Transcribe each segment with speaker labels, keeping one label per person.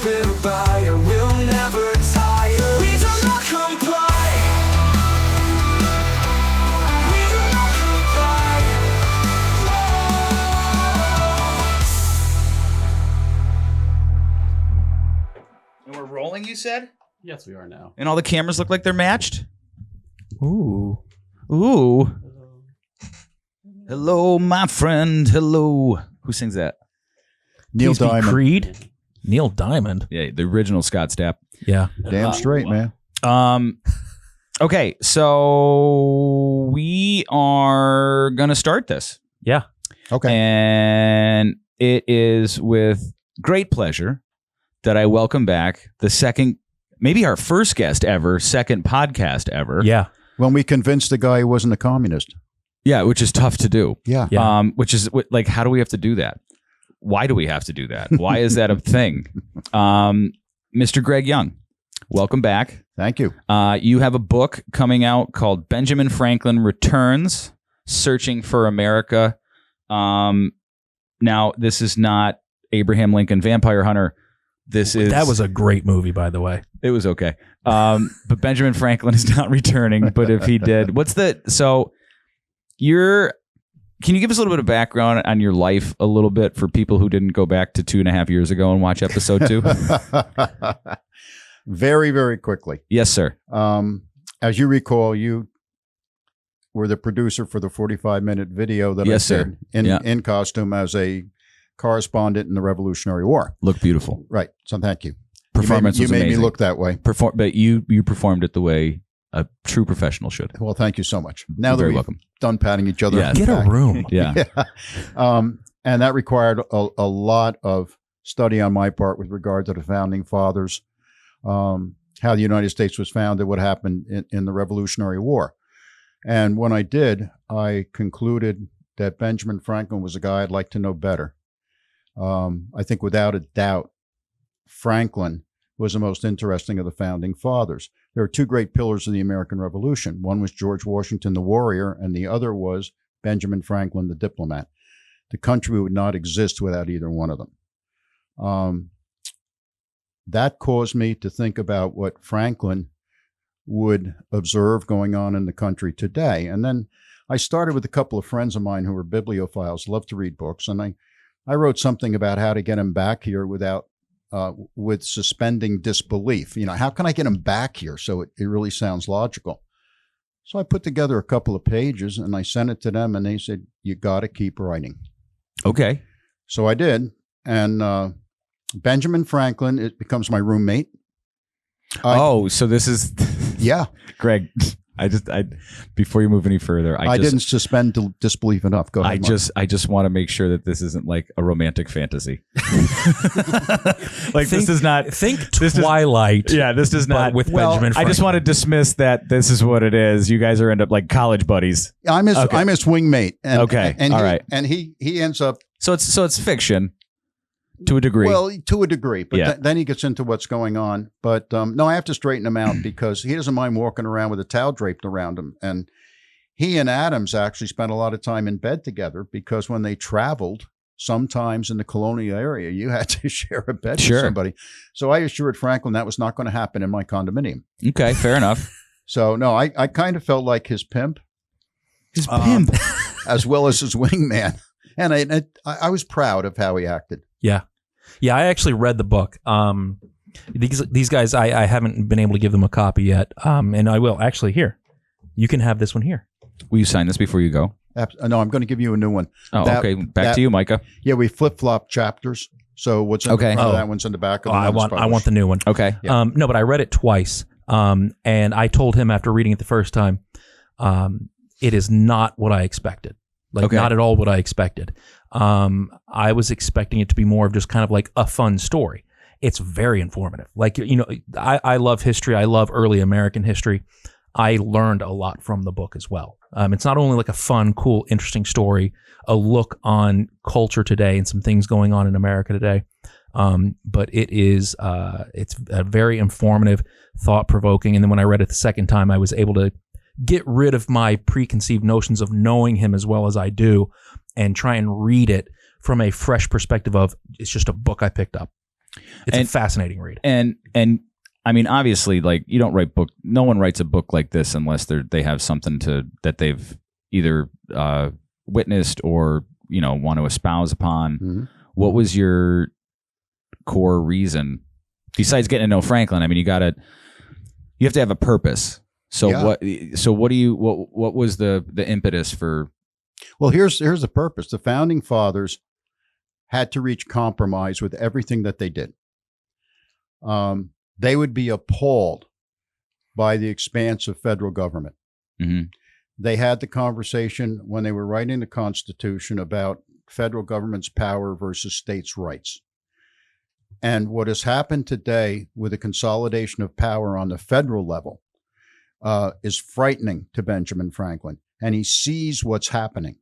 Speaker 1: spit by, and we'll never tire. We do not comply. We do not comply.
Speaker 2: And we're rolling, you said?
Speaker 3: Yes, we are now.
Speaker 2: And all the cameras look like they're matched?
Speaker 4: Ooh.
Speaker 2: Ooh. Hello, my friend. Hello. Who sings that?
Speaker 5: Neil
Speaker 4: Please be
Speaker 5: Diamond.
Speaker 4: Creed. Neil Diamond.
Speaker 2: Yeah, the original Scott Stapp.
Speaker 4: Yeah.
Speaker 5: Damn straight, man.
Speaker 2: Okay, so we are going to start this.
Speaker 4: Yeah.
Speaker 5: Okay.
Speaker 2: And it is with great pleasure that I welcome back the second, maybe our first guest ever, second podcast ever.
Speaker 4: Yeah.
Speaker 5: When we convinced the guy he wasn't a communist.
Speaker 2: Yeah, which is tough to do.
Speaker 5: Yeah.
Speaker 4: Yeah.
Speaker 2: Which is like, how do we have to do that? Why do we have to do that? Why is that a thing? Mr. Greg Young, welcome back.
Speaker 5: Thank you.
Speaker 2: You have a book coming out called Benjamin Franklin Returns, Searching for America. Now, this is not Abraham Lincoln Vampire Hunter.
Speaker 4: That was a great movie, by the way.
Speaker 2: It was okay. But Benjamin Franklin is not returning. But if he did, can you give us a little bit of background on your life a little bit for people who didn't go back to 2.5 years ago and watch episode 2?
Speaker 5: Very, very quickly.
Speaker 2: Yes, sir.
Speaker 5: As you recall, you were the producer for the 45-minute video that
Speaker 2: Yes,
Speaker 5: I
Speaker 2: sir.
Speaker 5: did
Speaker 2: Yeah.
Speaker 5: in costume as a correspondent in the Revolutionary War.
Speaker 2: Look beautiful.
Speaker 5: Right. So thank you.
Speaker 2: Performance
Speaker 5: you
Speaker 2: was
Speaker 5: made
Speaker 2: amazing.
Speaker 5: me look that way.
Speaker 2: But you performed it the way a true professional should.
Speaker 5: Well, thank you so much. Now
Speaker 2: You're
Speaker 5: that
Speaker 2: very
Speaker 5: we've
Speaker 2: welcome.
Speaker 5: done patting each other
Speaker 2: Yeah.
Speaker 5: on the
Speaker 4: Get a
Speaker 5: back.
Speaker 4: room.
Speaker 2: Yeah.
Speaker 5: And that required a lot of study on my part with regard to the founding fathers, how the United States was founded, what happened in the Revolutionary War. And when I did, I concluded that Benjamin Franklin was a guy I'd like to know better. I think without a doubt, Franklin was the most interesting of the founding fathers. There are two great pillars of the American Revolution. One was George Washington, the warrior, and the other was Benjamin Franklin, the diplomat. The country would not exist without either one of them. That caused me to think about what Franklin would observe going on in the country today. And then I started with a couple of friends of mine who were bibliophiles, love to read books, and I wrote something about how to get him back here without with suspending disbelief. You know, how can I get him back here so it really sounds logical? So I put together a couple of pages and I sent it to them, and they said, you got to keep writing.
Speaker 2: Okay.
Speaker 5: So I did. And Benjamin Franklin, it becomes my roommate.
Speaker 2: So this is
Speaker 5: Yeah.
Speaker 2: Greg. Before you move any further,
Speaker 5: I didn't suspend disbelief enough. Go ahead. Mark.
Speaker 2: I just want to make sure that this isn't like a romantic fantasy. This is not.
Speaker 4: Think Twilight.
Speaker 2: This does not.
Speaker 4: With Benjamin Franklin.
Speaker 2: I just want to dismiss that this is what it is. You guys are end up like college buddies.
Speaker 5: I'm his wingmate. And,
Speaker 2: Okay.
Speaker 5: And
Speaker 2: All
Speaker 5: he,
Speaker 2: right.
Speaker 5: And he ends up.
Speaker 2: So it's fiction to a degree.
Speaker 5: Well, to a degree, but
Speaker 2: Yeah.
Speaker 5: then he gets into what's going on. But no, I have to straighten him out because he doesn't mind walking around with a towel draped around him. And he and Adams actually spent a lot of time in bed together because when they traveled, sometimes in the colonial area, you had to share a bed
Speaker 2: Sure.
Speaker 5: with somebody. So I assured Franklin that was not going to happen in my condominium.
Speaker 2: Okay, fair enough.
Speaker 5: So no, I kind of felt like his pimp.
Speaker 2: His pimp.
Speaker 5: As well as his wingman. And I was proud of how he acted.
Speaker 4: Yeah. Yeah, I actually read the book. These guys, I haven't been able to give them a copy yet. And I will. Actually, here. You can have this one here.
Speaker 2: Will you sign this before you go?
Speaker 5: No, I'm going to give you a new one.
Speaker 2: Oh, okay. Back to you, Micah.
Speaker 5: Yeah, we flip-flop chapters. So what's in the front of that one's in the back of the
Speaker 4: I
Speaker 5: one that's
Speaker 4: want
Speaker 5: published.
Speaker 4: the new one.
Speaker 2: Okay.
Speaker 5: Yeah.
Speaker 4: No, but I read it twice. And I told him after reading it the first time, it is not what I expected. Not at all what I expected. I was expecting it to be more of just kind of like a fun story. It's very informative. I love history. I love early American history. I learned a lot from the book as well. It's not only like a fun, cool, interesting story, a look on culture today and some things going on in America today, but it's a very informative, thought-provoking. And then when I read it the second time, I was able to get rid of my preconceived notions of knowing him as well as I do and try and read it from a fresh perspective of it's just a book I picked up. It's a fascinating read.
Speaker 2: And I mean, obviously, like, you don't write book. No one writes a book like this unless they have something that they've either witnessed or want to espouse upon.
Speaker 5: Mm-hmm.
Speaker 2: What was your core reason besides getting to know Franklin? I mean, you have to have a purpose. So
Speaker 5: Yeah.
Speaker 2: what was the impetus for?
Speaker 5: Well, here's the purpose. The founding fathers had to reach compromise with everything that they did. They would be appalled by the expanse of federal government.
Speaker 2: Mm-hmm.
Speaker 5: They had the conversation when they were writing the Constitution about federal government's power versus states' rights. And what has happened today with the consolidation of power on the federal level is frightening to Benjamin Franklin. And he sees what's happening.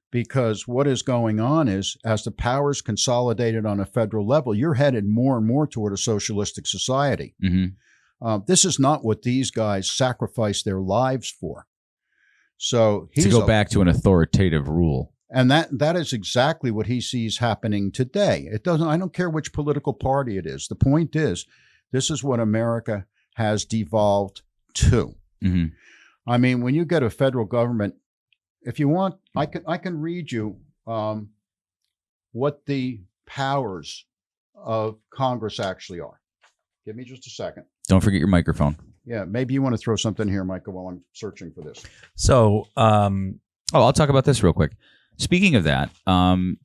Speaker 5: Because what is going on is, as the power is consolidated on a federal level, you're headed more and more toward a socialistic society.
Speaker 2: Mm-hmm.
Speaker 5: This is not what these guys sacrificed their lives for. So
Speaker 2: to go back to an authoritative rule.
Speaker 5: And that is exactly what he sees happening today. I don't care which political party it is. The point is, this is what America has devolved to.
Speaker 2: Mm-hmm.
Speaker 5: I mean, when you get a federal government, if you want, I can read you what the powers of Congress actually are. Give me just a second.
Speaker 2: Don't forget your microphone.
Speaker 5: Yeah, maybe you want to throw something here, Michael, while I'm searching for this.
Speaker 4: So,
Speaker 2: I'll talk about this real quick. Speaking of that,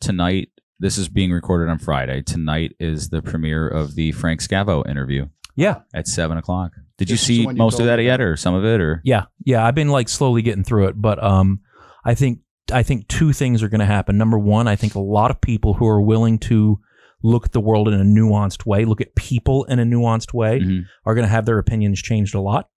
Speaker 2: tonight, this is being recorded on Friday. Tonight is the premiere of the Frank Scavo interview.
Speaker 4: Yeah.
Speaker 2: At 7:00. Did you
Speaker 5: This is
Speaker 2: see
Speaker 5: the one you
Speaker 2: most of
Speaker 5: told
Speaker 2: that
Speaker 5: me
Speaker 2: yet,
Speaker 5: about.
Speaker 2: or some of it, or?
Speaker 4: Yeah. I've been like slowly getting through it, but I think two things are going to happen. Number one, I think a lot of people who are willing to look at the world in a nuanced way, look at people in a nuanced way,
Speaker 2: Mm-hmm.
Speaker 4: are going to have their opinions changed a lot.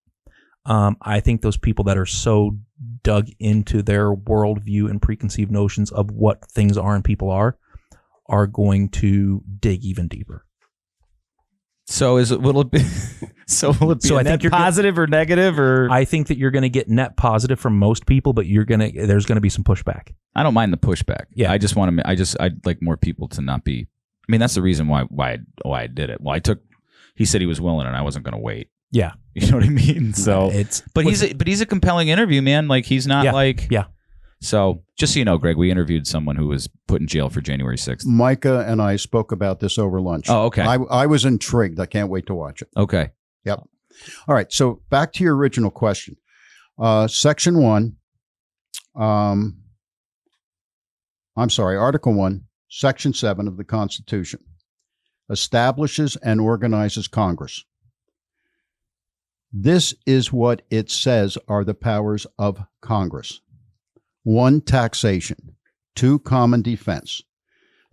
Speaker 4: I think those people that are so dug into their worldview and preconceived notions of what things are and people are going to dig even deeper.
Speaker 2: So will it be
Speaker 4: So
Speaker 2: a
Speaker 4: I
Speaker 2: net
Speaker 4: think you're
Speaker 2: positive or negative, or?
Speaker 4: I think that you're going to get net positive from most people, but there's going to be some pushback.
Speaker 2: I don't mind the pushback.
Speaker 4: Yeah.
Speaker 2: I'd like more people to not be. I mean, that's the reason why I did it. Well, he said he was willing, and I wasn't going to wait.
Speaker 4: Yeah.
Speaker 2: You know what I mean? So but he's a compelling interview, man. Like, he's not like.
Speaker 4: Yeah.
Speaker 2: So just so you know, Greg, we interviewed someone who was put in jail for January 6th.
Speaker 5: Micah and I spoke about this over lunch.
Speaker 2: Oh, okay.
Speaker 5: I was intrigued. I can't wait to watch it.
Speaker 2: Okay.
Speaker 5: Yep. All right. So back to your original question. Section 1. Article 1, Section 7 of the Constitution establishes and organizes Congress. This is what it says are the powers of Congress. 1, taxation. 2, common defense.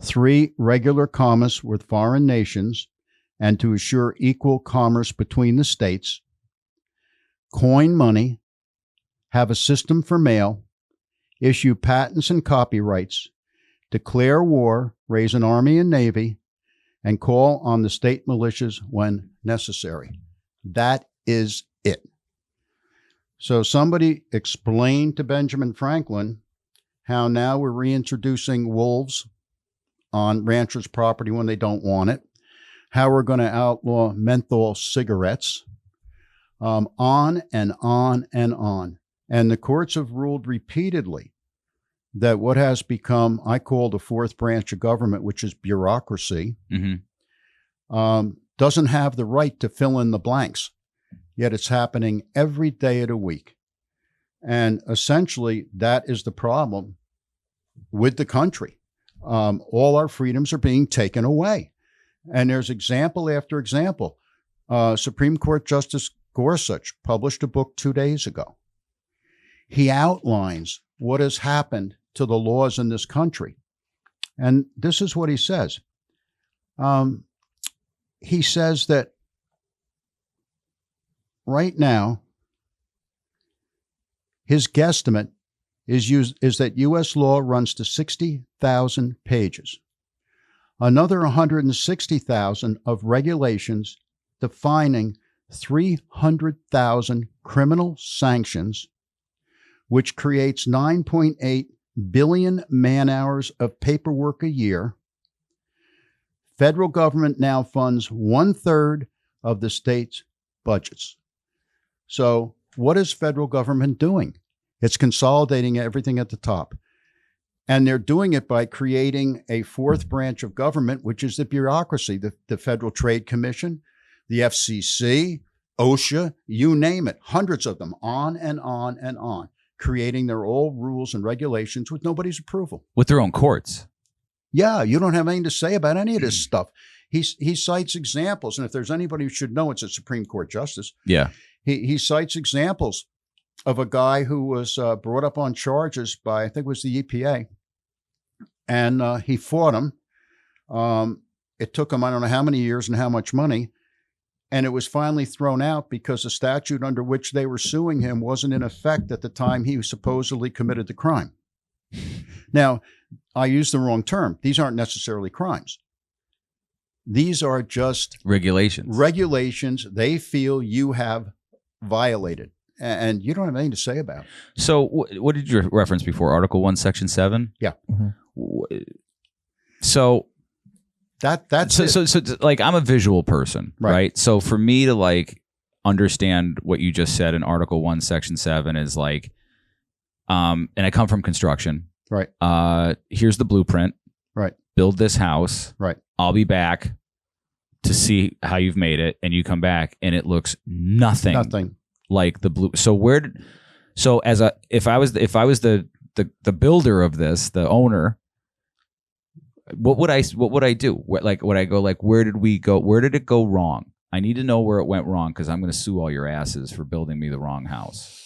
Speaker 5: 3, regular commerce with foreign nations and to assure equal commerce between the states. Coin money. Have a system for mail. Issue patents and copyrights. Declare war. Raise an army and navy. And call on the state militias when necessary. That is it. So somebody explained to Benjamin Franklin how now we're reintroducing wolves on ranchers' property when they don't want it, how we're going to outlaw menthol cigarettes, on and on and on. And the courts have ruled repeatedly that what has become, I call the fourth branch of government, which is bureaucracy, doesn't have the right to fill in the blanks. Yet it's happening every day of the week. And essentially, that is the problem with the country. All our freedoms are being taken away. And there's example after example. Supreme Court Justice Gorsuch published a book 2 days ago. He outlines what has happened to the laws in this country. And this is what he says. He says that right now, his guesstimate is that U.S. law runs to 60,000 pages. Another 160,000 of regulations defining 300,000 criminal sanctions, which creates 9.8 billion man-hours of paperwork a year, Federal government now funds 1/3 of the state's budgets. So what is federal government doing? It's consolidating everything at the top. And they're doing it by creating a fourth branch of government, which is the bureaucracy, the Federal Trade Commission, the FCC, OSHA, you name it, hundreds of them, on and on and on, creating their own rules and regulations with nobody's approval.
Speaker 2: With their own courts.
Speaker 5: Yeah, you don't have anything to say about any of this stuff. He cites examples, and if there's anybody who should know, it's a Supreme Court justice.
Speaker 2: Yeah.
Speaker 5: He cites examples of a guy who was brought up on charges by, I think it was the EPA, and he fought him. It took him, I don't know how many years and how much money, and it was finally thrown out because the statute under which they were suing him wasn't in effect at the time he supposedly committed the crime. Now, I used the wrong term. These aren't necessarily crimes. These are just regulations they feel you have violated, and you don't have anything to say about it.
Speaker 2: So what did you reference before? Article 1, Section 7?
Speaker 5: Yeah.
Speaker 2: Mm-hmm. So
Speaker 5: that's
Speaker 2: so like, I'm a visual person, right? So for me to like understand what you just said in Article 1, Section 7 is like, and I come from construction.
Speaker 5: Right.
Speaker 2: Here's the blueprint.
Speaker 5: Right.
Speaker 2: Build this house.
Speaker 5: Right.
Speaker 2: I'll be back to see how you've made it, and you come back and it looks nothing like the blue. So if I was the builder of this, the owner, what would I do? Would I go like, where did we go? Where did it go wrong? I need to know where it went wrong, because I'm going to sue all your asses for building me the wrong house.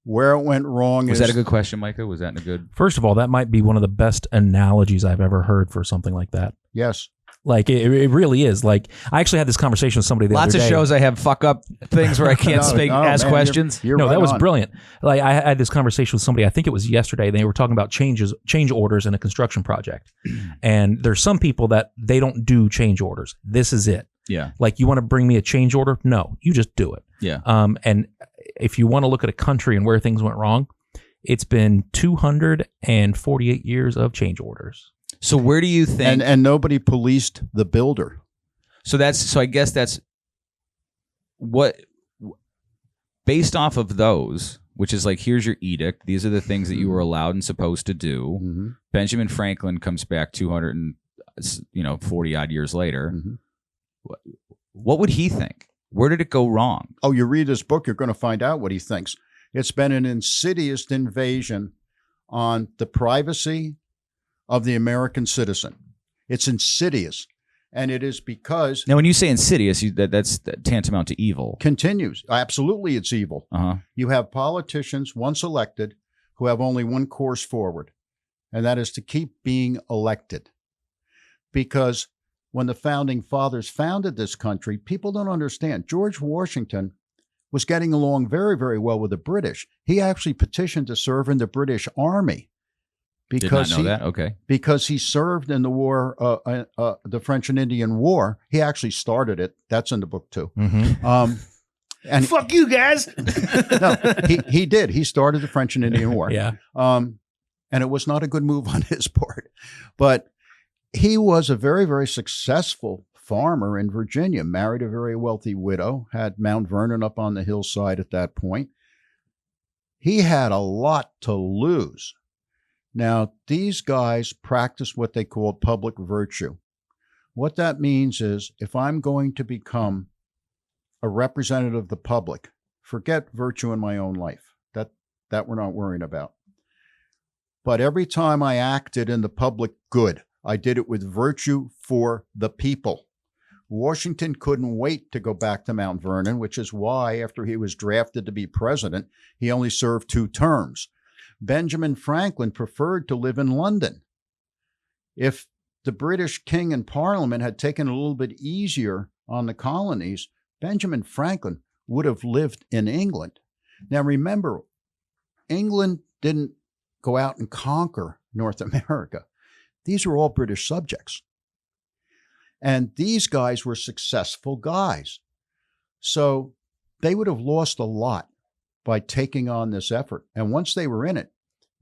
Speaker 5: Where it went wrong
Speaker 2: Was that a good question, Micah? Was that a good?
Speaker 4: First of all, that might be one of the best analogies I've ever heard for something like that.
Speaker 5: Yes.
Speaker 4: Like it really is. Like, I actually had this conversation with somebody the other day.
Speaker 2: Lots of shows I have fuck up things where I can't ask questions.
Speaker 5: You're
Speaker 4: no,
Speaker 5: right
Speaker 4: that was
Speaker 5: on.
Speaker 4: brilliant. Like, I had this conversation with somebody, I think it was yesterday. They were talking about change orders in a construction project. And there's some people that they don't do change orders. This is it.
Speaker 2: Yeah.
Speaker 4: Like, you want to bring me a change order? No, you just do it.
Speaker 2: Yeah.
Speaker 4: And if you want to look at a country and where things went wrong, it's been 248 years of change orders.
Speaker 2: So where do you think?
Speaker 5: And nobody policed the builder.
Speaker 2: So I guess that's what, based off of those, which is like, here's your edict. These are the things that you were allowed and supposed to do.
Speaker 5: Mm-hmm.
Speaker 2: Benjamin Franklin comes back 240 odd years later.
Speaker 5: Mm-hmm.
Speaker 2: What would he think? Where did it go wrong?
Speaker 5: Oh, you read his book, you're going to find out what he thinks. It's been an insidious invasion on the privacy of the American citizen. It's insidious. And it is because...
Speaker 2: Now, when you say insidious, that's tantamount to evil.
Speaker 5: Continues. Absolutely, it's evil.
Speaker 2: Uh-huh.
Speaker 5: You have politicians, once elected, who have only one course forward, and that is to keep being elected. Because when the founding fathers founded this country, people don't understand. George Washington was getting along very, very well with the British. He actually petitioned to serve in the British Army.
Speaker 2: Did not know that? Okay.
Speaker 5: Because he served in the war, the French and Indian War. He actually started it. That's in the book too.
Speaker 4: Mm-hmm.
Speaker 5: And
Speaker 3: fuck you guys.
Speaker 5: No, he did. He started the French and Indian War.
Speaker 4: Yeah.
Speaker 5: And it was not a good move on his part. But he was a very, very successful farmer in Virginia, married a very wealthy widow, had Mount Vernon up on the hillside at that point. He had a lot to lose. Now, these guys practice what they call public virtue. What that means is, if I'm going to become a representative of the public, forget virtue in my own life. That we're not worrying about. But every time I acted in the public good, I did it with virtue for the people. Washington couldn't wait to go back to Mount Vernon, which is why, after he was drafted to be president, he only served 2 terms. Benjamin Franklin preferred to live in London. If the British king and parliament had taken a little bit easier on the colonies, Benjamin Franklin would have lived in England. Now remember, England didn't go out and conquer North America. These were all British subjects. And these guys were successful guys. So they would have lost a lot by taking on this effort. And once they were in it,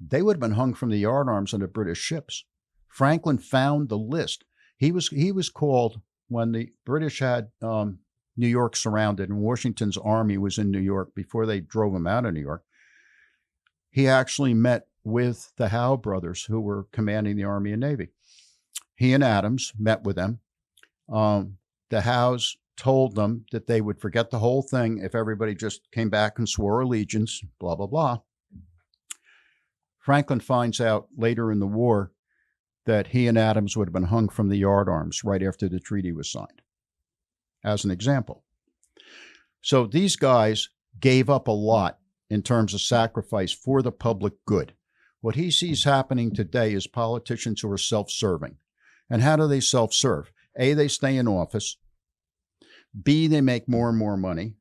Speaker 5: they would have been hung from the yardarms on the British ships. Franklin found the list. He was called when the British had New York surrounded and Washington's army was in New York before they drove him out of New York. He actually met with the Howe brothers, who were commanding the Army and Navy. He and Adams met with them. The Howes told them that they would forget the whole thing if everybody just came back and swore allegiance, blah, blah, blah. Franklin finds out later in the war that he and Adams would have been hung from the yardarms right after the treaty was signed, as an example. So these guys gave up a lot in terms of sacrifice for the public good. What he sees happening today is politicians who are self-serving. And how do they self-serve? A, they stay in office. B, they make more and more money.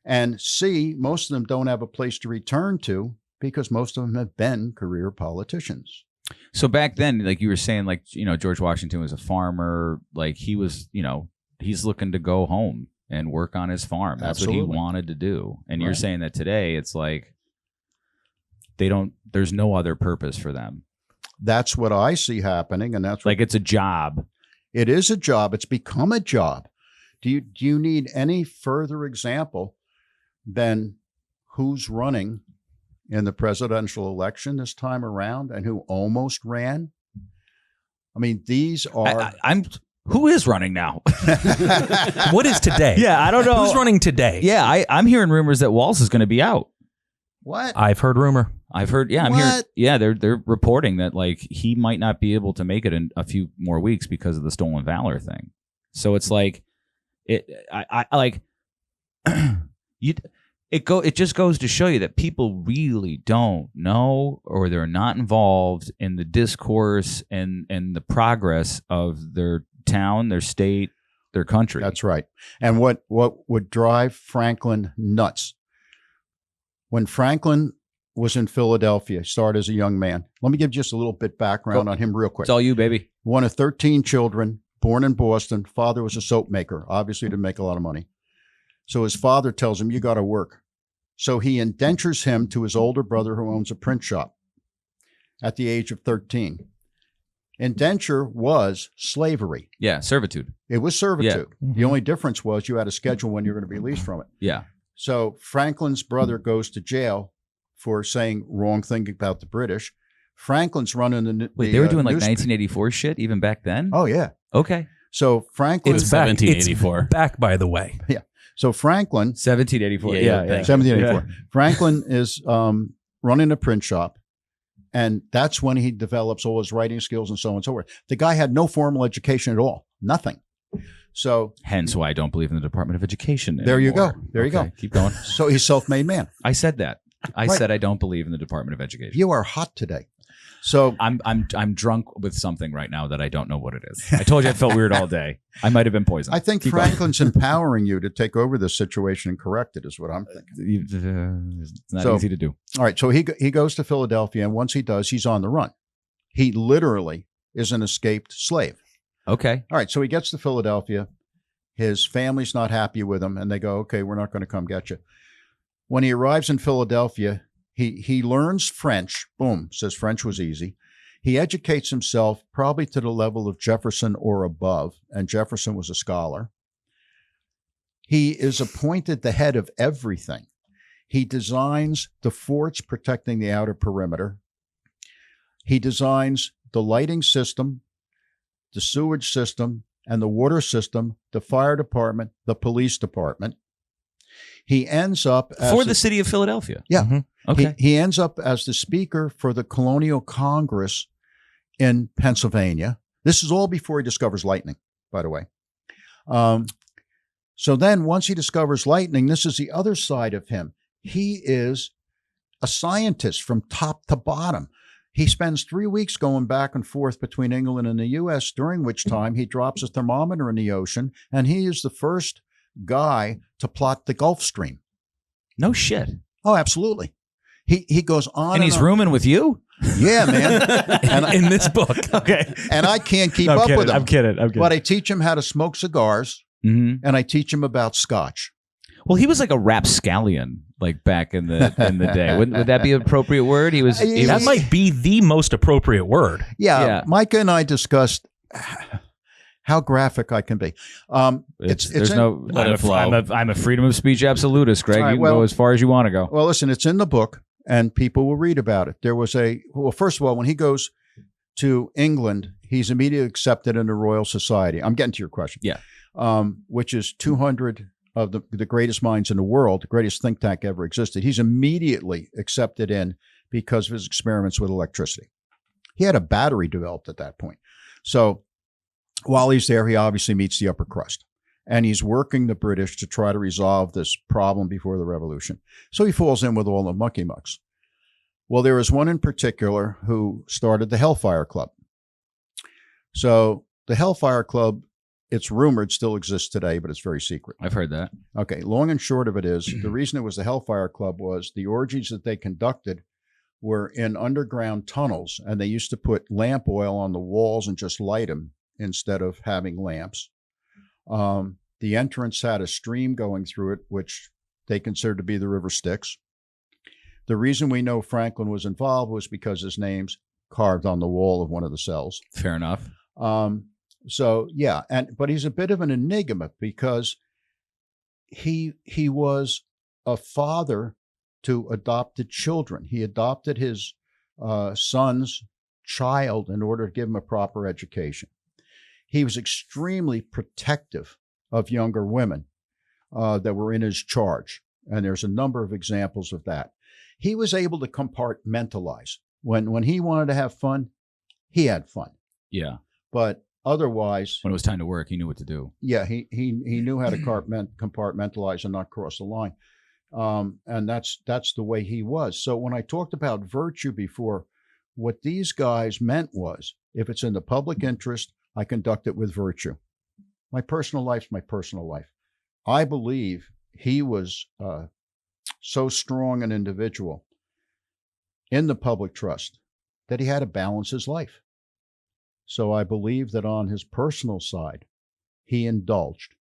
Speaker 5: And C, most of them don't have a place to return to because most of them have been career politicians.
Speaker 2: So back then, like you were saying, like, you know, George Washington was a farmer. Like he was, you know, he's looking to go home and work on his farm. That's
Speaker 5: Absolutely.
Speaker 2: what he wanted to do. And you're
Speaker 5: Right.
Speaker 2: saying that today, it's like there's no other purpose for them.
Speaker 5: That's what I see happening. And that's what,
Speaker 2: Like it's a job.
Speaker 5: it is a job. It's become a job. Do you need any further example than who's running in the presidential election this time around and who almost ran? I mean, these are.
Speaker 2: Who is running now?
Speaker 4: What is today?
Speaker 2: Yeah, I don't know.
Speaker 4: Who's running today?
Speaker 2: Yeah, I'm hearing rumors that Walz is going to be out.
Speaker 5: What?
Speaker 4: I've heard rumor.
Speaker 2: I've heard. Yeah, I'm hearing.
Speaker 5: What?
Speaker 2: Yeah, they're reporting that like he might not be able to make it in a few more weeks because of the stolen valor thing. So it's like I like it just goes to show you that people really don't know, or they're not involved in the discourse and the progress of their town, their state, their country.
Speaker 5: That's right. And what would drive Franklin nuts? When Franklin was in Philadelphia, started as a young man. Let me give just a little bit background on him real quick.
Speaker 2: It's all you, baby.
Speaker 5: One of 13 children, born in Boston. Father was a soap maker, obviously didn't make a lot of money. So his father tells him, you got to work. So he indentures him to his older brother who owns a print shop at the age of 13. Indenture was slavery.
Speaker 2: Yeah, servitude.
Speaker 5: It was servitude.
Speaker 4: Yeah.
Speaker 5: The only difference was you had a schedule when you were going to be released from it.
Speaker 2: Yeah.
Speaker 5: So Franklin's brother goes to jail for saying wrong thing about the British. Franklin's running the
Speaker 2: Wait, they were doing like
Speaker 5: newspaper.
Speaker 2: 1984 shit even back then?
Speaker 5: Oh, yeah.
Speaker 2: Okay.
Speaker 5: So Franklin,
Speaker 4: It's back.
Speaker 3: 1784.
Speaker 4: It's back, by the way.
Speaker 5: so Franklin,
Speaker 2: 1784.
Speaker 3: Yeah,
Speaker 2: Yeah,
Speaker 3: thank you.
Speaker 5: 1784. Franklin is running a print shop, and that's when he develops all his writing skills and so on and so forth. The guy had no formal education at all, nothing. So
Speaker 2: Hence why I don't believe in the Department of Education anymore.
Speaker 5: There you go. There you
Speaker 2: Okay,
Speaker 5: go.
Speaker 2: Keep going.
Speaker 5: So he's self-made man.
Speaker 2: I said that. I
Speaker 5: Right.
Speaker 2: said I don't believe in the Department of Education.
Speaker 5: You are hot today. So
Speaker 2: I'm drunk with something right now that I don't know what it is. I told you I felt weird all day. I might have been poisoned.
Speaker 5: I think
Speaker 2: Keep going.
Speaker 5: Franklin's empowering you to take over this situation and correct it is what I'm thinking.
Speaker 2: It's not
Speaker 5: So-
Speaker 2: easy to do.
Speaker 5: All right. So he goes to Philadelphia, and once he does, he's on the run. He literally is an escaped slave.
Speaker 2: Okay.
Speaker 5: All right. So he gets to Philadelphia. His family's not happy with him, and they go, okay, we're not going to come get you. When he arrives in Philadelphia, he learns French. Boom, says French was easy. He educates himself probably to the level of Jefferson or above, and Jefferson was a scholar. He is appointed the head of everything. He designs the forts protecting the outer perimeter. He designs the lighting system, the sewage system, and the water system, the fire department, the police department. He ends up as
Speaker 2: For the city of Philadelphia.
Speaker 5: Yeah.
Speaker 4: Mhm.
Speaker 2: Okay.
Speaker 5: He ends up as the speaker for the Colonial Congress in Pennsylvania. This is all before he discovers lightning, by the way. So then once he discovers lightning, this is the other side of him. He is a scientist from top to bottom. He spends 3 weeks going back and forth between England and the U.S., during which time he drops a thermometer in the ocean, and he is the first guy to plot the Gulf Stream.
Speaker 2: No shit.
Speaker 5: Oh, absolutely. He goes on
Speaker 2: And he's
Speaker 5: on.
Speaker 2: rooming with you?
Speaker 5: Yeah, man. And
Speaker 4: in this book.
Speaker 2: Okay.
Speaker 5: and I can't keep
Speaker 2: I'm
Speaker 5: up
Speaker 2: kidding.
Speaker 5: with him.
Speaker 2: I'm kidding.
Speaker 5: But I teach him how to smoke cigars,
Speaker 2: hmm
Speaker 5: and I teach him about scotch.
Speaker 2: Well, he was like a rapscallion, like back in the day. Would that be an appropriate word? He was.
Speaker 5: That
Speaker 4: That might be the most appropriate word.
Speaker 5: Yeah,
Speaker 2: Yeah.
Speaker 5: Micah and I discussed how graphic I can be.
Speaker 2: I'm a freedom of speech absolutist, Greg.
Speaker 5: All right,
Speaker 2: you can go as far as you want to go.
Speaker 5: Well, listen, it's in the book, and people will read about it. There was first of all, when he goes to England, he's immediately accepted in the Royal Society. I'm getting to your question.
Speaker 2: Yeah.
Speaker 5: Which is 200 of the greatest minds in the world, the greatest think tank ever existed. He's immediately accepted in because of his experiments with electricity. He had a battery developed at that point. So while he's there, he obviously meets the upper crust. And he's working the British to try to resolve this problem before the revolution. So he falls in with all the mucky mucks. Well, there was one in particular who started the Hellfire Club. So the Hellfire Club, it's rumored, still exists today, but it's very secret.
Speaker 2: I've heard that.
Speaker 5: Okay, long and short of it is, the reason it was the Hellfire Club was the orgies that they conducted were in underground tunnels, and they used to put lamp oil on the walls and just light them instead of having lamps. The entrance had a stream going through it, which they considered to be the River Styx. The reason we know Franklin was involved was because his name's carved on the wall of one of the cells.
Speaker 2: Fair enough.
Speaker 5: So yeah, but he's a bit of an enigma because he was a father to adopted children. He adopted his son's child in order to give him a proper education. He was extremely protective of younger women that were in his charge, and there's a number of examples of that. He was able to compartmentalize. When he wanted to have fun, he had fun.
Speaker 2: Yeah.
Speaker 5: But otherwise,
Speaker 2: when it was time to work, he knew what to do.
Speaker 5: Yeah, he knew how to compartmentalize and not cross the line. And that's the way he was. So when I talked about virtue before, what these guys meant was, if it's in the public interest, I conduct it with virtue. My personal life's my personal life. I believe he was so strong an individual in the public trust that he had to balance his life. So I believe that on his personal side, he indulged.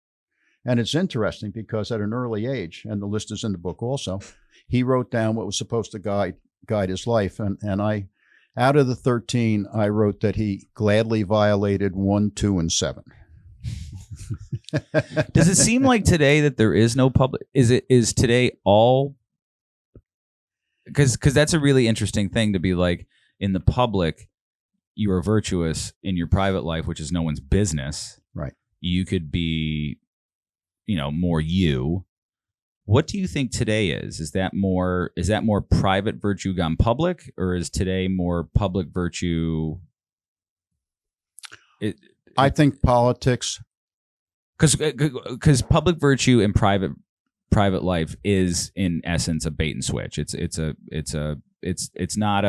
Speaker 5: And it's interesting because at an early age, and the list is in the book also, he wrote down what was supposed to guide his life. And I, out of the 13, I wrote that he gladly violated 1, 2, and 7.
Speaker 2: Does it seem like today that there is no public? Is today all? Because that's a really interesting thing to be like, in the public, you are virtuous. In your private life, which is no one's business,
Speaker 5: right? You
Speaker 2: could be, more you. What do you think today is? Is that more private virtue gone public, or is today more public virtue?
Speaker 5: I think politics,
Speaker 2: because public virtue and private life is in essence a bait and switch. It's not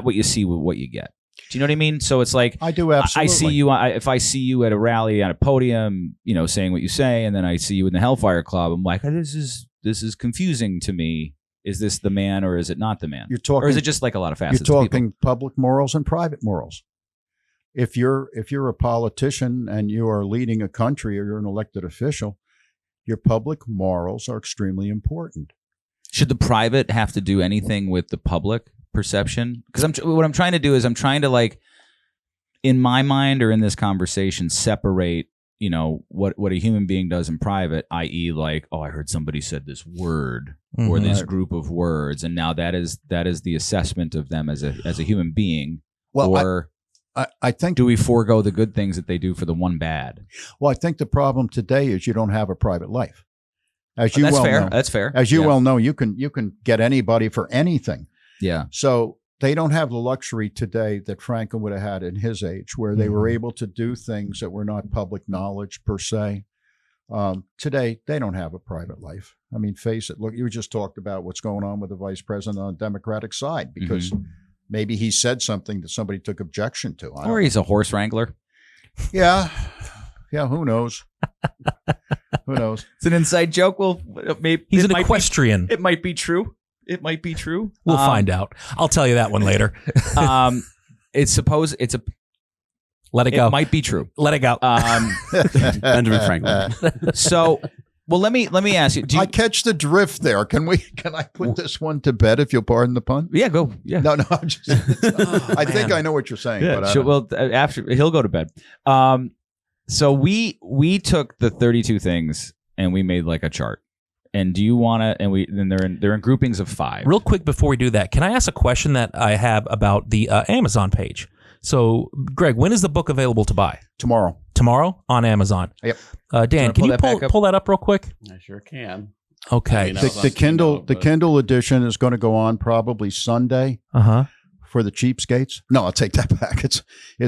Speaker 2: what you see with what you get. Do you know what I mean? So it's like,
Speaker 5: I do, absolutely.
Speaker 2: I see you. If I see you at a rally on a podium, saying what you say, and then I see you in the Hellfire Club, I'm like, this is confusing to me. Is this the man or is it not the man?
Speaker 5: You're talking,
Speaker 2: or is it just like a lot of facets?
Speaker 5: You're talking public morals and private morals. If you're a politician and you are leading a country or you're an elected official, your public morals are extremely important.
Speaker 2: Should the private have to do anything with the public perception? Because what I'm trying to do is I'm trying to, like, in my mind or in this conversation, separate, what a human being does in private, i.e. like, oh, I heard somebody said this word or this group of words, and now that is the assessment of them as a human being.
Speaker 5: Well,
Speaker 2: or
Speaker 5: I think,
Speaker 2: do we forego the good things that they do for the one bad?
Speaker 5: Well, I think the problem today is you don't have a private life. As you
Speaker 2: That's
Speaker 5: well
Speaker 2: fair.
Speaker 5: know,
Speaker 2: That's fair.
Speaker 5: As you well know, you can get anybody for anything.
Speaker 2: Yeah.
Speaker 5: So they don't have the luxury today that Franklin would have had in his age, where they were able to do things that were not public knowledge per se. Today, they don't have a private life. I mean, face it. Look, you just talked about what's going on with the vice president on the Democratic side, because maybe he said something that somebody took objection to.
Speaker 2: Or he's a horse wrangler.
Speaker 5: Yeah. Yeah, who knows? Who knows?
Speaker 2: It's an inside joke. Well, maybe
Speaker 4: he's an equestrian.
Speaker 2: It might be true. It might be true.
Speaker 4: We'll find out. I'll tell you that one later.
Speaker 2: Let it go.
Speaker 4: It might be true.
Speaker 2: Let it go.
Speaker 3: Benjamin Franklin.
Speaker 2: So Well, let me ask you. Do you
Speaker 5: I catch the drift there. Can I put this one to bed, if you'll pardon the pun?
Speaker 2: yeah, go. Yeah.
Speaker 5: No, I'm just. I think I know what you're saying, but I
Speaker 2: Sure,
Speaker 5: don't-
Speaker 2: well, after he'll go to bed. So we took the 32 things and we made like a chart. And do you want to? And they're in groupings of 5.
Speaker 4: Real quick before we do that, can I ask a question that I have about the Amazon page? So, Greg, when is the book available to buy?
Speaker 5: tomorrow.
Speaker 4: Tomorrow on Amazon.
Speaker 5: Yep.
Speaker 4: Dan, can
Speaker 2: pull
Speaker 4: you
Speaker 2: that back up?
Speaker 4: pull that up real quick?
Speaker 3: I sure can.
Speaker 4: Okay.
Speaker 3: I mean,
Speaker 5: The, the Kindle edition is going to go on probably Sunday
Speaker 4: Uh huh.
Speaker 5: for the cheapskates. No, I'll take that back. It's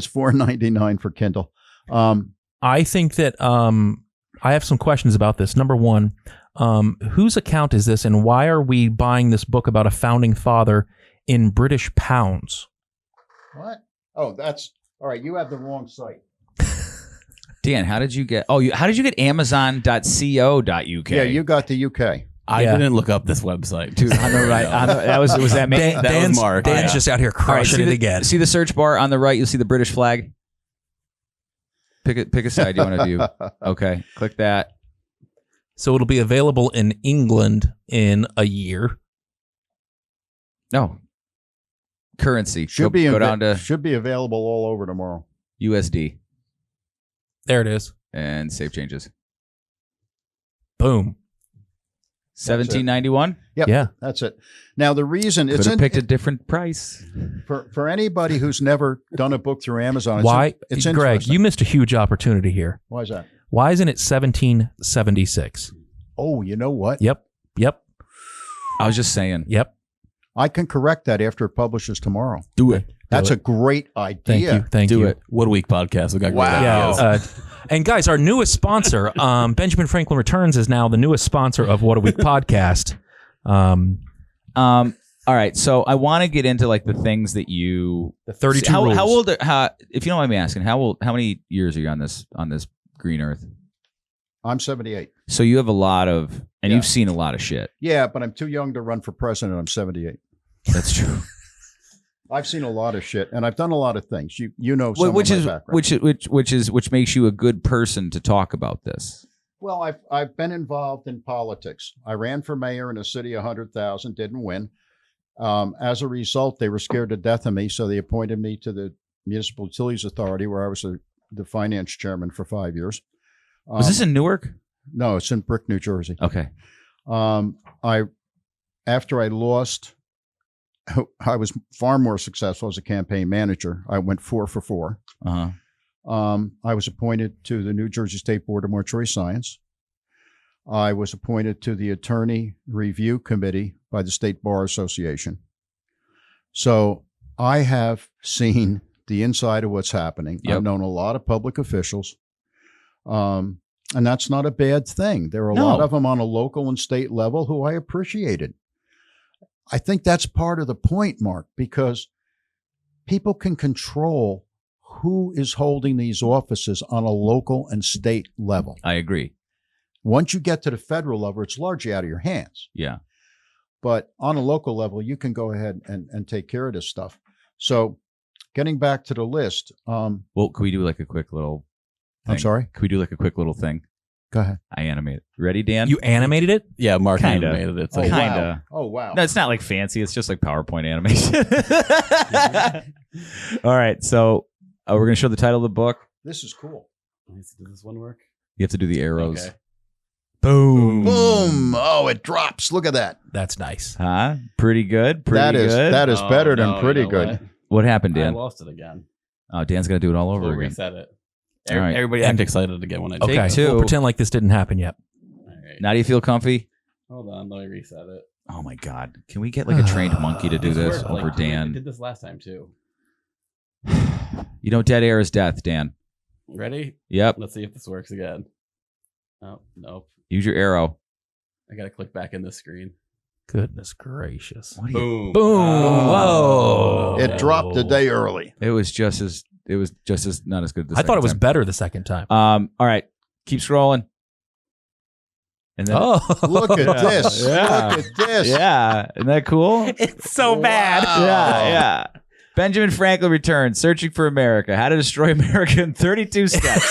Speaker 5: $4.99 for Kindle.
Speaker 4: I think that I have some questions about this. Number one, whose account is this, and why are we buying this book about a founding father in British pounds?
Speaker 5: What? Oh, that's all right. You have the wrong site.
Speaker 2: Dan, how did you get? Oh, how did you get Amazon.co.uk?
Speaker 5: Yeah, you got the UK.
Speaker 3: I
Speaker 4: Yeah.
Speaker 3: didn't look up this website.
Speaker 2: Dude, on the right. That was that me?
Speaker 4: Dan,
Speaker 3: that was
Speaker 4: Dan's,
Speaker 3: Mark.
Speaker 4: Dan's
Speaker 3: Yeah.
Speaker 4: just out here
Speaker 2: All right,
Speaker 4: crushing it again.
Speaker 2: See the search bar on the right. You'll see the British flag. Pick a side you want to do. Okay, click that.
Speaker 4: So it'll be available in England in a year.
Speaker 2: No. Currency.
Speaker 5: Should be
Speaker 2: go down to
Speaker 5: should be available all over tomorrow.
Speaker 2: USD
Speaker 4: There it is.
Speaker 2: and save changes.
Speaker 4: Boom.
Speaker 2: 1791.
Speaker 5: Yep.
Speaker 4: Yeah.
Speaker 5: That's it. Now the reason
Speaker 2: Could
Speaker 5: it's
Speaker 2: have
Speaker 5: in,
Speaker 2: picked a different price.
Speaker 5: for anybody who's never done a book through Amazon. It's
Speaker 4: Why?
Speaker 5: It's
Speaker 4: Greg,
Speaker 5: interesting.
Speaker 4: you missed a huge opportunity here.
Speaker 5: Why is that?
Speaker 4: Why isn't it 1776?
Speaker 5: Oh, you know what?
Speaker 4: Yep. Yep.
Speaker 2: I was just saying.
Speaker 4: Yep.
Speaker 5: I can correct that after it publishes tomorrow.
Speaker 2: Do it.
Speaker 5: That's
Speaker 4: Do
Speaker 5: a great idea.
Speaker 4: Thank you. Thank
Speaker 2: Do
Speaker 4: you.
Speaker 2: it.
Speaker 3: What a week podcast. We got great
Speaker 5: Wow.
Speaker 3: ideas.
Speaker 4: And guys, our newest sponsor, Benjamin Franklin Returns, is now the newest sponsor of What a Week podcast.
Speaker 2: All right. So I want to get into like the things that you.
Speaker 4: The 32
Speaker 2: how,
Speaker 4: rules.
Speaker 2: How old? If you don't mind me asking, how many years are you on this green earth?
Speaker 5: I'm 78.
Speaker 2: So you have a lot of, and
Speaker 5: Yeah.
Speaker 2: you've seen a lot of shit.
Speaker 5: Yeah, but I'm too young to run for president. I'm 78.
Speaker 2: That's true.
Speaker 5: I've seen a lot of shit, and I've done a lot of things. You know some
Speaker 2: which
Speaker 5: of
Speaker 2: is
Speaker 5: my background.
Speaker 2: which makes you a good person to talk about this.
Speaker 5: Well, I've been involved in politics. I ran for mayor in a city of 100,000, didn't win. As a result, they were scared to death of me, so they appointed me to the Municipal Utilities Authority, where I was the finance chairman for 5 years.
Speaker 2: Was this in Newark?
Speaker 5: No, it's in Brick, New Jersey.
Speaker 2: Okay.
Speaker 5: After I lost, I was far more successful as a campaign manager. I went 4 for 4.
Speaker 2: Uh-huh.
Speaker 5: I was appointed to the New Jersey State Board of Mortuary Science. I was appointed to the Attorney Review Committee by the State Bar Association. So I have seen the inside of what's happening.
Speaker 2: Yep.
Speaker 5: I've known a lot of public officials. And that's not a bad thing. There are a lot of them on a local and state level who I appreciated. I think that's part of the point, Mark, because people can control who is holding these offices on a local and state level.
Speaker 2: I agree.
Speaker 5: Once you get to the federal level, it's largely out of your hands.
Speaker 2: Yeah.
Speaker 5: But on a local level, you can go ahead and take care of this stuff. So getting back to the list.
Speaker 2: Well, can we do like a quick little thing?
Speaker 5: I'm sorry?
Speaker 2: Can we do like a quick little thing?
Speaker 5: Go ahead.
Speaker 2: I animate it. Ready, Dan?
Speaker 4: You animated it?
Speaker 3: Yeah, Mark
Speaker 2: Kinda.
Speaker 3: animated it. So
Speaker 5: Oh,
Speaker 3: yeah.
Speaker 2: Kinda.
Speaker 5: wow. Oh, wow.
Speaker 2: No, it's not like fancy. It's just like PowerPoint animation. All right. So we're going to show the title of the book.
Speaker 5: This is cool.
Speaker 3: Does this one work?
Speaker 2: You have to do the arrows.
Speaker 3: Okay.
Speaker 2: Boom.
Speaker 5: Boom. Oh, it drops. Look at that.
Speaker 4: That's nice.
Speaker 2: Huh? Pretty good. Pretty
Speaker 5: That is
Speaker 2: good.
Speaker 5: that is
Speaker 3: Oh,
Speaker 5: better
Speaker 3: no,
Speaker 5: than pretty
Speaker 3: you know
Speaker 5: good.
Speaker 3: what?
Speaker 2: What happened,
Speaker 3: I
Speaker 2: Dan?
Speaker 3: lost it again.
Speaker 2: Oh, Dan's going to do it all over
Speaker 3: We'll
Speaker 2: again.
Speaker 3: reset it.
Speaker 2: All right.
Speaker 3: Everybody act excited again when I do
Speaker 2: Take
Speaker 3: it.
Speaker 4: Okay.
Speaker 2: two.
Speaker 4: We'll pretend like this didn't happen yet.
Speaker 3: All right.
Speaker 2: Now do you feel comfy?
Speaker 3: Hold on, let me reset it.
Speaker 2: Oh my God. Can we get like a trained monkey to do this
Speaker 3: worked,
Speaker 2: over
Speaker 3: like, I
Speaker 2: Dan?
Speaker 3: did this last time too.
Speaker 2: You know, dead air is death, Dan.
Speaker 3: Ready?
Speaker 2: Yep.
Speaker 3: Let's see if this works again. Oh, nope.
Speaker 2: Use your arrow.
Speaker 3: I gotta click back in this screen.
Speaker 4: Goodness gracious.
Speaker 2: What do you?
Speaker 3: Boom.
Speaker 4: Boom.
Speaker 3: Oh.
Speaker 4: Whoa.
Speaker 5: It dropped a day early.
Speaker 2: It was just as not as good.
Speaker 4: I thought it was better the second time.
Speaker 2: All right. Keep scrolling. And then
Speaker 5: Look at
Speaker 2: Yeah.
Speaker 5: this.
Speaker 2: Yeah.
Speaker 5: Look at this.
Speaker 2: yeah, isn't that cool?
Speaker 4: It's so bad.
Speaker 5: Wow.
Speaker 2: Yeah, yeah. Benjamin Franklin returns, searching for America. How to destroy America in 32 steps.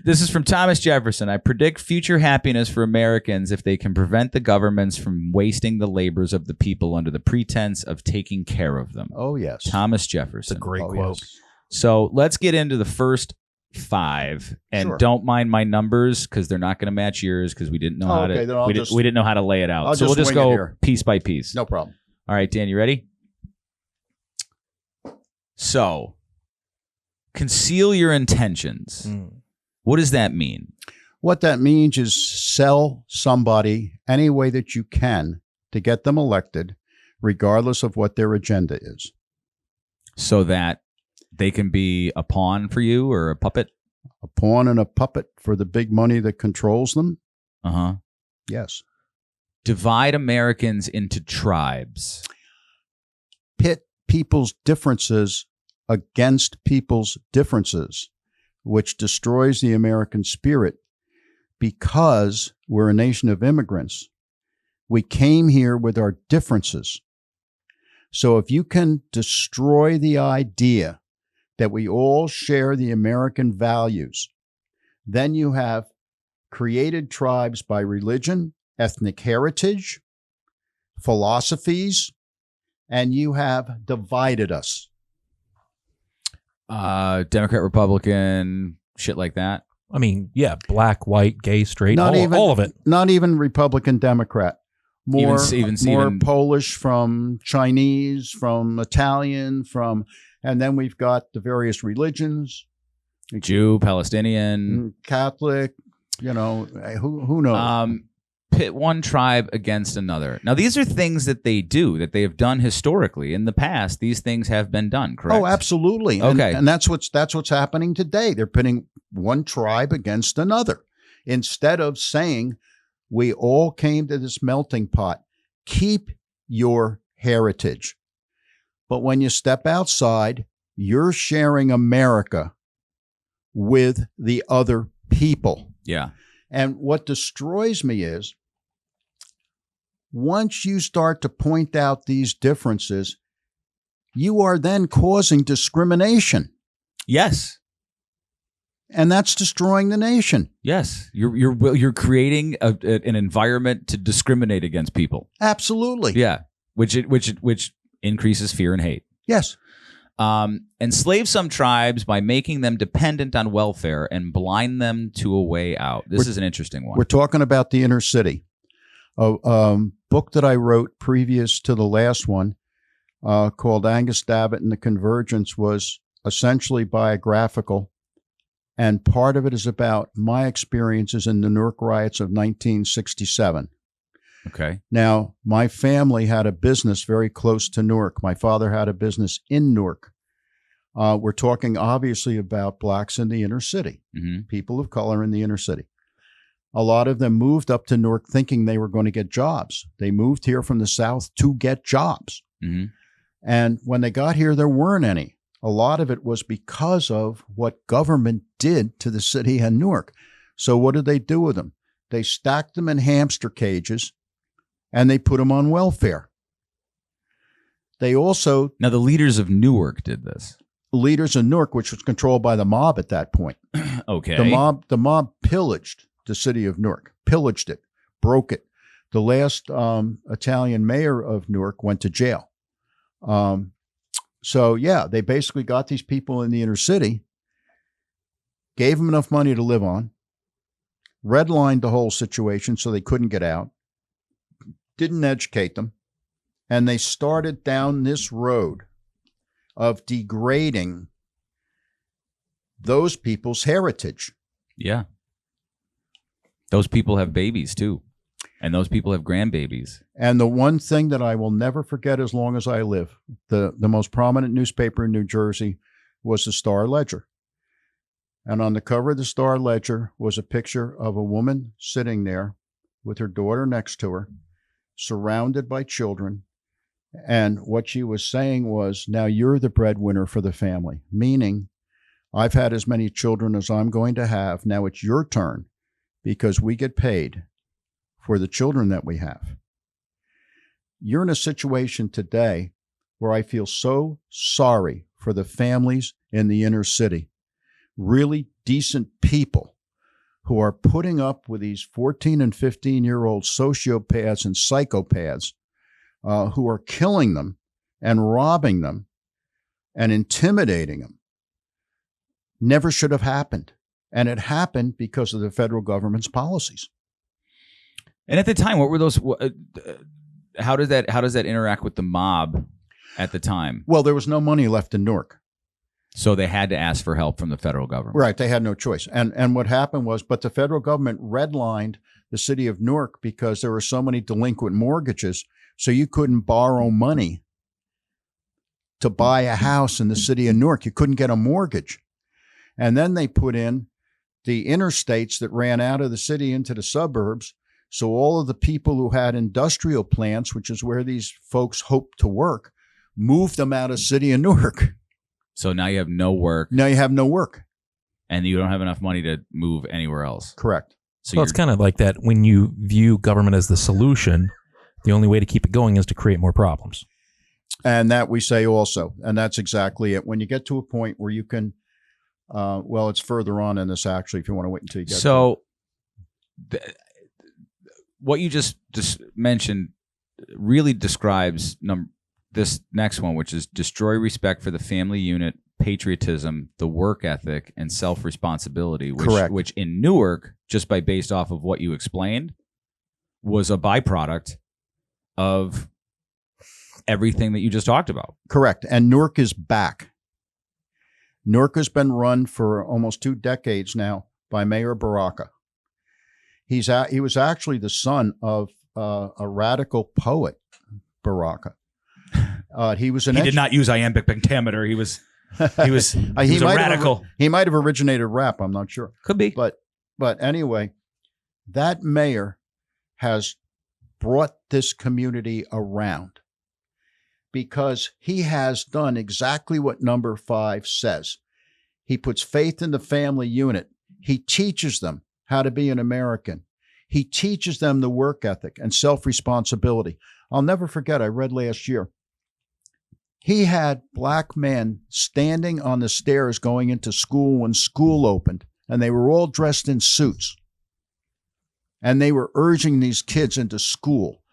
Speaker 2: This is from Thomas Jefferson. I predict future happiness for Americans if they can prevent the governments from wasting the labors of the people under the pretense of taking care of them.
Speaker 5: Oh, yes.
Speaker 2: Thomas Jefferson.
Speaker 4: It's a great
Speaker 5: Oh,
Speaker 4: quote.
Speaker 5: yes.
Speaker 2: So let's get into the first 5, and
Speaker 5: Sure.
Speaker 2: don't mind my numbers because they're not going to match yours because we didn't know how
Speaker 5: Okay, then
Speaker 2: to.
Speaker 5: I'll
Speaker 2: We
Speaker 5: just-
Speaker 2: didn't know how to lay it out.
Speaker 5: I'll
Speaker 2: So we'll
Speaker 5: just
Speaker 2: just
Speaker 5: wing it
Speaker 2: go
Speaker 5: here.
Speaker 2: piece by piece.
Speaker 5: No problem.
Speaker 2: All right, Dan, you ready? So, conceal your intentions. What does that mean?
Speaker 5: What that means is sell somebody any way that you can to get them elected, regardless of what their agenda is.
Speaker 2: So that they can be a pawn for you or a puppet?
Speaker 5: A pawn and a puppet for the big money that controls them?
Speaker 2: Uh-huh.
Speaker 5: Yes.
Speaker 2: Divide Americans into tribes.
Speaker 5: Pit people's differences against people's differences, which destroys the American spirit because we're a nation of immigrants. We came here with our differences. So if you can destroy the idea that we all share the American values, then you have created tribes by religion, ethnic heritage, philosophies, and you have divided us.
Speaker 2: Democrat, Republican, shit like that.
Speaker 4: I mean, yeah, black, white, gay, straight,
Speaker 5: Not even-
Speaker 4: all of it.
Speaker 5: Not even Republican, Democrat. More,
Speaker 2: even-
Speaker 5: Polish, from Chinese, from Italian, and then we've got the various religions,
Speaker 2: Jew, Palestinian.
Speaker 5: Catholic, who knows?
Speaker 2: Pit one tribe against another. Now, these are things that they do, that they have done historically. In the past, these things have been done, correct?
Speaker 5: Oh, absolutely.
Speaker 2: Okay.
Speaker 5: And that's what's happening today. They're pitting one tribe against another instead of saying we all came to this melting pot. Keep your heritage. But when you step outside, you're sharing America with the other people.
Speaker 2: Yeah.
Speaker 5: And what destroys me is once you start to point out these differences, you are then causing discrimination.
Speaker 2: Yes.
Speaker 5: And that's destroying the nation.
Speaker 2: Yes. You're creating an environment to discriminate against people.
Speaker 5: Absolutely.
Speaker 2: Yeah. Which increases fear and hate.
Speaker 5: Yes.
Speaker 2: Enslave some tribes by making them dependent on welfare and blind them to a way out. This is an interesting one.
Speaker 5: We're talking about the inner city. A book that I wrote previous to the last one called Angus Davitt and the Convergence was essentially biographical. And part of it is about my experiences in the Newark riots of 1967.
Speaker 2: Okay.
Speaker 5: Now, my family had a business very close to Newark. My father had a business in Newark. We're talking obviously about blacks in the inner city, people of color in the inner city. A lot of them moved up to Newark thinking they were going to get jobs. They moved here from the South to get jobs. And when they got here, there weren't any. A lot of it was because of what government did to the city and Newark. So what did they do with them? They stacked them in hamster cages and they put them on welfare. They also...
Speaker 2: Now, the leaders of Newark did this.
Speaker 5: Leaders of Newark, which was controlled by the mob at that point.
Speaker 2: Okay.
Speaker 5: The mob pillaged the city of Newark, pillaged it, broke it. The last Italian mayor of Newark went to jail. So, yeah, they basically got these people in the inner city, gave them enough money to live on, redlined the whole situation so they couldn't get out, didn't educate them, and they started down this road of degrading those people's heritage.
Speaker 2: Yeah. Those people have babies, too. And those people have grandbabies.
Speaker 5: And the one thing that I will never forget as long as I live, the most prominent newspaper in New Jersey was the Star Ledger. And on the cover of the Star Ledger was a picture of a woman sitting there with her daughter next to her, surrounded by children. And what she was saying was, now you're the breadwinner for the family, meaning I've had as many children as I'm going to have. Now it's your turn because we get paid for the children that we have. You're in a situation today where I feel so sorry for the families in the inner city. Really decent people who are putting up with these 14 and 15-year-old sociopaths and psychopaths who are killing them and robbing them and intimidating them. Never should have happened. And it happened because of the federal government's policies.
Speaker 2: And at the time, what were those? How does that interact with the mob at the time?
Speaker 5: Well, there was no money left in Newark.
Speaker 2: So they had to ask for help from the federal government.
Speaker 5: Right. They had no choice. And what happened was, but the federal government redlined the city of Newark because there were so many delinquent mortgages. So you couldn't borrow money to buy a house in the city of Newark. You couldn't get a mortgage. And then they put in the interstates that ran out of the city into the suburbs. So all of the people who had industrial plants, which is where these folks hoped to work, moved them out of the city of Newark.
Speaker 2: So now you have no work.
Speaker 5: Now you have no work.
Speaker 2: And you don't have enough money to move anywhere else.
Speaker 5: Correct.
Speaker 2: So
Speaker 4: Well, it's kind of like that when you view government as the solution, the only way to keep it going is to create more problems.
Speaker 5: And that we say also. And that's exactly it. When you get to a point where you can, well, it's further on in this actually, if you want to wait until you get
Speaker 2: so what you just mentioned really describes this next one, which is destroy respect for the family unit, patriotism, the work ethic, and self-responsibility,
Speaker 5: Correct.
Speaker 2: Which in Newark, just based off of what you explained, was a byproduct of everything that you just talked about.
Speaker 5: Correct. And Newark is back. Newark has been run for almost 2 decades now by Mayor Baraka. He was actually the son of a radical poet, Baraka. He was
Speaker 2: He did not use iambic pentameter. He was a radical.
Speaker 5: He might have originated rap. I'm not sure.
Speaker 2: Could be.
Speaker 5: But anyway, that mayor has brought this community around because he has done exactly what number 5 says. He puts faith in the family unit. He teaches them how to be an American. He teaches them the work ethic and self-responsibility. I'll never forget, I read last year, he had black men standing on the stairs going into school when school opened, and they were all dressed in suits. And they were urging these kids into school.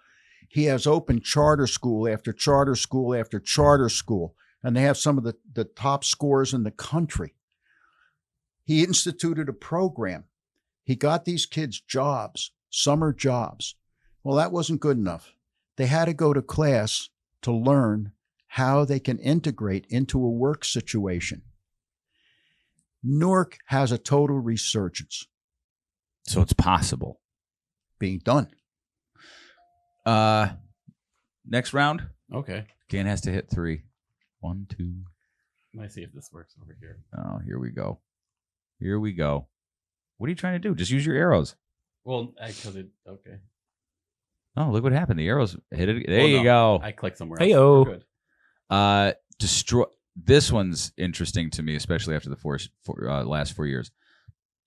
Speaker 5: He has opened charter school after charter school after charter school, and they have some of the top scores in the country. He instituted a program. He got these kids jobs, summer jobs. Well, that wasn't good enough. They had to go to class to learn how they can integrate into a work situation. Newark has a total resurgence.
Speaker 2: So it's possible.
Speaker 5: Being done.
Speaker 2: Next round.
Speaker 3: Okay.
Speaker 2: Dan has to hit 3. 1, 2.
Speaker 3: Let me see if this works over here.
Speaker 2: Oh, here we go. Here we go. What are you trying to do? Just use your arrows.
Speaker 3: Well, because it okay.
Speaker 2: Oh, look what happened. The arrows hit it. There
Speaker 3: Well,
Speaker 2: you
Speaker 3: no,
Speaker 2: go.
Speaker 3: I clicked somewhere else.
Speaker 4: Heyo.
Speaker 3: We're good.
Speaker 2: Destroy. This one's interesting to me, especially after the last 4 years.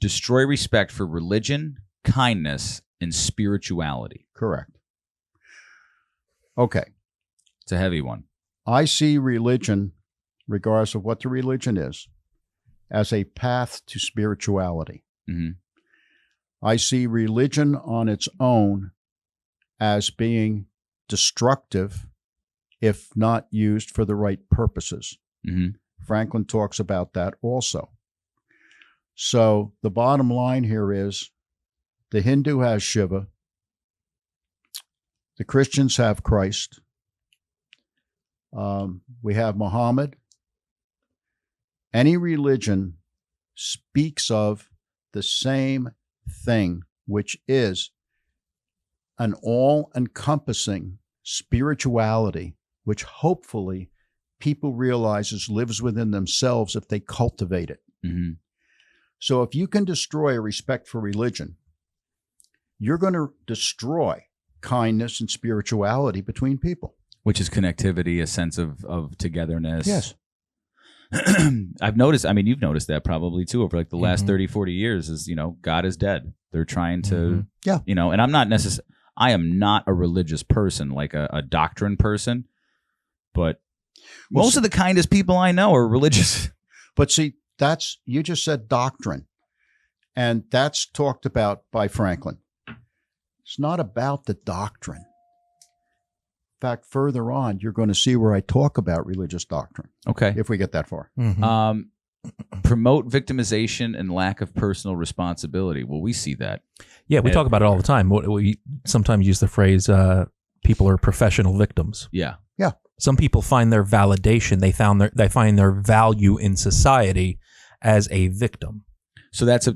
Speaker 2: Destroy respect for religion, kindness, and spirituality.
Speaker 5: Correct. Okay.
Speaker 2: It's a heavy one.
Speaker 5: I see religion, regardless of what the religion is, as a path to spirituality.
Speaker 2: Mm-hmm.
Speaker 5: I see religion on its own as being destructive if not used for the right purposes.
Speaker 2: Mm-hmm.
Speaker 5: Franklin talks about that also. So the bottom line here is the Hindu has Shiva. The Christians have Christ. We have Muhammad. Any religion speaks of the same thing, which is an all-encompassing spirituality, which hopefully people realizes lives within themselves if they cultivate it.
Speaker 2: Mm-hmm.
Speaker 5: So if you can destroy a respect for religion, you're going to destroy kindness and spirituality between people.
Speaker 2: Which is connectivity, a sense of togetherness.
Speaker 5: Yes.
Speaker 2: I've noticed, I mean, you've noticed that probably too over like the last
Speaker 4: Mhm.
Speaker 2: 30, 40 years is, God is dead. They're trying to,
Speaker 4: Mhm.
Speaker 5: Yeah.
Speaker 2: and I am not a religious person, like a doctrine person, but Most of the kindest people I know are religious.
Speaker 5: But see, you just said doctrine, and that's talked about by Franklin. It's not about the doctrine. In fact, further on, you're going to see where I talk about religious doctrine,
Speaker 2: Okay.
Speaker 5: if we get that far.
Speaker 4: Mhm.
Speaker 2: Promote victimization and lack of personal responsibility. Well, we see that.
Speaker 4: Yeah, we talk about it all the time. We sometimes use the phrase people are professional victims.
Speaker 2: Yeah.
Speaker 4: Some people find their validation, they find their value in society as a victim.
Speaker 2: So that's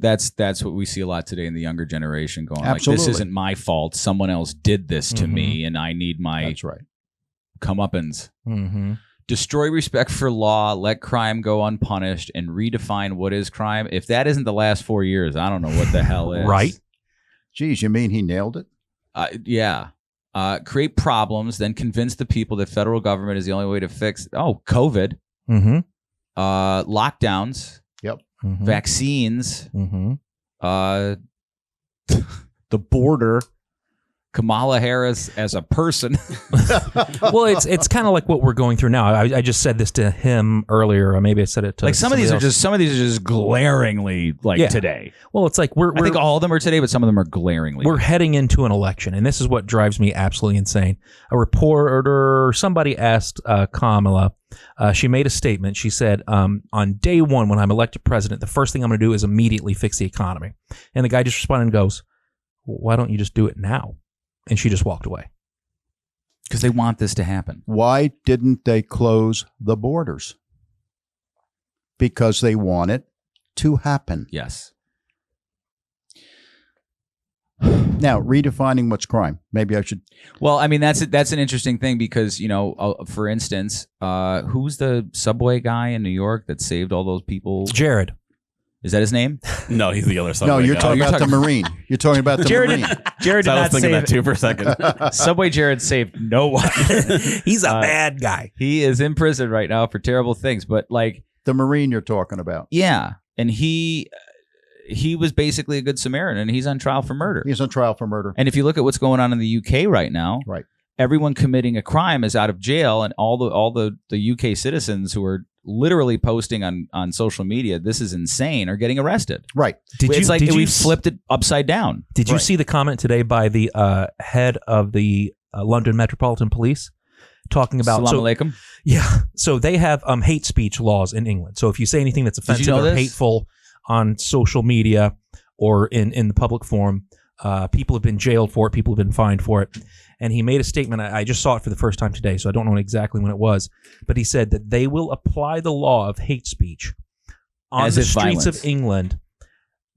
Speaker 2: what we see a lot today in the younger generation going like,
Speaker 5: Absolutely.
Speaker 2: this isn't my fault. Someone else did this to me and I need my
Speaker 5: That's right.
Speaker 2: comeuppance.
Speaker 4: Mm-hmm.
Speaker 2: Destroy respect for law, let crime go unpunished, and redefine what is crime. If that isn't the last 4 years, I don't know what the hell is.
Speaker 4: Right?
Speaker 5: Geez, you mean he nailed it?
Speaker 2: Yeah. Create problems, then convince the people that federal government is the only way to fix COVID,
Speaker 4: Mm-hmm.
Speaker 2: Lockdowns,
Speaker 4: Mm-hmm.
Speaker 2: vaccines,
Speaker 4: Mm-hmm.
Speaker 2: the border, Kamala Harris as a person.
Speaker 4: Well, it's kind of like what we're going through now. I just said this to him earlier, or maybe I said it to
Speaker 2: Like some of these
Speaker 4: somebody else.
Speaker 2: are just glaringly like
Speaker 4: Yeah.
Speaker 2: today.
Speaker 4: Well, it's like
Speaker 2: I think all of them are today, but some of them are glaringly.
Speaker 4: we're heading into an election, and this is what drives me absolutely insane. A reporter, somebody asked Kamala, she made a statement. She said, on day one, when I'm elected president, the first thing I'm going to do is immediately fix the economy. And the guy just responded and goes, why don't you just do it now? And she just walked away.
Speaker 2: because they want this to happen.
Speaker 5: Why didn't they close the borders? Because they want it to happen.
Speaker 2: Yes.
Speaker 5: Now, redefining what's crime. Maybe I should.
Speaker 2: Well, I mean, that's an interesting thing because, for instance, who's the subway guy in New York that saved all those people?
Speaker 4: Jared.
Speaker 2: Is that his name?
Speaker 3: No, he's the other side.
Speaker 5: No, you're
Speaker 3: guy.
Speaker 5: talking about the Marine. You're talking about the
Speaker 2: Jared,
Speaker 5: Marine.
Speaker 2: Jared did
Speaker 3: I was
Speaker 2: not
Speaker 3: thinking
Speaker 2: save
Speaker 3: that too for a second.
Speaker 2: Subway Jared saved no one.
Speaker 4: He's a bad guy.
Speaker 2: He is in prison right now for terrible things. But like,
Speaker 5: The Marine you're talking about.
Speaker 2: yeah, and he was basically a good Samaritan, and he's on trial for murder.
Speaker 5: He's on trial for murder.
Speaker 2: And if you look at what's going on in the UK right now,
Speaker 5: Right.
Speaker 2: everyone committing a crime is out of jail, and all the UK citizens who are literally posting on social media, this is insane, are getting arrested.
Speaker 5: Right.
Speaker 2: We flipped it upside down.
Speaker 4: Did you
Speaker 5: Right.
Speaker 4: see the comment today by the head of the London Metropolitan Police talking about?
Speaker 2: Salam alaikum.
Speaker 4: Yeah. So they have hate speech laws in England. So if you say anything that's
Speaker 2: Did you
Speaker 4: offensive
Speaker 2: know
Speaker 4: or
Speaker 2: this?
Speaker 4: hateful on social media or in the public forum, people have been jailed for it. People have been fined for it. And he made a statement. I just saw it for the first time today, so I don't know exactly when it was. But he said that they will apply the law of hate speech on
Speaker 2: As
Speaker 4: the
Speaker 2: if
Speaker 4: streets
Speaker 2: violence.
Speaker 4: of England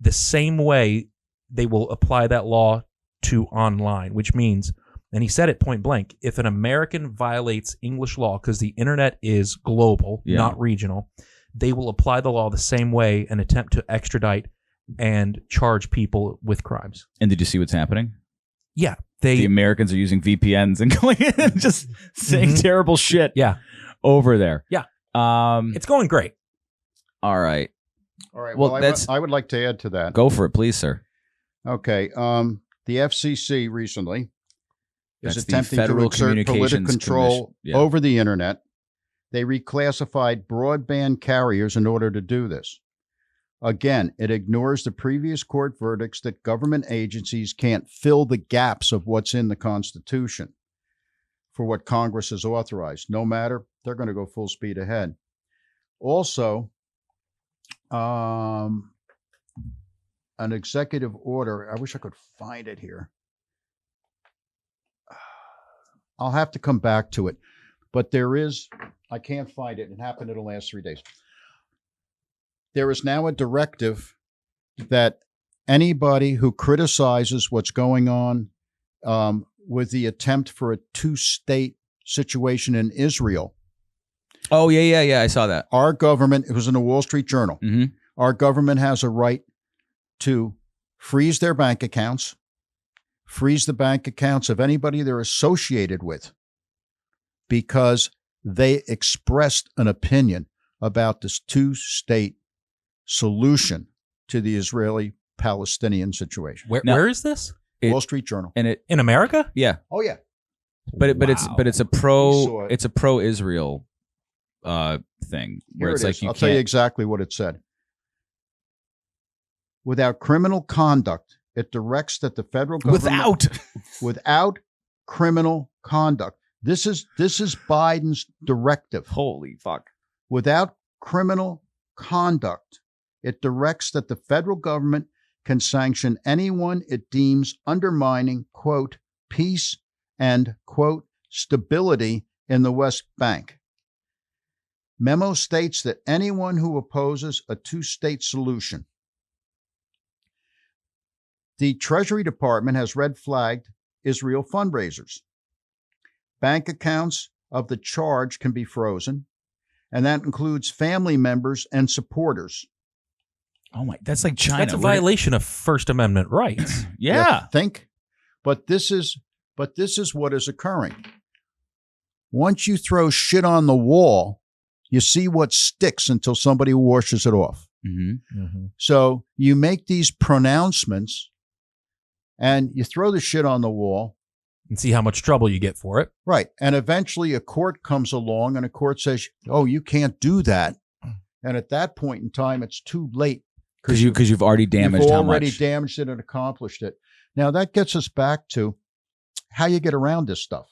Speaker 4: the same way they will apply that law to online, which means, and he said it point blank, if an American violates English law, because the internet is global,
Speaker 2: Yeah.
Speaker 4: not regional, they will apply the law the same way and attempt to extradite and charge people with crimes.
Speaker 2: And did you see what's happening?
Speaker 4: Yeah.
Speaker 2: The Americans are using VPNs and going in and just saying
Speaker 4: Mhm.
Speaker 2: terrible shit
Speaker 4: Yeah.
Speaker 2: over there.
Speaker 4: Yeah.
Speaker 2: It's
Speaker 4: It's going great.
Speaker 2: all right.
Speaker 5: All right.
Speaker 2: Well,
Speaker 5: Well,
Speaker 2: that's-
Speaker 5: I would like to add to that.
Speaker 2: Go for it, please, sir.
Speaker 5: Okay. The FCC recently is
Speaker 2: That's the
Speaker 5: attempting to
Speaker 2: Federal
Speaker 5: exert political
Speaker 2: Communications
Speaker 5: control
Speaker 2: Commission. Yeah.
Speaker 5: over the internet. They reclassified broadband carriers in order to do this. Again, it ignores the previous court verdicts that government agencies can't fill the gaps of what's in the Constitution for what Congress has authorized. No matter, they're going to go full speed ahead. Also, an executive order, I wish I could find it here. I'll have to come back to it, but I can't find it. It happened in the last 3 days. There is now a directive that anybody who criticizes what's going on with the attempt for a two-state situation in Israel,
Speaker 2: Oh, yeah. I saw that.
Speaker 5: our government, it was in the Wall Street Journal,
Speaker 2: Mm-hmm.
Speaker 5: our government has a right to freeze their bank accounts, freeze the bank accounts of anybody they're associated with because they expressed an opinion about this two-state solution to the Israeli-Palestinian situation.
Speaker 4: Where is this?
Speaker 5: Wall Street Journal.
Speaker 2: And it,
Speaker 4: In America?
Speaker 2: yeah,
Speaker 5: Oh, yeah.
Speaker 2: but
Speaker 4: Wow.
Speaker 2: it's a
Speaker 5: We saw it.
Speaker 2: pro Israel thing
Speaker 5: Here
Speaker 2: where it's
Speaker 5: it
Speaker 2: like
Speaker 5: is.
Speaker 2: you
Speaker 5: I'll tell you
Speaker 2: can't.
Speaker 5: exactly what it said. Without criminal conduct, it directs that the federal government without criminal conduct. This is Biden's directive.
Speaker 2: Holy fuck.
Speaker 5: Without criminal conduct, it directs that the federal government can sanction anyone it deems undermining, quote, peace and, quote, stability in the West Bank. Memo states that anyone who opposes a two-state solution. The Treasury Department has red flagged Israel fundraisers. Bank accounts of the charge can be frozen, and that includes family members and supporters.
Speaker 2: Oh my, that's like China.
Speaker 4: That's a violation of First Amendment rights.
Speaker 2: Yeah.
Speaker 5: Think, but this is what is occurring. Once you throw shit on the wall, you see what sticks until somebody washes it off.
Speaker 2: Mm-hmm.
Speaker 5: So you make these pronouncements and you throw the shit on the wall.
Speaker 4: And see how much trouble you get for it.
Speaker 5: Right. And eventually a court comes along and a court says, oh, you can't do that. And at that point in time, it's too late.
Speaker 2: Because you've already damaged how much.
Speaker 5: You've already damaged it and accomplished it. Now that gets us back to how you get around this stuff.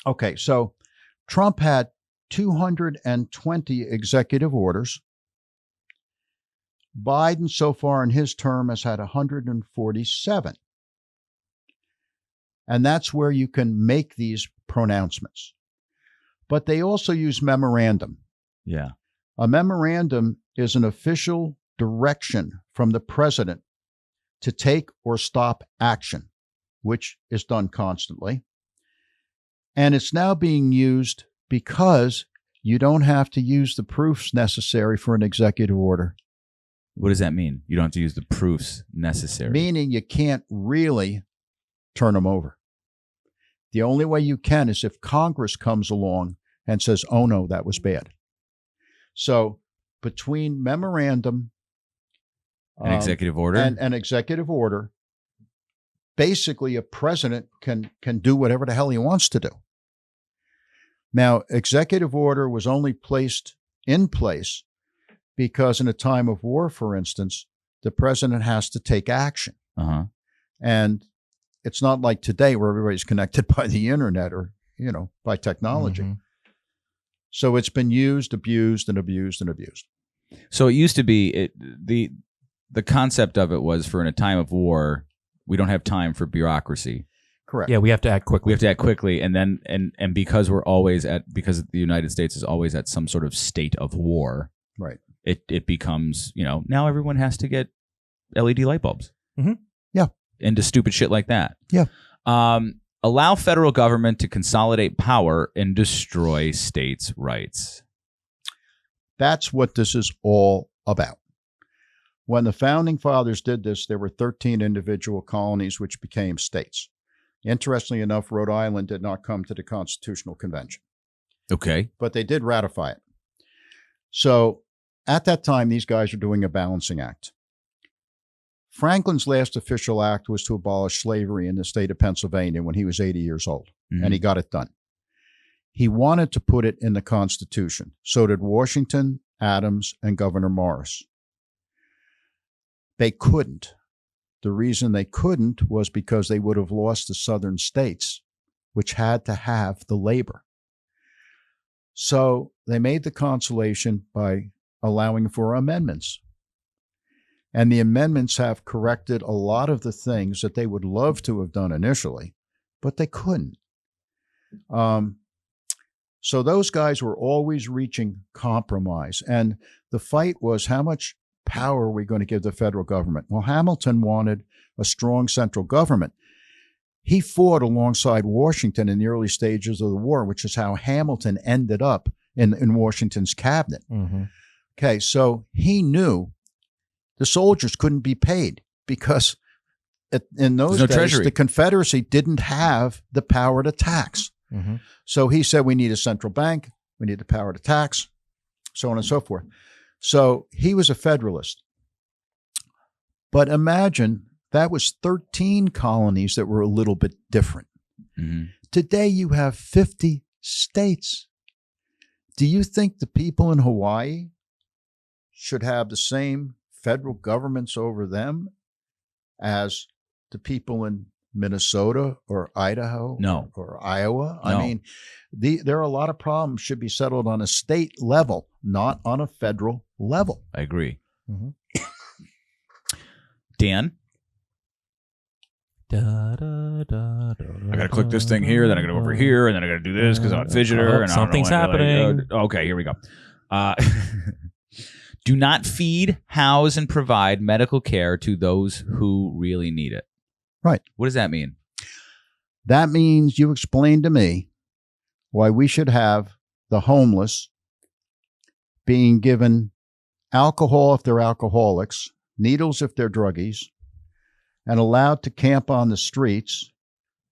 Speaker 5: Okay, so Trump had 220 executive orders. Biden so far in his term has had 147. And that's where you can make these pronouncements. But they also use memorandum.
Speaker 2: Yeah.
Speaker 5: A memorandum is an official direction from the president to take or stop action, which is done constantly. And it's now being used because you don't have to use the proofs necessary for an executive order.
Speaker 2: What does that mean? You don't have to use the proofs necessary.
Speaker 5: Meaning you can't really turn them over. The only way you can is if Congress comes along and says, oh no, that was bad. So between memorandum
Speaker 2: An executive order?
Speaker 5: and an executive order, basically a president can do whatever the hell he wants to do. Now, executive order was only placed in place because in a time of war, for instance, the president has to take action.
Speaker 2: Uh-huh.
Speaker 5: And it's not like today where everybody's connected by the internet or, by technology.
Speaker 4: Mm-hmm.
Speaker 5: So it's been used, abused, and abused and abused.
Speaker 2: So it used to be the concept of it was for in a time of war, we don't have time for bureaucracy.
Speaker 5: Correct.
Speaker 4: Yeah, we have to act quickly.
Speaker 2: We have to act quickly, and then and because because the United States is always at some sort of state of war,
Speaker 5: Right.
Speaker 2: It becomes now everyone has to get LED light bulbs.
Speaker 4: Mhm.
Speaker 5: Yeah.
Speaker 2: Into stupid shit like that.
Speaker 5: Yeah.
Speaker 2: Allow federal government to consolidate power and destroy states' rights.
Speaker 5: That's what this is all about. When the founding fathers did this, there were 13 individual colonies which became states. Interestingly enough, Rhode Island did not come to the Constitutional Convention,
Speaker 2: Okay.
Speaker 5: but they did ratify it. So at that time, these guys are doing a balancing act. Franklin's last official act was to abolish slavery in the state of Pennsylvania when he was 80 years old, and he got it done. He wanted to put it in the Constitution. So did Washington, Adams, and Governor Morris. They couldn't. The reason they couldn't was because they would have lost the southern states, which had to have the labor. So they made the consolation by allowing for amendments. And the amendments have corrected a lot of the things that they would love to have done initially, but they couldn't. So those guys were always reaching compromise. And the fight was, how much power are we going to give the federal government? Well, Hamilton wanted a strong central government. He fought alongside Washington in the early stages of the war, which is how Hamilton ended up in Washington's cabinet.
Speaker 4: Mm-hmm.
Speaker 5: Okay, so he knew the soldiers couldn't be paid because in those
Speaker 2: no
Speaker 5: days,
Speaker 2: treasury.
Speaker 5: the Confederacy didn't have the power to tax.
Speaker 4: Mm-hmm.
Speaker 5: So he said, we need a central bank, we need the power to tax, so on and so forth. So he was a Federalist. But imagine that was 13 colonies that were a little bit different.
Speaker 2: Mm-hmm.
Speaker 5: Today you have 50 states. Do you think the people in Hawaii should have the same federal governments over them as the people in Minnesota or Idaho
Speaker 2: No.
Speaker 5: or Iowa?
Speaker 2: No.
Speaker 5: I mean, there are a lot of problems should be settled on a state level, not on a federal level.
Speaker 2: I agree.
Speaker 4: Mhm.
Speaker 2: Dan?
Speaker 4: Da, da, da, da,
Speaker 2: I got to click this thing here, then I got to go over here, and then I got to do this because I'm a fidgeter.
Speaker 4: Oh,
Speaker 2: and
Speaker 4: something's
Speaker 2: I don't know what-
Speaker 4: happening.
Speaker 2: Okay, here we go. Do not feed, house, and provide medical care to those who really need it.
Speaker 5: Right.
Speaker 2: What does that mean?
Speaker 5: That means you explain to me why we should have the homeless being given alcohol if they're alcoholics, needles if they're druggies, and allowed to camp on the streets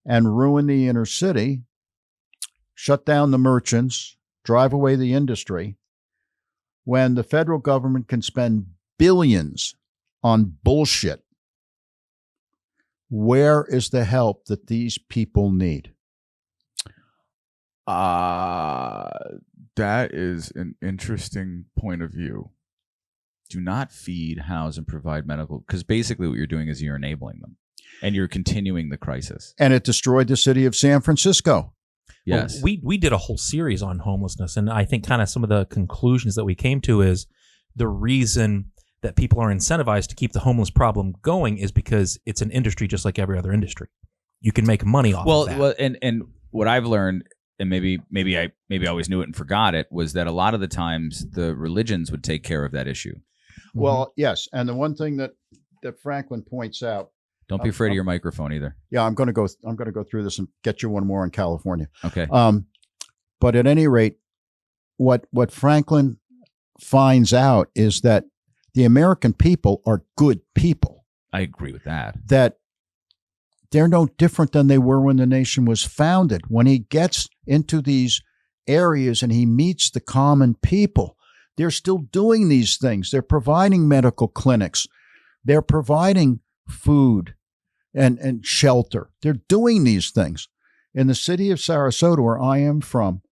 Speaker 5: and ruin the inner city, shut down the merchants, drive away the industry, when the federal government can spend billions on bullshit. Where is the help that these people need?
Speaker 2: That is an interesting point of view. Do not feed, house, and provide medical, because basically what you're doing is you're enabling them, and you're continuing the crisis.
Speaker 5: And it destroyed the city of San Francisco.
Speaker 2: Yes.
Speaker 4: Well, we did a whole series on homelessness, and I think kind of some of the conclusions that we came to is the reason that people are incentivized to keep the homeless problem going is because it's an industry just like every other industry. You can make money off of that.
Speaker 2: Well, and what I've learned, and maybe I always knew it and forgot it, was that a lot of the times the religions would take care of that issue.
Speaker 5: Well, yes. And the one thing that Franklin points out.
Speaker 2: Don't be afraid of your microphone either.
Speaker 5: Yeah, I'm going to go through this and get you one more in California.
Speaker 2: Okay.
Speaker 5: But at any rate, what Franklin finds out is that the American people are good people,
Speaker 2: I agree with that.
Speaker 5: that they're no different than they were when the nation was founded. When he gets into these areas and he meets the common people, they're still doing these things. They're providing medical clinics. They're providing food and shelter. They're doing these things. In the city of Sarasota, where I am from,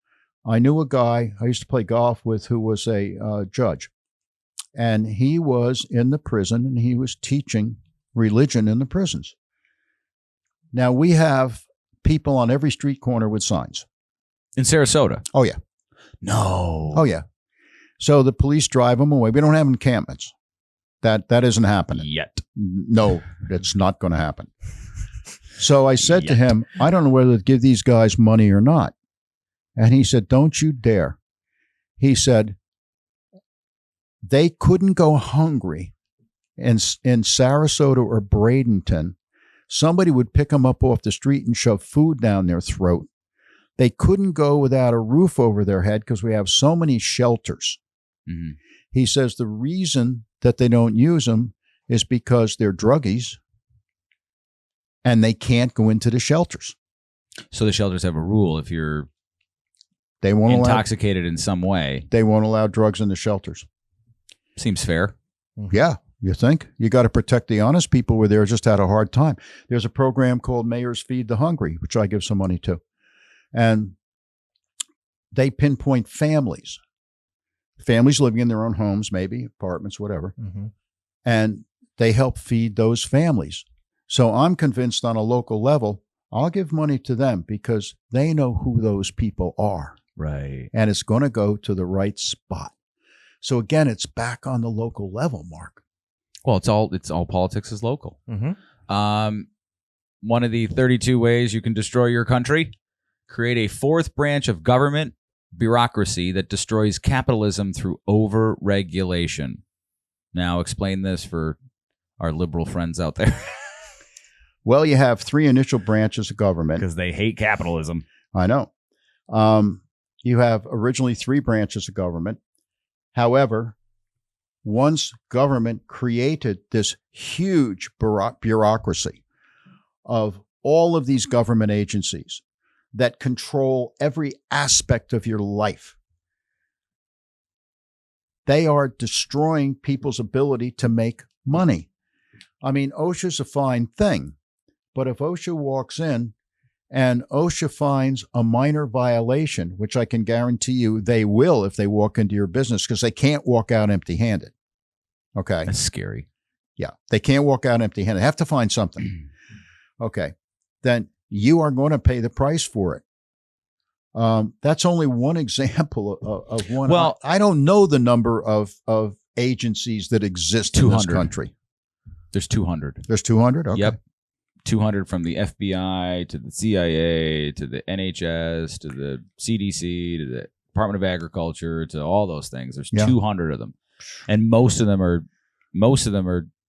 Speaker 5: I knew a guy I used to play golf with who was a judge. And he was in the prison and he was teaching religion in the prisons. Now, we have people on every street corner with signs.
Speaker 2: In Sarasota?
Speaker 5: Oh, yeah.
Speaker 2: No.
Speaker 5: Oh, yeah. So the police drive them away. We don't have encampments. That isn't happening.
Speaker 2: Yet.
Speaker 5: No, it's not going to happen. So I said to him, I don't know whether to give these guys money or not. And he said, don't you dare. He said, they couldn't go hungry in Sarasota or Bradenton. Somebody would pick them up off the street and shove food down their throat. They couldn't go without a roof over their head because we have so many shelters.
Speaker 2: Mm-hmm.
Speaker 5: He says the reason that they don't use them is because they're druggies and they can't go into the shelters.
Speaker 2: So the shelters have a rule: if you're
Speaker 5: They won't
Speaker 2: intoxicated in some way,
Speaker 5: they won't allow drugs in the shelters.
Speaker 2: seems fair.
Speaker 5: Yeah, you think? You got to protect the honest people where they're just had a hard time. There's a program called Mayors Feed the Hungry, which I give some money to. And they pinpoint families living in their own homes, maybe apartments, whatever.
Speaker 4: Mm-hmm.
Speaker 5: And they help feed those families. So I'm convinced on a local level, I'll give money to them because they know who those people are.
Speaker 2: Right.
Speaker 5: And it's going to go to the right spot. So again, it's back on the local level, Mark.
Speaker 2: Well, it's all politics is local.
Speaker 4: Mm-hmm.
Speaker 2: One of the 32 ways you can destroy your country: create a fourth branch of government bureaucracy that destroys capitalism through over-regulation. Now, explain this for our liberal friends out there.
Speaker 5: Well, you have three initial branches of government.
Speaker 2: Because they hate capitalism.
Speaker 5: I know. You have originally three branches of government. However, once government created this huge bureaucracy of all of these government agencies that control every aspect of your life, they are destroying people's ability to make money. I mean, OSHA's a fine thing, but if OSHA walks in and OSHA finds a minor violation, which I can guarantee you they will if they walk into your business, because they can't walk out empty-handed. Okay.
Speaker 2: That's scary.
Speaker 5: Yeah. They can't walk out empty-handed. They have to find something. Okay. Then you are going to pay the price for it. That's only one example of one.
Speaker 2: Well,
Speaker 5: I don't know the number of agencies that exist in this
Speaker 2: 200.
Speaker 5: country.
Speaker 2: There's 200.
Speaker 5: There's 200? Okay.
Speaker 2: Yep. 200 from the FBI to the CIA to the NHS to the CDC to the Department of Agriculture to all those things. There's 200 of them, and most of them are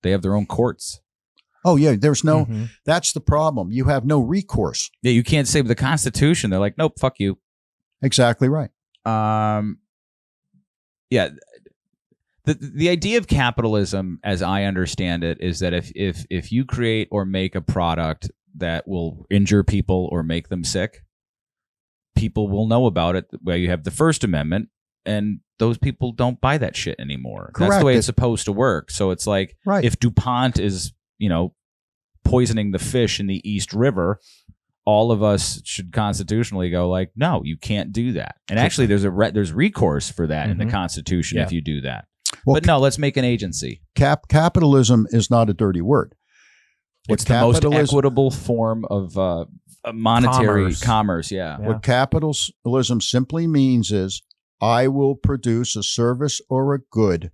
Speaker 2: they have their own courts.
Speaker 5: Oh yeah, there's no. That's the problem. You have no recourse.
Speaker 2: Yeah, you can't say with the Constitution. They're like, nope, fuck you.
Speaker 5: Exactly right.
Speaker 2: Yeah. The idea of capitalism, as I understand it, is that if you create or make a product that will injure people or make them sick, people will know about it. Well, you have the First Amendment, and those people don't buy that shit anymore.
Speaker 5: Correct.
Speaker 2: That's the way it's supposed to work. So it's like,
Speaker 5: right.
Speaker 2: If DuPont is, poisoning the fish in the East River, all of us should constitutionally go like, no, you can't do that. And actually, there's recourse for that in the Constitution if you do that. Well, but no, let's make an agency.
Speaker 5: Capitalism is not a dirty word.
Speaker 2: It's the most equitable form of monetary commerce. Yeah.
Speaker 5: What capitalism simply means is I will produce a service or a good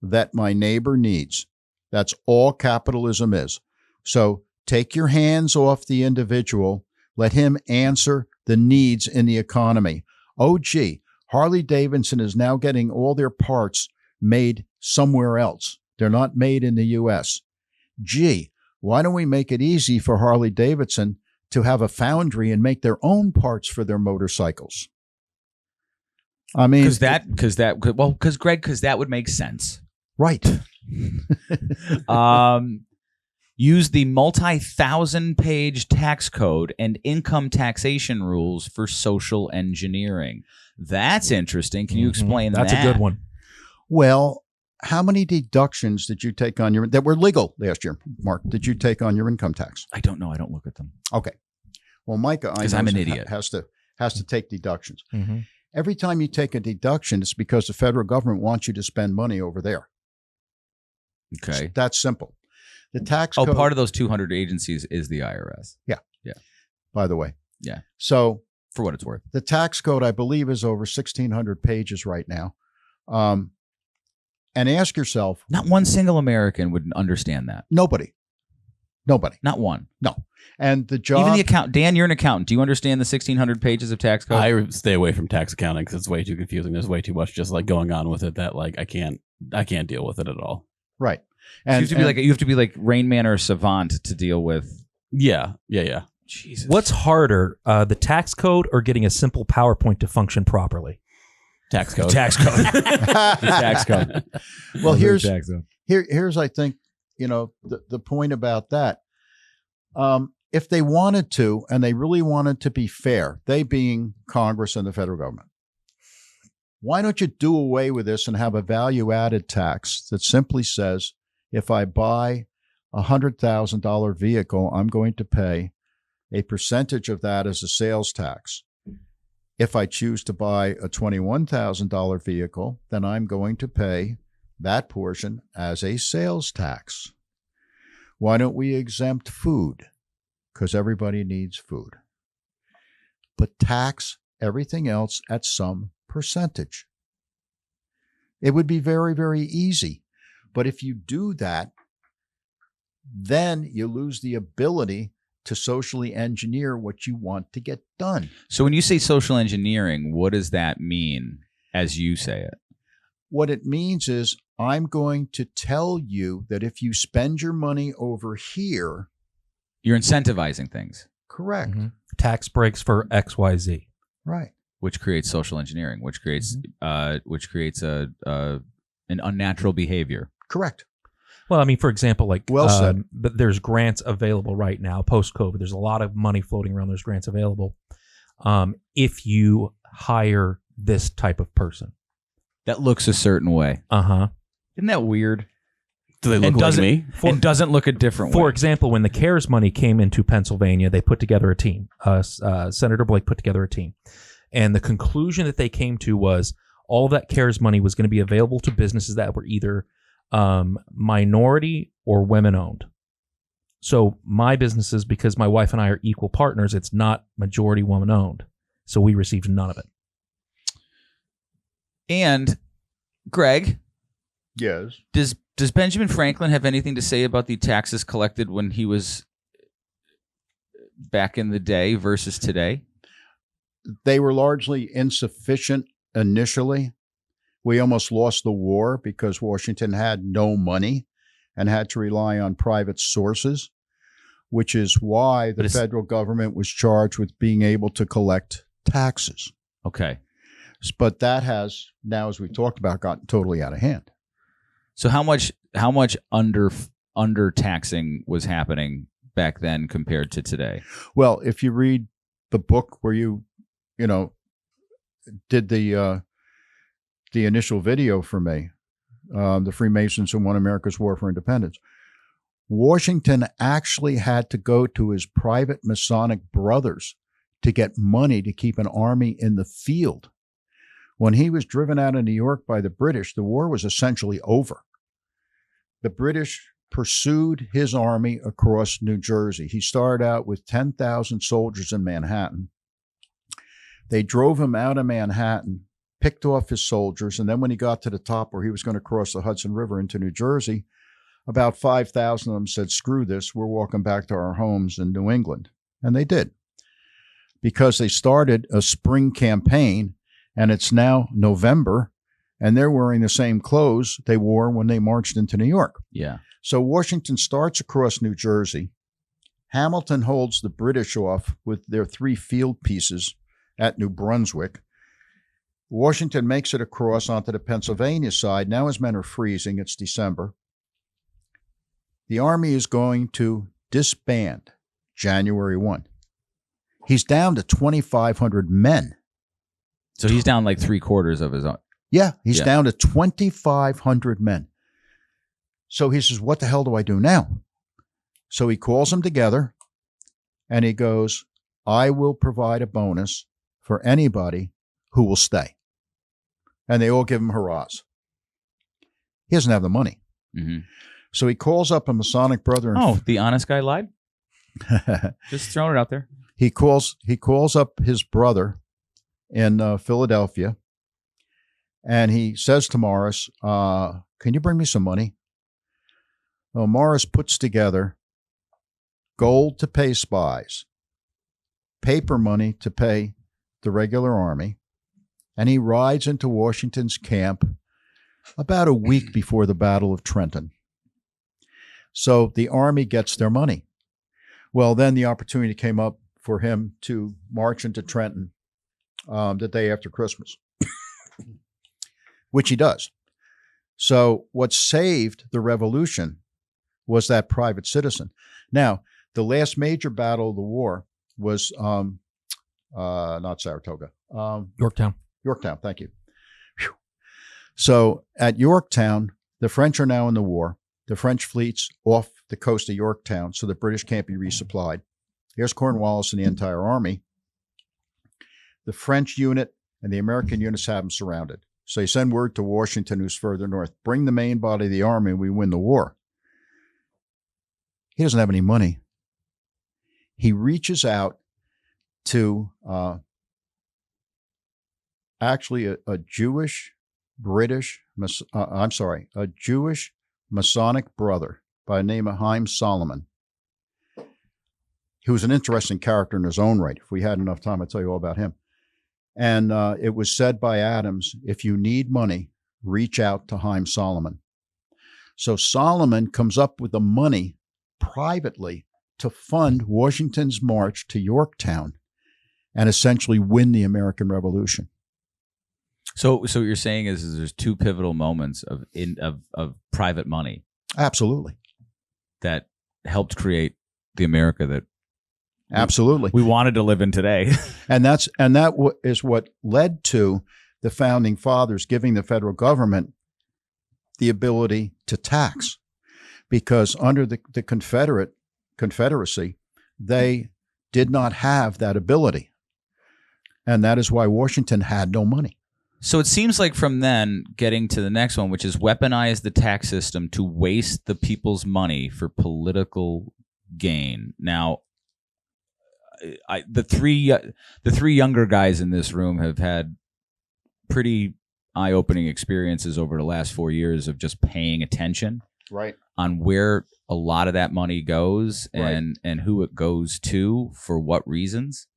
Speaker 5: that my neighbor needs. That's all capitalism is. So take your hands off the individual. Let him answer the needs in the economy. Oh, gee, Harley Davidson is now getting all their parts made somewhere else. They're not made in the U.S. Gee, why don't we make it easy for Harley Davidson to have a foundry and make their own parts for their motorcycles? I mean,
Speaker 2: because that would make sense.
Speaker 5: Right.
Speaker 2: Use the multi-1,000-page tax code and income taxation rules for social engineering. That's interesting. Can you explain that?
Speaker 4: That's a good one.
Speaker 5: Well, how many deductions did you take on that were legal last year, Mark? Did you take on your income tax?
Speaker 2: I don't know. I don't look at them.
Speaker 5: Okay. Well, Micah,
Speaker 2: because I'm an idiot,
Speaker 5: has to take deductions. Every time you take a deduction, it's because the federal government wants you to spend money over there.
Speaker 2: Okay.
Speaker 5: That's simple. The tax code.
Speaker 2: Part of those 200 agencies is the IRS.
Speaker 5: Yeah.
Speaker 2: Yeah.
Speaker 5: By the way.
Speaker 2: Yeah.
Speaker 5: So
Speaker 2: for what it's worth,
Speaker 5: the tax code, I believe, is over 1,600 pages right now. And ask yourself.
Speaker 2: Not one single American would understand that.
Speaker 5: Nobody.
Speaker 2: Not one.
Speaker 5: No. And the job.
Speaker 2: Even the accountant. Dan, you're an accountant. Do you understand the 1,600 pages of tax code?
Speaker 3: I stay away from tax accounting because it's way too confusing. There's way too much just like going on with it that like I can't deal with it at all.
Speaker 5: Right. And
Speaker 2: so you have to be like Rain Man or Savant to deal with.
Speaker 3: Yeah.
Speaker 2: Jesus.
Speaker 4: What's harder, the tax code or getting a simple PowerPoint to function properly?
Speaker 3: Tax code.
Speaker 2: Tax code. Tax code.
Speaker 5: Well, here's I think, the point about that. If they wanted to, and they really wanted to be fair, they being Congress and the federal government, why don't you do away with this and have a value-added tax that simply says, if I buy a $100,000 vehicle, I'm going to pay a percentage of that as a sales tax. If I choose to buy a $21,000 vehicle, then I'm going to pay that portion as a sales tax. Why don't we exempt food? Because everybody needs food. But tax everything else at some percentage. It would be very, very easy. But if you do that, then you lose the ability to socially engineer what you want to get done.
Speaker 2: So when you say social engineering, what does that mean as you say it?
Speaker 5: What it means is I'm going to tell you that if you spend your money over here,
Speaker 2: you're incentivizing things.
Speaker 5: Correct.
Speaker 4: Tax breaks for XYZ.
Speaker 5: Right.
Speaker 2: Which creates social engineering, which creates an unnatural behavior.
Speaker 5: Correct.
Speaker 4: Well, I mean, for example, like
Speaker 5: well said.
Speaker 4: But there's grants available right now post-COVID. There's a lot of money floating around. There's grants available if you hire this type of person
Speaker 2: that looks a certain way.
Speaker 4: Uh-huh.
Speaker 2: Isn't that weird?
Speaker 3: Do they look
Speaker 2: and
Speaker 3: like
Speaker 2: doesn't
Speaker 3: me?
Speaker 2: and doesn't look a different
Speaker 4: For
Speaker 2: way.
Speaker 4: example, when the CARES money came into Pennsylvania, they put together a team. Senator Blake put together a team. And the conclusion that they came to was all of that CARES money was going to be available to businesses that were either minority or women owned. So my businesses, because my wife and I are equal partners, it's not majority woman owned. So we received none of it.
Speaker 2: And Greg,
Speaker 5: Yes.
Speaker 2: does Benjamin Franklin have anything to say about the taxes collected when he was back in the day versus today?
Speaker 5: They were largely insufficient initially. We almost lost the war because Washington had no money and had to rely on private sources, which is why the federal government was charged with being able to collect taxes.
Speaker 2: Okay.
Speaker 5: But that has now, as we talked about, gotten totally out of hand.
Speaker 2: So how much under taxing was happening back then compared to today?
Speaker 5: Well, if you read the book where you did the initial video for me, the Freemasons who won America's War for Independence, Washington actually had to go to his private Masonic brothers to get money to keep an army in the field. When he was driven out of New York by the British, the war was essentially over. The British pursued his army across New Jersey. He started out with 10,000 soldiers in Manhattan. They drove him out of Manhattan, picked off his soldiers, and then when he got to the top where he was going to cross the Hudson River into New Jersey, about 5,000 of them said, screw this, we're walking back to our homes in New England. And they did, because they started a spring campaign, and it's now November, and they're wearing the same clothes they wore when they marched into New York.
Speaker 2: Yeah.
Speaker 5: So Washington starts across New Jersey. Hamilton holds the British off with their 3 field pieces at New Brunswick. Washington makes it across onto the Pennsylvania side. Now his men are freezing. It's December. The army is going to disband January 1. He's down to 2,500 men.
Speaker 2: So he's down like 3/4 of his own.
Speaker 5: Yeah, he's down to 2,500 men. So he says, what the hell do I do now? So he calls them together and he goes, I will provide a bonus for anybody who will stay. And they all give him hurrahs. He doesn't have the money.
Speaker 2: Mm-hmm.
Speaker 5: So he calls up a Masonic brother.
Speaker 2: The honest guy lied? Just throwing it out there.
Speaker 5: He calls up his brother in Philadelphia, and he says to Morris, can you bring me some money? Well, Morris puts together gold to pay spies, paper money to pay the regular army, and he rides into Washington's camp about a week before the Battle of Trenton. So the army gets their money. Well, then the opportunity came up for him to march into Trenton the day after Christmas, which he does. So what saved the revolution was that private citizen. Now, the last major battle of the war was not Saratoga.
Speaker 4: Yorktown.
Speaker 5: Yorktown, thank you. Whew. So at Yorktown, the French are now in the war. The French fleet's off the coast of Yorktown, so the British can't be resupplied. Here's Cornwallis and the entire army. The French unit and the American units have them surrounded. So you send word to Washington, who's further north, bring the main body of the army and we win the war. He doesn't have any money. He reaches out to actually a Jewish Masonic brother by the name of Haim Solomon, who was an interesting character in his own right. If we had enough time, I'd tell you all about him. And it was said by Adams, if you need money, reach out to Haim Solomon. So Solomon comes up with the money privately to fund Washington's march to Yorktown and essentially win the American Revolution.
Speaker 2: So what you're saying is there's 2 pivotal moments of private money.
Speaker 5: Absolutely.
Speaker 2: That helped create the America that
Speaker 5: absolutely
Speaker 2: we wanted to live in today.
Speaker 5: And that is what led to the founding fathers giving the federal government the ability to tax. because under the Confederacy, they did not have that ability. And that is why Washington had no money.
Speaker 2: So it seems like from then getting to the next one, which is weaponize the tax system to waste the people's money for political gain. Now, the three younger guys in this room have had pretty eye-opening experiences over the last 4 years of just paying attention
Speaker 5: Right.
Speaker 2: on where a lot of that money goes and who it goes to for what reasons.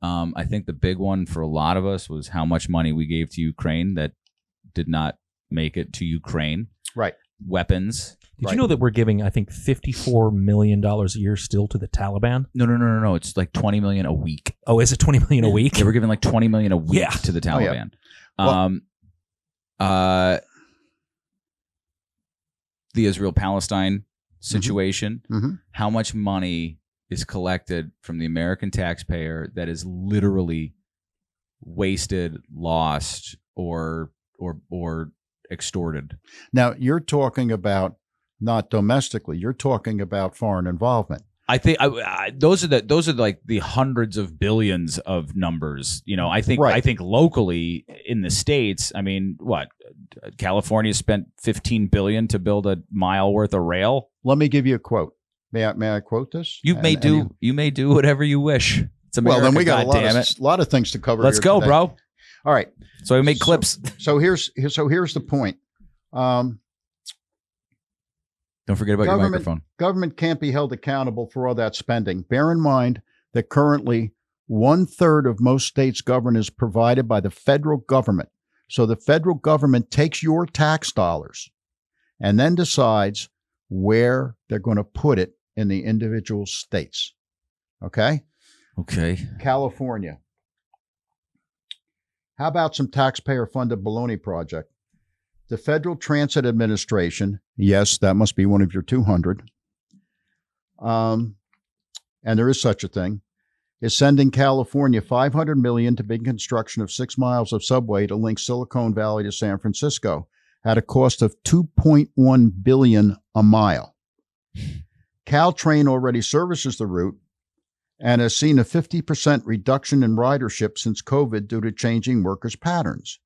Speaker 2: I think the big one for a lot of us was how much money we gave to Ukraine that did not make it to Ukraine.
Speaker 5: Right.
Speaker 2: Weapons.
Speaker 4: Did you know that we're giving, I think, $54 million a year still to the Taliban?
Speaker 2: No. It's like $20 million a week.
Speaker 4: Oh, is it $20 million a week?
Speaker 2: They were giving like $20 million a week
Speaker 4: Yeah.
Speaker 2: to the
Speaker 5: Oh, yeah.
Speaker 2: Taliban.
Speaker 5: Well-
Speaker 2: The Israel-Palestine situation.
Speaker 5: Mhm.
Speaker 2: How much money is collected from the American taxpayer that is literally wasted, lost, or extorted?
Speaker 5: Now, you're talking about not domestically. You're talking about foreign involvement.
Speaker 2: I think those are like the hundreds of billions of numbers. You know, I think
Speaker 5: Right.
Speaker 2: I think locally in the States, I mean, what California spent $15 billion to build a mile worth of rail.
Speaker 5: Let me give you a quote. May I quote this?
Speaker 2: You may do whatever you wish. It's America.
Speaker 5: Well, then we got
Speaker 2: goddammit.
Speaker 5: a lot of things to cover.
Speaker 2: Let's
Speaker 5: here
Speaker 2: go,
Speaker 5: today.
Speaker 2: bro.
Speaker 5: All right.
Speaker 2: So we make clips.
Speaker 5: So here's the point.
Speaker 2: Don't forget about your microphone.
Speaker 5: Government can't be held accountable for all that spending. Bear in mind that currently 1/3 of most states' government is provided by the federal government. So the federal government takes your tax dollars and then decides where they're going to put it in the individual states. Okay?
Speaker 2: Okay.
Speaker 5: California. How about some taxpayer-funded baloney project? The Federal Transit Administration, yes, that must be one of your 200, and there is such a thing, is sending California $500 million to begin construction of 6 miles of subway to link Silicon Valley to San Francisco at a cost of $2.1 billion a mile. Caltrain already services the route and has seen a 50% reduction in ridership since COVID due to changing workers' patterns.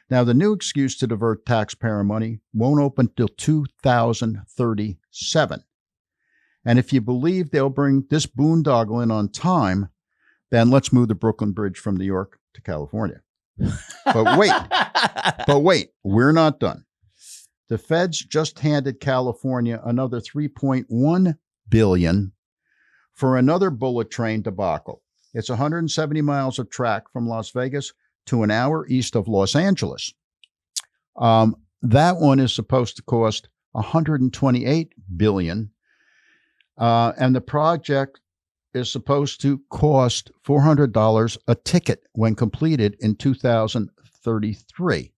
Speaker 5: Now, the new excuse to divert taxpayer money won't open till 2037. And if you believe they'll bring this boondoggle in on time, then let's move the Brooklyn Bridge from New York to California. But wait, we're not done. The feds just handed California another $3.1 billion for another bullet train debacle. It's 170 miles of track from Las Vegas to an hour east of Los Angeles. That one is supposed to cost $128 billion, and the project is supposed to cost $400 a ticket when completed in 2033.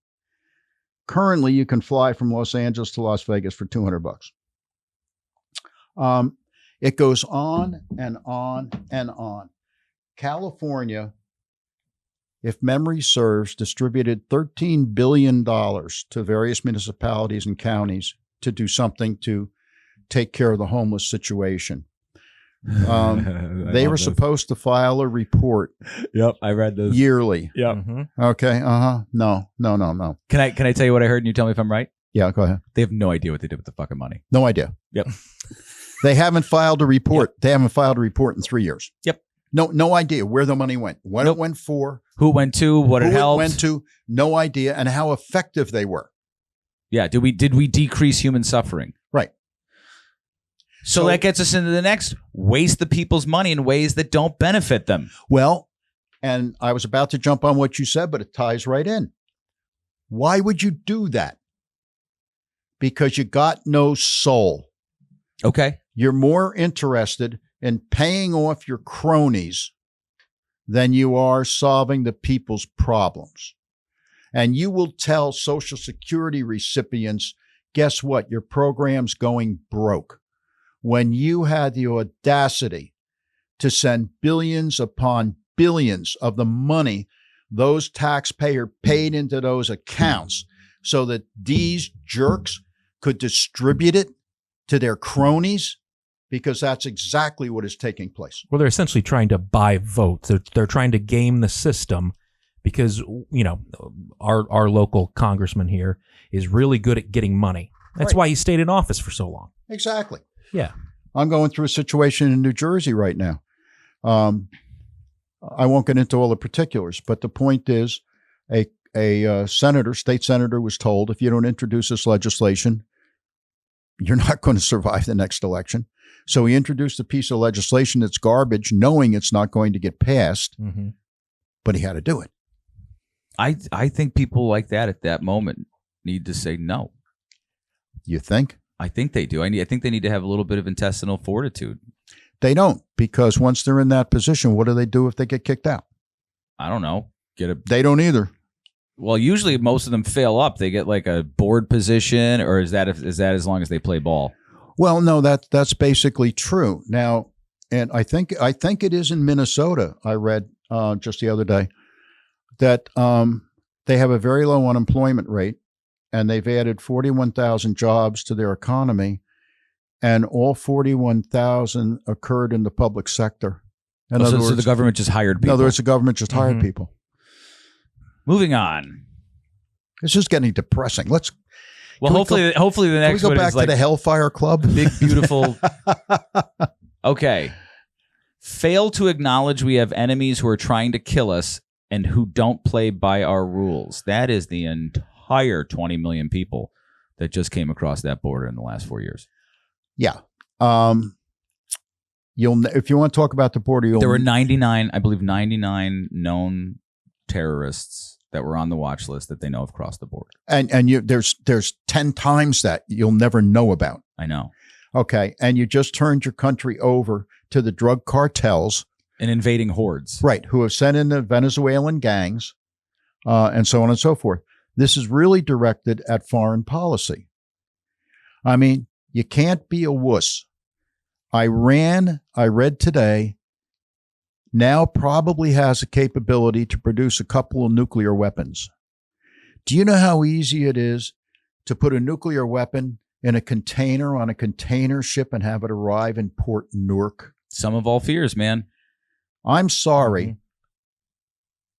Speaker 5: Currently, you can fly from Los Angeles to Las Vegas for $200. It goes on and on and on. California, if memory serves, distributed $13 billion to various municipalities and counties to do something to take care of the homeless situation. They were supposed to file a report.
Speaker 2: Yep, I read this
Speaker 5: yearly.
Speaker 2: Yep.
Speaker 4: Mm-hmm.
Speaker 5: Okay. No.
Speaker 2: Can I tell you what I heard and you tell me if I'm right?
Speaker 5: Yeah, go ahead.
Speaker 2: They have no idea what they did with the fucking money.
Speaker 5: No idea.
Speaker 2: Yep.
Speaker 5: They haven't filed a report. Yep. They haven't filed a report in 3 years.
Speaker 2: Yep.
Speaker 5: No idea where the money went, what it went for,
Speaker 2: who it went to, what it helped.
Speaker 5: Went to, no idea, and how effective they were.
Speaker 2: Yeah. Did we decrease human suffering?
Speaker 5: Right.
Speaker 2: So that gets us into the next: waste the people's money in ways that don't benefit them.
Speaker 5: Well, and I was about to jump on what you said, but it ties right in. Why would you do that? Because you got no soul.
Speaker 2: Okay.
Speaker 5: You're more interested in paying off your cronies than you are solving the people's problems. And you will tell Social Security recipients, guess what? Your program's going broke. When you had the audacity to send billions upon billions of the money those taxpayers paid into those accounts so that these jerks could distribute it to their cronies, because that's exactly what is taking place.
Speaker 4: Well, they're essentially trying to buy votes. They're trying to game the system because, our local congressman here is really good at getting money. That's
Speaker 5: Right.
Speaker 4: why he stayed in office for so long.
Speaker 5: Exactly.
Speaker 4: Yeah.
Speaker 5: I'm going through a situation in New Jersey right now. I won't get into all the particulars, but the point is a state senator was told, if you don't introduce this legislation, you're not going to survive the next election. So he introduced a piece of legislation that's garbage, knowing it's not going to get passed,
Speaker 4: Mm-hmm.
Speaker 5: but he had to do it.
Speaker 2: I think people like that at that moment need to say no.
Speaker 5: You think?
Speaker 2: I think they do. I think they need to have a little bit of intestinal fortitude.
Speaker 5: They don't, because once they're in that position, what do they do if they get kicked out?
Speaker 2: I don't know.
Speaker 5: They don't either.
Speaker 2: Well, usually most of them fail up. They get like a board position, or is that as long as they play ball?
Speaker 5: Well, no, that's basically true. Now, and I think it is in Minnesota. I read just the other day that they have a very low unemployment rate, and they've added 41,000 jobs to their economy, and all 41,000 occurred in the public sector. In other
Speaker 2: So the
Speaker 5: words,
Speaker 2: government just hired people.
Speaker 5: in other words, the government just hired
Speaker 4: Mhm.
Speaker 5: people.
Speaker 2: Moving on.
Speaker 5: It's just getting depressing.
Speaker 2: Well,
Speaker 5: Can we
Speaker 2: hopefully the
Speaker 5: Can we
Speaker 2: next
Speaker 5: go
Speaker 2: one
Speaker 5: back
Speaker 2: is
Speaker 5: to
Speaker 2: like
Speaker 5: the Hellfire Club?
Speaker 2: big, beautiful. Okay. Fail to acknowledge we have enemies who are trying to kill us and who don't play by our rules. That is the entire 20 million people that just came across that border in the last 4 years.
Speaker 5: Yeah. If you want to talk about the border,
Speaker 2: There were 99 known terrorists that were on the watch list that they know have crossed the border.
Speaker 5: and there's 10 times that you'll never know about.
Speaker 2: I know.
Speaker 5: Okay. And you just turned your country over to the drug cartels,
Speaker 2: And invading hordes.
Speaker 5: right, who have sent in the Venezuelan gangs, and so on and so forth. This is really directed at foreign policy. I mean, you can't be a wuss. Iran, I read today, now probably has a capability to produce a couple of nuclear weapons. Do you know how easy it is to put a nuclear weapon in a container on a container ship and have it arrive in Port Newark?
Speaker 2: Some of all fears, man.
Speaker 5: I'm sorry,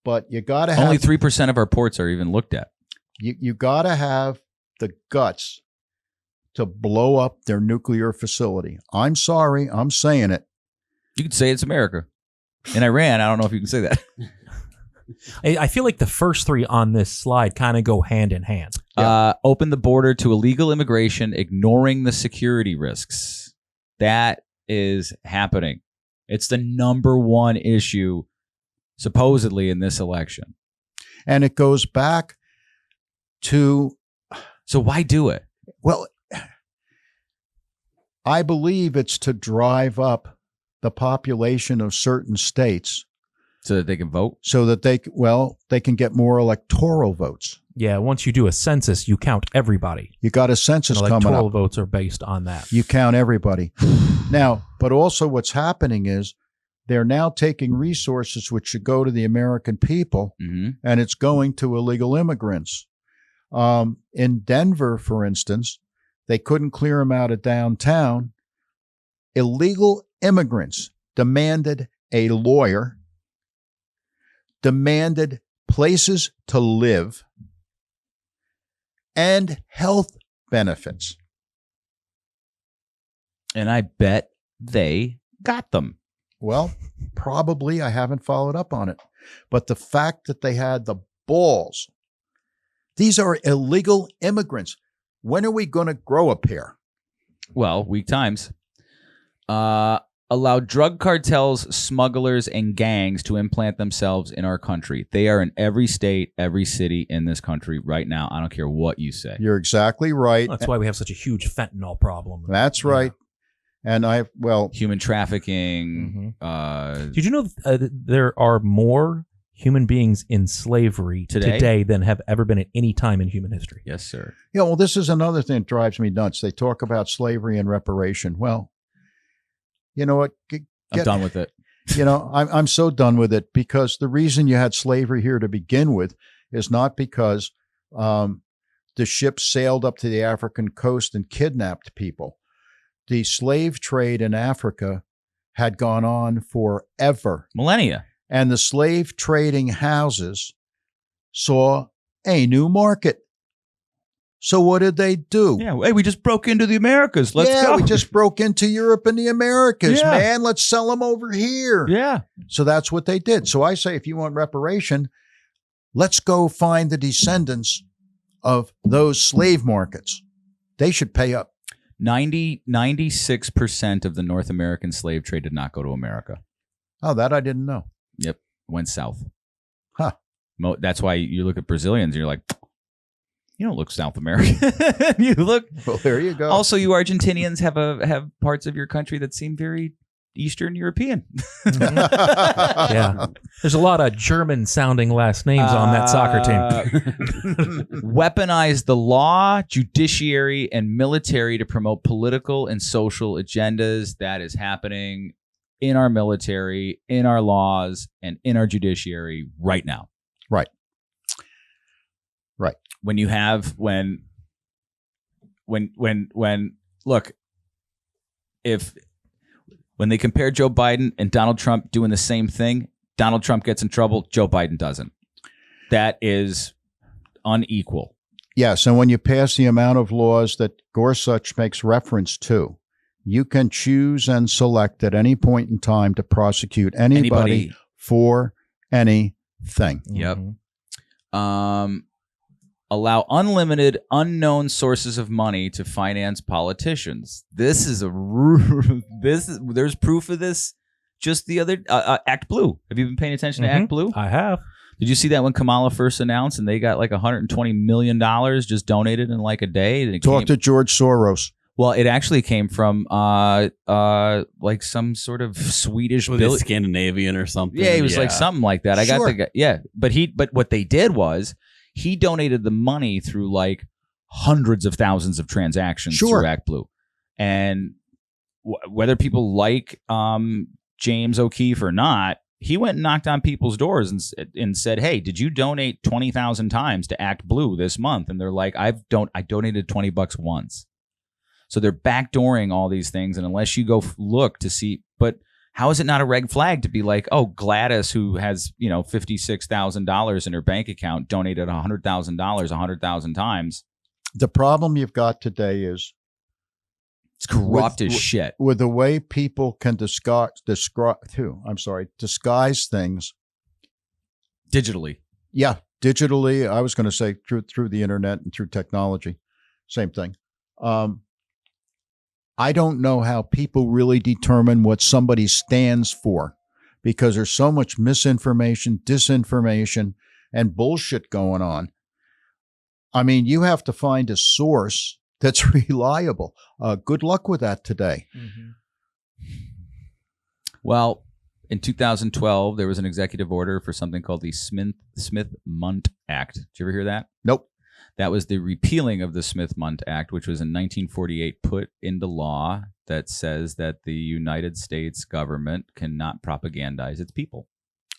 Speaker 5: but you got to have
Speaker 2: Only 3% of our ports are even looked at.
Speaker 5: you got to have the guts to blow up their nuclear facility. I'm sorry, I'm saying it.
Speaker 2: You could say it's America. In Iran, I don't know if you can say that.
Speaker 4: I feel like the first three on this slide kind of go hand in hand.
Speaker 2: Open the border to illegal immigration, ignoring the security risks. That is happening. It's the number one issue, supposedly, in this election.
Speaker 5: And it goes back to,
Speaker 2: So why do it?
Speaker 5: well, I believe it's to drive up the population of certain states
Speaker 2: So that they can vote?
Speaker 5: so that they can get more electoral votes.
Speaker 4: Yeah, once you do a census, you count everybody.
Speaker 5: You got a census
Speaker 4: And
Speaker 5: coming
Speaker 4: electoral
Speaker 5: up.
Speaker 4: votes are based on that.
Speaker 5: You count everybody. Now, but also what's happening is they're now taking resources which should go to the American people,
Speaker 2: Mm-hmm.
Speaker 5: and it's going to illegal immigrants. In Denver, for instance, they couldn't clear them out of downtown. Illegal immigrants demanded a lawyer, demanded places to live, and health benefits.
Speaker 2: And I bet they got them.
Speaker 5: Well, probably. I haven't followed up on it. But the fact that they had the balls, these are illegal immigrants. When are we going to grow a pair?
Speaker 2: Well, weak times. Allow drug cartels, smugglers, and gangs to implant themselves in our country. They are in every state, every city in this country right now. I don't care what you say.
Speaker 5: You're exactly right.
Speaker 4: That's why we have such a huge fentanyl problem.
Speaker 5: That's right. And
Speaker 2: Human trafficking.
Speaker 4: Did you know there are more human beings in slavery today than have ever been at any time in human history?
Speaker 2: Yes, sir.
Speaker 5: yeah, well, this is another thing that drives me nuts. They talk about slavery and reparation. Well, you know what?
Speaker 2: I'm done with it.
Speaker 5: I'm so done with it, because the reason you had slavery here to begin with is not because the ships sailed up to the African coast and kidnapped people. the slave trade in Africa had gone on forever.
Speaker 2: Millennia.
Speaker 5: And the slave trading houses saw a new market. So what did they do?
Speaker 2: Yeah. Hey, we just broke into the Americas. Let's go.
Speaker 5: We just broke into Europe and the Americas,
Speaker 2: Yeah.
Speaker 5: man. Let's sell them over here.
Speaker 2: Yeah.
Speaker 5: So that's what they did. So I say, if you want reparation, let's go find the descendants of those slave markets. They should pay up.
Speaker 2: 96% of the North American slave trade did not go to America.
Speaker 5: Oh, that I didn't know.
Speaker 2: Yep. Went south.
Speaker 5: Huh.
Speaker 2: That's why you look at Brazilians and you're like, you don't look South American. You look.
Speaker 5: Well, there you go.
Speaker 2: Also, you Argentinians have parts of your country that seem very Eastern European.
Speaker 4: Yeah. There's a lot of German sounding last names on that soccer team.
Speaker 2: Weaponize the law, judiciary, and military to promote political and social agendas. That is happening in our military, in our laws, and in our judiciary right now.
Speaker 5: Right.
Speaker 2: When you have when look, when they compare Joe Biden and Donald Trump doing the same thing, Donald Trump gets in trouble, Joe Biden doesn't. That is unequal.
Speaker 5: Yes, and when you pass the amount of laws that Gorsuch makes reference to, you can choose and select at any point in time to prosecute anybody. For anything.
Speaker 2: Yep.
Speaker 4: Mhm.
Speaker 2: Allow unlimited, unknown sources of money to finance politicians. This is there's proof of this. Just the other Act Blue. Have you been paying attention to Act Blue?
Speaker 4: I have.
Speaker 2: Did you see that when Kamala first announced and they got like $120 million just donated in like a day? And
Speaker 5: Talk to George Soros.
Speaker 2: Well, it actually came from like some sort of Swedish
Speaker 3: Scandinavian or something.
Speaker 2: Yeah, it was like something like that. I got the guy. Yeah, but what they did was he donated the money through like hundreds of thousands of transactions through Act Blue, and whether people like James O'Keefe or not, he went and knocked on people's doors and said, "Hey, did you donate 20,000 times to Act Blue this month?" And they're like, I donated $20 once. So they're backdooring all these things, and unless you go look to see, but how is it not a red flag to be like, oh, Gladys, who has $56,000 in her bank account, donated $100,000 100,000 times?
Speaker 5: The problem you've got today is
Speaker 2: it's corrupt as shit.
Speaker 5: With the way people can disguise things
Speaker 2: digitally.
Speaker 5: Yeah, digitally. I was going to say through the internet and through technology, same thing. I don't know how people really determine what somebody stands for because there's so much misinformation, disinformation, and bullshit going on. I mean, you have to find a source that's reliable. Good luck with that today.
Speaker 2: Well, in 2012, there was an executive order for something called the Smith-Mundt Act. Did you ever hear that?
Speaker 5: Nope.
Speaker 2: That was the repealing of the Smith-Mundt Act, which was in 1948 put into law that says that the United States government cannot propagandize its people.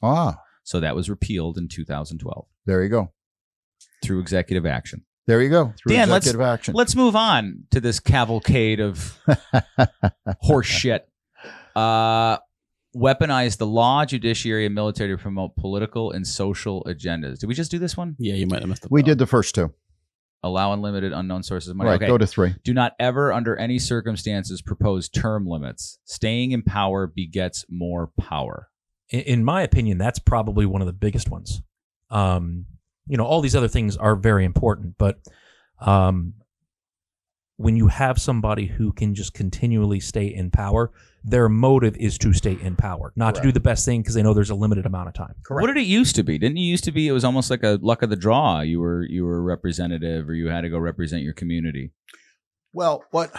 Speaker 2: So that was repealed in 2012.
Speaker 5: There you go.
Speaker 2: Through executive action.
Speaker 5: There you go. Through
Speaker 2: Dan,
Speaker 5: executive action.
Speaker 2: Let's move on to this cavalcade of horse shit. Weaponize the law, judiciary, and military to promote political and social agendas. Did we just do this one?
Speaker 3: Yeah, you might have missed it.
Speaker 5: We did the first two.
Speaker 2: Allow unlimited, unknown sources of money.
Speaker 5: Right,
Speaker 2: okay.
Speaker 5: go to 3.
Speaker 2: Do not ever, under any circumstances, propose term limits. Staying in power begets more power.
Speaker 4: In my opinion, that's probably one of the biggest ones. All these other things are very important, but when you have somebody who can just continually stay in power, their motive is to stay in power, not to do the best thing because they know there's a limited amount of time.
Speaker 2: Correct. What did it used to be? Didn't it used to be? It was almost like a luck of the draw. You were a representative, or you had to go represent your community.
Speaker 5: Well, what?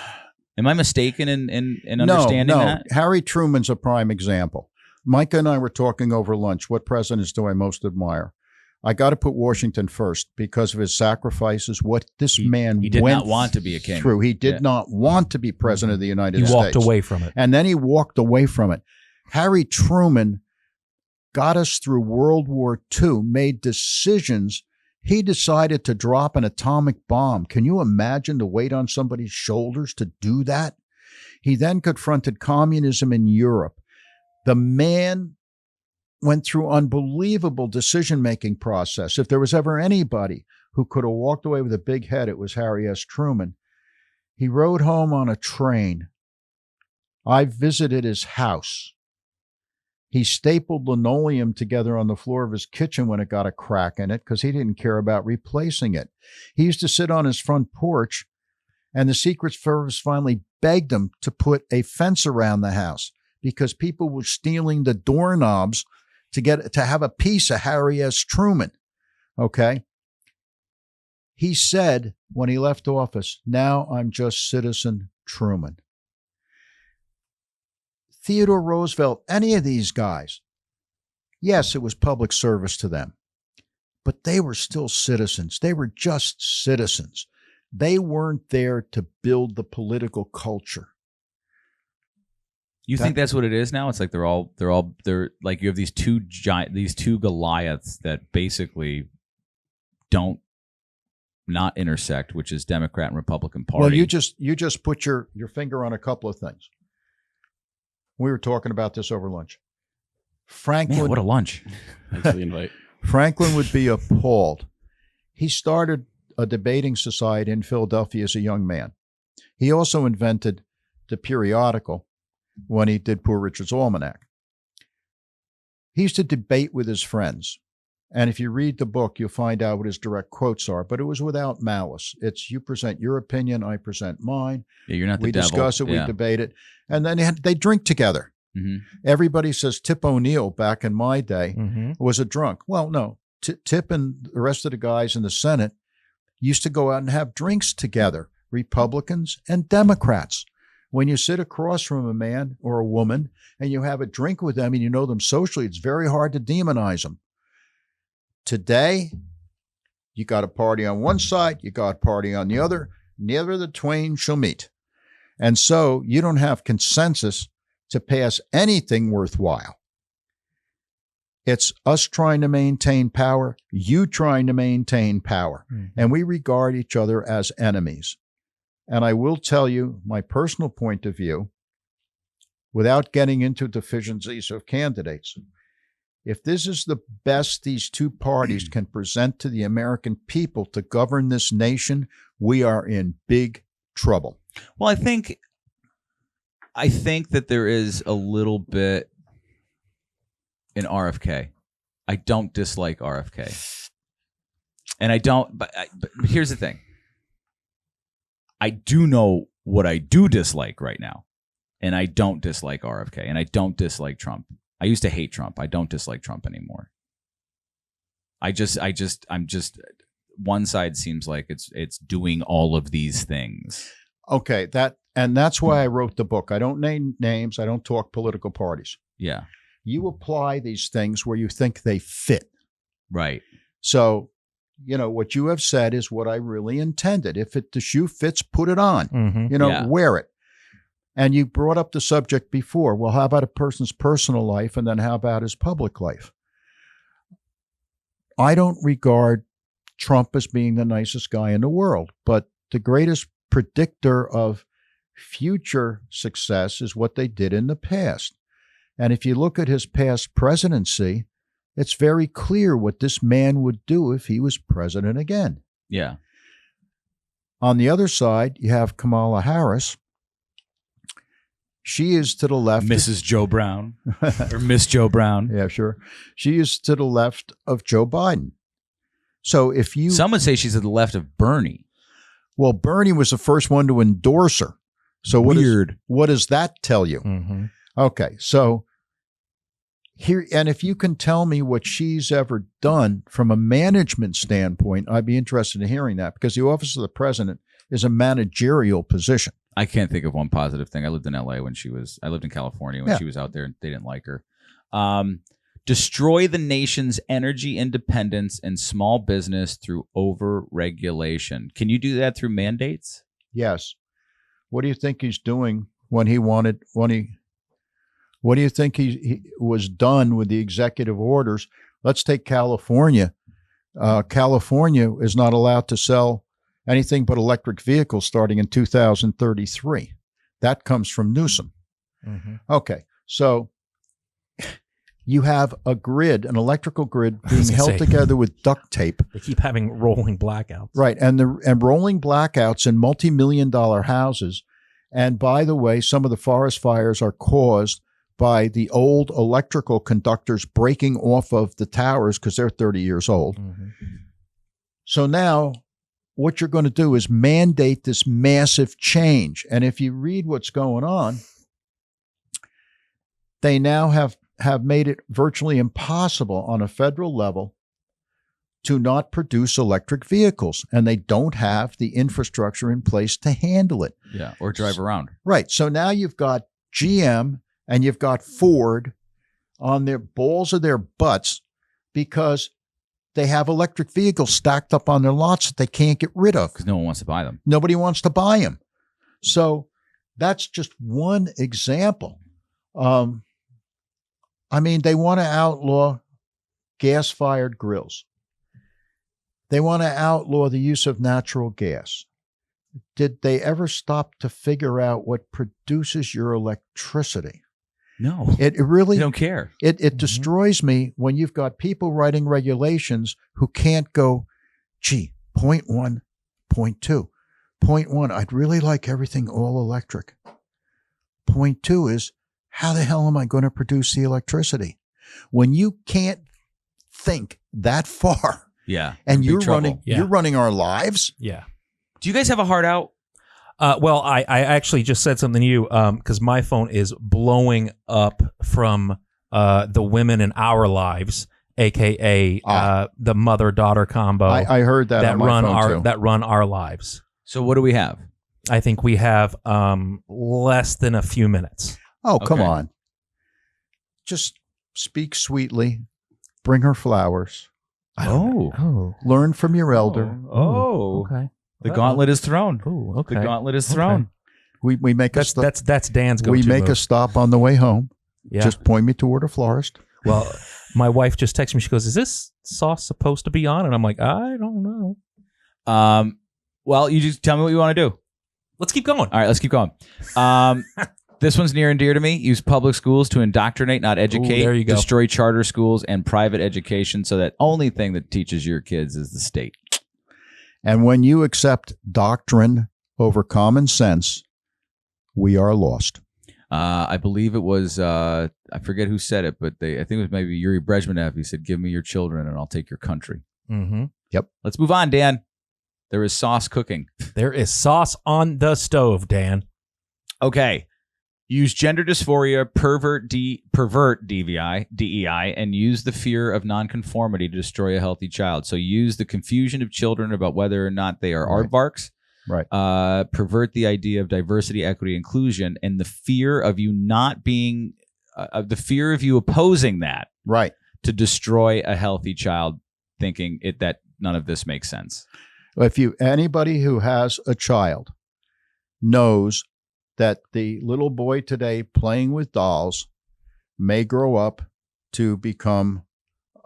Speaker 2: Am I mistaken in understanding that?
Speaker 5: Harry Truman's a prime example. Micah and I were talking over lunch. What presidents do I most admire? I got to put Washington first because of his sacrifices. What this man
Speaker 2: he did
Speaker 5: went
Speaker 2: not want to be a king.
Speaker 5: Through. He did not want to be president of the United States.
Speaker 4: He walked away from it.
Speaker 5: And then he walked away from it. Harry Truman got us through World War II, made decisions. He decided to drop an atomic bomb. Can you imagine the weight on somebody's shoulders to do that? He then confronted communism in Europe. The man went through unbelievable decision-making process. If there was ever anybody who could have walked away with a big head, it was Harry S. Truman. He rode home on a train. I visited his house. He stapled linoleum together on the floor of his kitchen when it got a crack in it because he didn't care about replacing it. He used to sit on his front porch, and the Secret Service finally begged him to put a fence around the house because people were stealing the doorknobs to have a piece of Harry S. Truman. Okay? He said when he left office, "Now I'm just Citizen Truman." Theodore Roosevelt, any of these guys, yes, it was public service to them, but they were still citizens. They were just citizens. They weren't there to build the political culture.
Speaker 2: You think that's what it is now? It's like they're like you have these two Goliaths that basically don't not intersect, which is Democrat and Republican Party.
Speaker 5: Well, you just put your finger on a couple of things. We were talking about this over lunch. Franklin,
Speaker 2: Man, what a lunch!
Speaker 3: Thanks for the invite.
Speaker 5: Franklin would be appalled. He started a debating society in Philadelphia as a young man. He also invented the periodical when he did Poor Richard's Almanac. He used to debate with his friends. And if you read the book, you'll find out what his direct quotes are, but it was without malice. It's you present your opinion, I present mine.
Speaker 2: Yeah, you're not the
Speaker 5: we
Speaker 2: devil.
Speaker 5: discuss it,
Speaker 2: Yeah.
Speaker 5: we debate it. And then they drink together.
Speaker 2: Mm-hmm.
Speaker 5: Everybody says Tip O'Neill back in my day
Speaker 4: Mm-hmm.
Speaker 5: was a drunk. Well, no. Tip and the rest of the guys in the Senate used to go out and have drinks together, Republicans and Democrats. When you sit across from a man or a woman and you have a drink with them and you know them socially, it's very hard to demonize them. Today, you got a party on one side, you got a party on the other, neither of the twain shall meet. And so you don't have consensus to pass anything worthwhile. It's us trying to maintain power, you trying to maintain power, and we regard each other as enemies. And I will tell you my personal point of view, without getting into deficiencies of candidates. If this is the best these two parties can present to the American people to govern this nation, we are in big trouble.
Speaker 2: Well, I think that there is a little bit in RFK. I don't dislike RFK, and I don't. But here's the thing: I do know what I do dislike right now, and I don't dislike RFK, and I don't dislike Trump. I used to hate Trump. I don't dislike Trump anymore. I'm just one side seems like it's doing all of these things.
Speaker 5: Okay, that's why I wrote the book. I don't name names. I don't talk political parties.
Speaker 2: Yeah.
Speaker 5: You apply these things where you think they fit.
Speaker 2: Right.
Speaker 5: So, what you have said is what I really intended. If the shoe fits, put it on.
Speaker 4: Mm-hmm.
Speaker 2: Yeah.
Speaker 5: Wear it. And you brought up the subject before. Well, how about a person's personal life, and then how about his public life? I don't regard Trump as being the nicest guy in the world, but the greatest predictor of future success is what they did in the past. And if you look at his past presidency, it's very clear what this man would do if he was president again.
Speaker 2: Yeah.
Speaker 5: On the other side, you have Kamala Harris. She is to the left.
Speaker 2: Mrs. Joe Brown or Miss Joe Brown.
Speaker 5: Yeah, sure. She is to the left of Joe Biden. So if you...
Speaker 2: Some would say she's to the left of Bernie.
Speaker 5: Well, Bernie was the first one to endorse her. So
Speaker 2: Weird.
Speaker 5: What does that tell you?
Speaker 4: Mm-hmm.
Speaker 5: Okay, so here, and if you can tell me what she's ever done from a management standpoint, I'd be interested in hearing that, because the office of the president is a managerial position.
Speaker 2: I can't think of one positive thing. I lived in LA when I lived in California when she was out there and they didn't like her. Destroy the nation's energy independence and small business through over-regulation. Can you do that through mandates?
Speaker 5: Yes. What do you think he's doing what do you think he was done with the executive orders? Let's take California. California is not allowed to sell anything but electric vehicles starting in 2033. That comes from Newsom.
Speaker 4: Mhm.
Speaker 5: Okay, so you have a grid, an electrical grid being
Speaker 4: was gonna
Speaker 5: held
Speaker 4: say.
Speaker 5: together with duct tape.
Speaker 4: They keep having rolling blackouts.
Speaker 5: Right, and rolling blackouts in multi-million-dollar houses. And by the way, some of the forest fires are caused by the old electrical conductors breaking off of the towers because they're 30 years old.
Speaker 4: Mhm.
Speaker 5: So now what you're going to do is mandate this massive change. And if you read what's going on, they now have made it virtually impossible on a federal level to not produce electric vehicles. And they don't have the infrastructure in place to handle it.
Speaker 2: Yeah, or drive around.
Speaker 5: Right. So now you've got GM and you've got Ford on their balls of their butts because they have electric vehicles stacked up on their lots that they can't get rid of.
Speaker 2: Because no one wants to buy them.
Speaker 5: Nobody wants to buy them. So that's just one example. I mean, they want to outlaw gas-fired grills. They want to outlaw the use of natural gas. Did they ever stop to figure out what produces your electricity?
Speaker 2: No.
Speaker 5: It really
Speaker 2: They don't care.
Speaker 5: It destroys me when you've got people writing regulations who can't go, gee, 0.1, 0.2. 0.1, I'd really like everything all electric. 0.2 is, how the hell am I going to produce the electricity? When you can't think that far
Speaker 2: Yeah.
Speaker 5: and
Speaker 2: Big
Speaker 5: you're
Speaker 2: trouble.
Speaker 5: running our lives.
Speaker 4: Yeah.
Speaker 2: Do you guys have a heart out?
Speaker 4: Well, I actually just said something to you because my phone is blowing up from the women in our lives, aka the mother-daughter combo
Speaker 5: I heard that on my
Speaker 4: run
Speaker 5: phone
Speaker 4: our
Speaker 5: too.
Speaker 4: that run our lives.
Speaker 2: So what do we have?
Speaker 4: I think we have less than a few minutes.
Speaker 5: Oh, come
Speaker 2: Okay.
Speaker 5: on. Just speak sweetly. Bring her flowers.
Speaker 4: Oh,
Speaker 5: Learn from your elder.
Speaker 2: Oh.
Speaker 4: okay.
Speaker 2: The gauntlet is thrown.
Speaker 4: Oh, okay.
Speaker 2: The gauntlet is
Speaker 4: Okay.
Speaker 2: thrown.
Speaker 5: We make a
Speaker 4: That's Dan's go-to
Speaker 5: we make
Speaker 4: move.
Speaker 5: a stop on the way home.
Speaker 4: Yeah.
Speaker 5: Just point me toward a florist.
Speaker 4: Well, my wife just texted me. She goes, "Is this sauce supposed to be on?" And I'm like, "I don't know."
Speaker 2: Well, you just tell me what you want to do.
Speaker 4: Let's keep going.
Speaker 2: All right, let's keep going. This one's near and dear to me. Use public schools to indoctrinate, not educate.
Speaker 4: Ooh, there you go.
Speaker 2: Destroy charter schools and private education so that only thing that teaches your kids is the state.
Speaker 5: And when you accept doctrine over common sense, we are lost.
Speaker 2: I believe it was, I forget who said it, but I think it was maybe Yuri Brezhnev. He said, "Give me your children and I'll take your country."
Speaker 4: Mm-hmm.
Speaker 2: Let's move on, Dan. There is sauce cooking.
Speaker 4: There is sauce on the stove, Dan.
Speaker 2: Okay. Use gender dysphoria, pervert DEI, and use the fear of nonconformity to destroy a healthy child. So use the confusion of children about whether or not they are
Speaker 5: Right.
Speaker 2: aardvarks.
Speaker 5: Right.
Speaker 2: Pervert the idea of diversity, equity, inclusion, and the fear of you not being, the fear of you opposing that
Speaker 5: Right.
Speaker 2: to destroy a healthy child, thinking that none of this makes sense.
Speaker 5: If anybody who has a child knows that the little boy today playing with dolls may grow up to become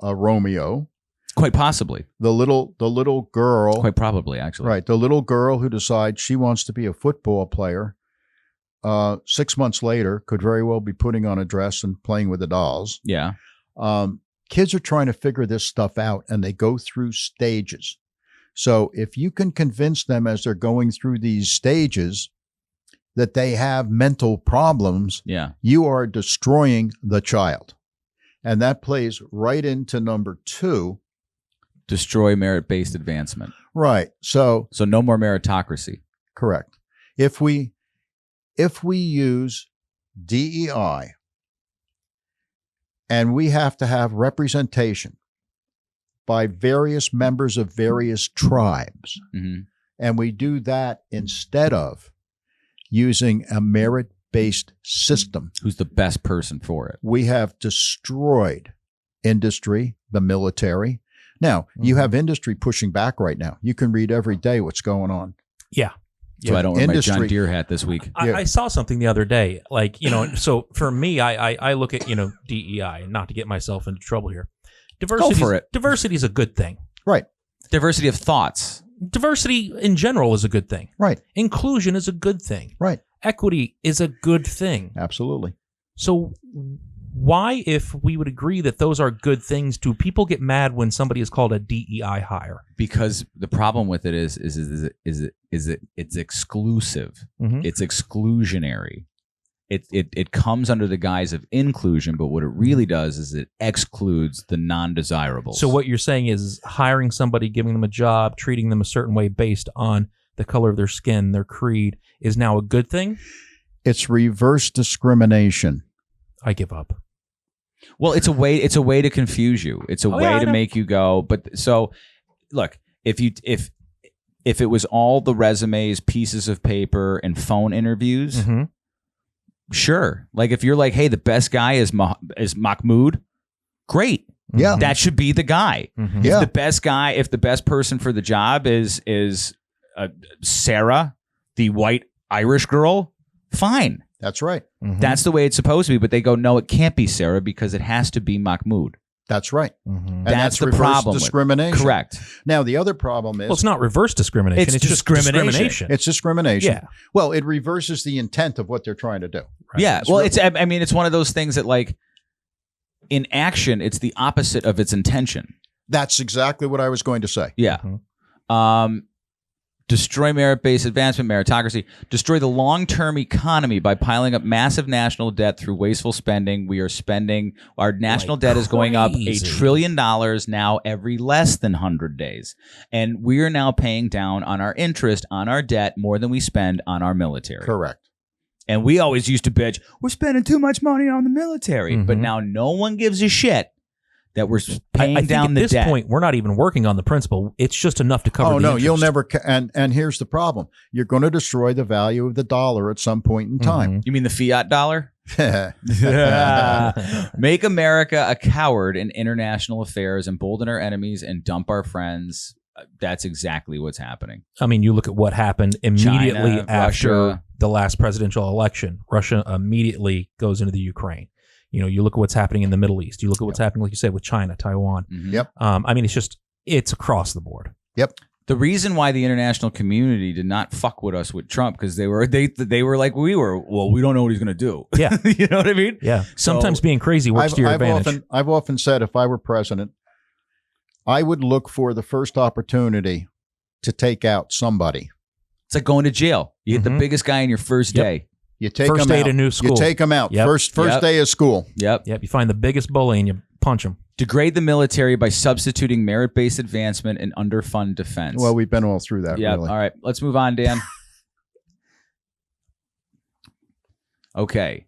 Speaker 5: a Romeo,
Speaker 2: Quite possibly.
Speaker 5: the little girl,
Speaker 2: Quite probably, actually.
Speaker 5: right, the little girl who decides she wants to be a football player, 6 months later could very well be putting on a dress and playing with the dolls.
Speaker 2: Yeah.
Speaker 5: Kids are trying to figure this stuff out, and they go through stages. So if you can convince them as they're going through these stages that they have mental problems,
Speaker 2: Yeah.
Speaker 5: you are destroying the child. And that plays right into number 2.
Speaker 2: Destroy merit-based advancement.
Speaker 5: Right. So
Speaker 2: So no more meritocracy.
Speaker 5: correct. If we use DEI and we have to have representation by various members of various tribes,
Speaker 2: Mm-hmm.
Speaker 5: and we do that instead of using a merit-based system,
Speaker 2: Who's the best person for it?
Speaker 5: we have destroyed industry, the military. Now, you have industry pushing back right now. You can read every day what's going on.
Speaker 4: Yeah.
Speaker 2: So I don't wear my John
Speaker 5: Industry-
Speaker 2: Deere hat this week.
Speaker 4: I saw something the other day, like, so for me, I look at, DEI, and not to get myself into trouble here.
Speaker 2: for it.
Speaker 4: Diversity is a good thing.
Speaker 5: Right,
Speaker 2: Diversity of thoughts.
Speaker 4: Diversity in general is a good thing.
Speaker 5: right,
Speaker 4: Inclusion is a good thing.
Speaker 5: right.
Speaker 4: equity is a good thing.
Speaker 5: Absolutely.
Speaker 4: So why, if we would agree that those are good things, do people get mad when somebody is called a DEI hire?
Speaker 2: Because the problem with it is it's exclusive.
Speaker 4: Mhm.
Speaker 2: It's exclusionary. It comes under the guise of inclusion, but what it really does is it excludes the non-desirables.
Speaker 4: So what you're saying is hiring somebody, giving them a job, treating them a certain way based on the color of their skin, their creed, is now a good thing?
Speaker 5: It's reverse discrimination.
Speaker 4: I give up.
Speaker 2: Well, it's a way to confuse you. It's a way
Speaker 4: I
Speaker 2: to
Speaker 4: know.
Speaker 2: make you go. But so, look, if it was all the resumes, pieces of paper, and phone interviews,
Speaker 4: Mhm.
Speaker 2: sure. Like if you're like, hey, the best guy is Mahmoud, great.
Speaker 5: Yeah.
Speaker 2: That should be the guy.
Speaker 4: Mhm.
Speaker 5: Yeah.
Speaker 2: If the best guy, if the best person for the job is Sarah, the white Irish girl, fine.
Speaker 5: That's right.
Speaker 4: Mhm.
Speaker 2: That's the way it's supposed to be. But they go, no, it can't be Sarah because it has to be Mahmoud.
Speaker 5: That's right.
Speaker 4: Mhm.
Speaker 5: And
Speaker 2: That's the
Speaker 5: reverse
Speaker 2: problem with it.
Speaker 5: discrimination.
Speaker 2: Correct.
Speaker 5: Now, the other problem is
Speaker 4: Well, it's not reverse discrimination.
Speaker 2: It's
Speaker 4: It's just
Speaker 2: discrimination.
Speaker 4: discrimination.
Speaker 5: it's discrimination.
Speaker 4: Yeah.
Speaker 5: Well, it reverses the intent of what they're trying to do.
Speaker 4: Right.
Speaker 2: Yeah.
Speaker 5: It's
Speaker 2: Well,
Speaker 5: real-
Speaker 2: it's one of those things that like in action, it's the opposite of its intention.
Speaker 5: That's exactly what I was going to say.
Speaker 2: Yeah.
Speaker 4: Mhm.
Speaker 2: Destroy merit-based advancement, meritocracy. Destroy the long-term economy by piling up massive national debt through wasteful spending. We are spending, our national
Speaker 4: Like
Speaker 2: debt is going up
Speaker 4: crazy.
Speaker 2: $1 trillion now every less than 100 days. And we are now paying down on our interest on our debt more than we spend on our military.
Speaker 5: Correct.
Speaker 2: And we always used to bitch, we're spending too much money on the military. But
Speaker 4: Mhm.
Speaker 2: now no one gives a shit that we're paying
Speaker 4: I think
Speaker 2: down
Speaker 4: at
Speaker 2: the
Speaker 4: this
Speaker 2: debt.
Speaker 4: point, we're not even working on the principle. It's just enough to cover
Speaker 5: Oh
Speaker 4: the
Speaker 5: no,
Speaker 4: interest.
Speaker 5: you'll never. And here's the problem: you're going to destroy the value of the dollar at some point in time.
Speaker 2: You mean the fiat dollar?
Speaker 4: Mhm.
Speaker 2: Make America a coward in international affairs, embolden our enemies, and dump our friends. That's exactly what's happening.
Speaker 4: I mean, you look at what happened immediately
Speaker 2: China,
Speaker 4: after
Speaker 2: Russia.
Speaker 4: the last presidential election. Russia immediately goes into the Ukraine. You know, you look at what's happening in the Middle East. You look at what's happening, like you said, with China, Taiwan.
Speaker 2: Mhm.
Speaker 5: Yep.
Speaker 4: I mean, it's across the board.
Speaker 2: The reason why the international community did not fuck with us with Trump because they were like we were. Well, we don't know what he's going to do.
Speaker 4: Yeah.
Speaker 2: You know what I mean?
Speaker 4: Yeah. Sometimes being crazy works to your advantage.
Speaker 5: I've often said if I were president, I would look for the first opportunity to take out somebody.
Speaker 2: It's like going to jail. You hit the
Speaker 4: Mhm.
Speaker 2: biggest guy in your first
Speaker 4: Yep.
Speaker 2: day.
Speaker 5: You take
Speaker 4: First
Speaker 5: them
Speaker 4: day
Speaker 5: out.
Speaker 4: to new school.
Speaker 5: You take them out.
Speaker 4: Yep.
Speaker 5: First
Speaker 2: Yep.
Speaker 5: day of school.
Speaker 2: Yep.
Speaker 4: Yep. You find the biggest bully and you punch him.
Speaker 2: Degrade the military by substituting merit-based advancement and underfund defense.
Speaker 5: Well, we've been all through that.
Speaker 2: Yeah.
Speaker 5: Really.
Speaker 2: All right. Let's move on, Dan. Okay.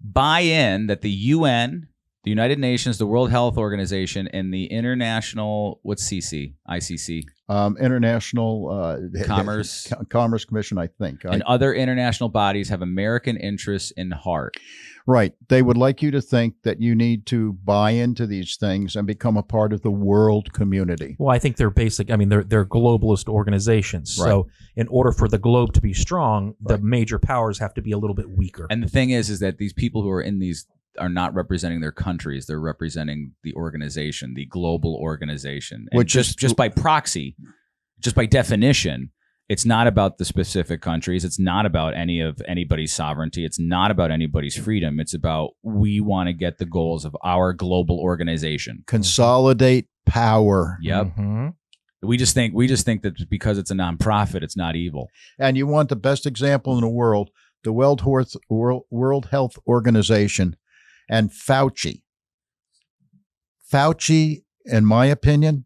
Speaker 2: Buy in that the UN, the United Nations, the World Health Organization, and the International, what's CC? ICC?
Speaker 5: International
Speaker 2: Commerce.
Speaker 5: Commerce Commission, I think.
Speaker 2: And other international bodies have American interests in heart.
Speaker 5: Right. They would like you to think that you need to buy into these things and become a part of the world community.
Speaker 4: Well, I think they're basic. I mean, they're globalist organizations. So in order for the globe to be strong, the major powers have to be a little bit weaker.
Speaker 2: And the thing is that these people who are in these are not representing their countries. They're representing the organization, the global organization. And
Speaker 5: Which is-
Speaker 2: just by proxy, just by definition, it's not about the specific countries. It's not about anybody's sovereignty. It's not about anybody's freedom. It's about we want to get the goals of our global organization.
Speaker 5: Consolidate power.
Speaker 2: Yep.
Speaker 4: Mhm.
Speaker 2: We just think that because it's a nonprofit, it's not evil.
Speaker 5: And you want the best example in the world, the World Health Organization and Fauci. Fauci, in my opinion,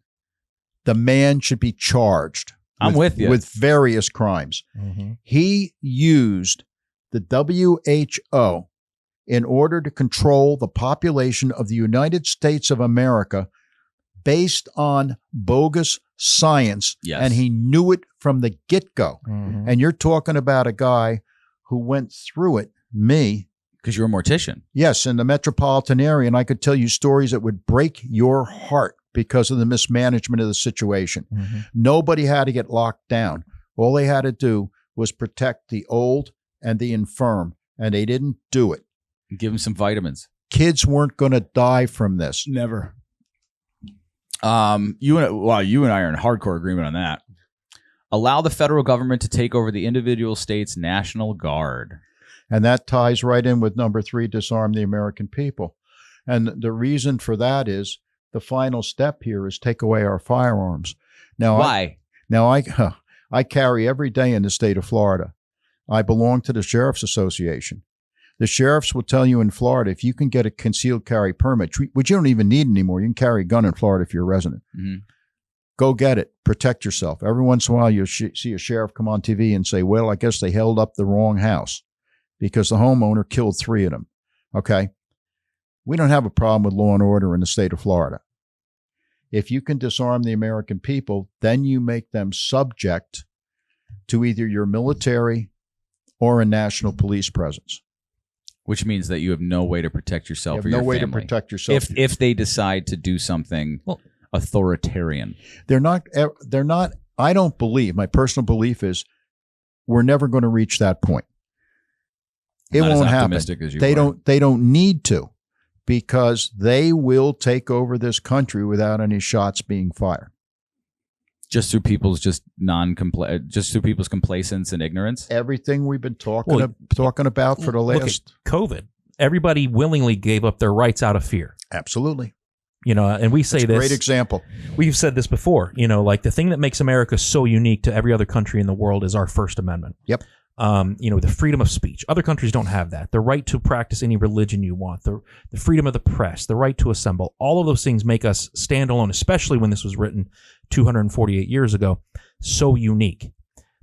Speaker 5: the man should be charged.
Speaker 2: I'm with you.
Speaker 5: With various crimes.
Speaker 4: Mhm.
Speaker 5: He used the WHO in order to control the population of the United States of America based on bogus science.
Speaker 2: Yes.
Speaker 5: And he knew it from the get-go.
Speaker 4: Mhm.
Speaker 5: And you're talking about a guy who went through it, me,
Speaker 2: Because you're a mortician.
Speaker 5: yes, in the metropolitan area, and I could tell you stories that would break your heart because of the mismanagement of the situation.
Speaker 4: Mhm.
Speaker 5: Nobody had to get locked down. All they had to do was protect the old and the infirm, and they didn't do it.
Speaker 2: Give him some vitamins.
Speaker 5: Kids weren't going to die from this.
Speaker 2: Never. You and I are in hardcore agreement on that. Allow the federal government to take over the individual states' National Guard.
Speaker 5: And that ties right in with number 3, disarm the American people. And the reason for that is the final step here is take away our firearms. Now,
Speaker 2: Why?
Speaker 5: I carry every day in the state of Florida. I belong to the Sheriff's Association. The sheriffs will tell you in Florida, if you can get a concealed carry permit, which you don't even need anymore, you can carry a gun in Florida if you're a resident.
Speaker 2: Mm-hmm.
Speaker 5: Go get it. Protect yourself. Every once in a while, you'll see a sheriff come on TV and say, well, I guess they held up the wrong house because the homeowner killed 3 of them. Okay? We don't have a problem with law and order in the state of Florida. If you can disarm the American people, then you make them subject to either your military or a national police presence.
Speaker 2: Which means that you have no way to protect yourself
Speaker 5: You have
Speaker 2: or
Speaker 5: no
Speaker 2: your
Speaker 5: way
Speaker 2: family.
Speaker 5: to protect yourself.
Speaker 2: If they decide to do something authoritarian.
Speaker 5: They're not, I don't believe, my personal belief is we're never going to reach that point. It
Speaker 2: Not as
Speaker 5: won't happen.
Speaker 2: optimistic as you
Speaker 5: They
Speaker 2: were.
Speaker 5: don't need to, because they will take over this country without any shots being fired.
Speaker 2: Just through people's through people's complacence and ignorance.
Speaker 5: Everything we've been talking about for the
Speaker 4: Look at
Speaker 5: last.
Speaker 4: COVID. Everybody willingly gave up their rights out of fear.
Speaker 5: Absolutely.
Speaker 4: You know, and we say
Speaker 5: That's a
Speaker 4: this.
Speaker 5: great example.
Speaker 4: We've said this before. You know, like the thing that makes America so unique to every other country in the world is our First Amendment.
Speaker 5: Yep.
Speaker 4: You know, the freedom of speech. Other countries don't have that. The right to practice any religion you want. The freedom of the press. The right to assemble. All of those things make us stand alone, especially when this was written 248 years ago. So unique.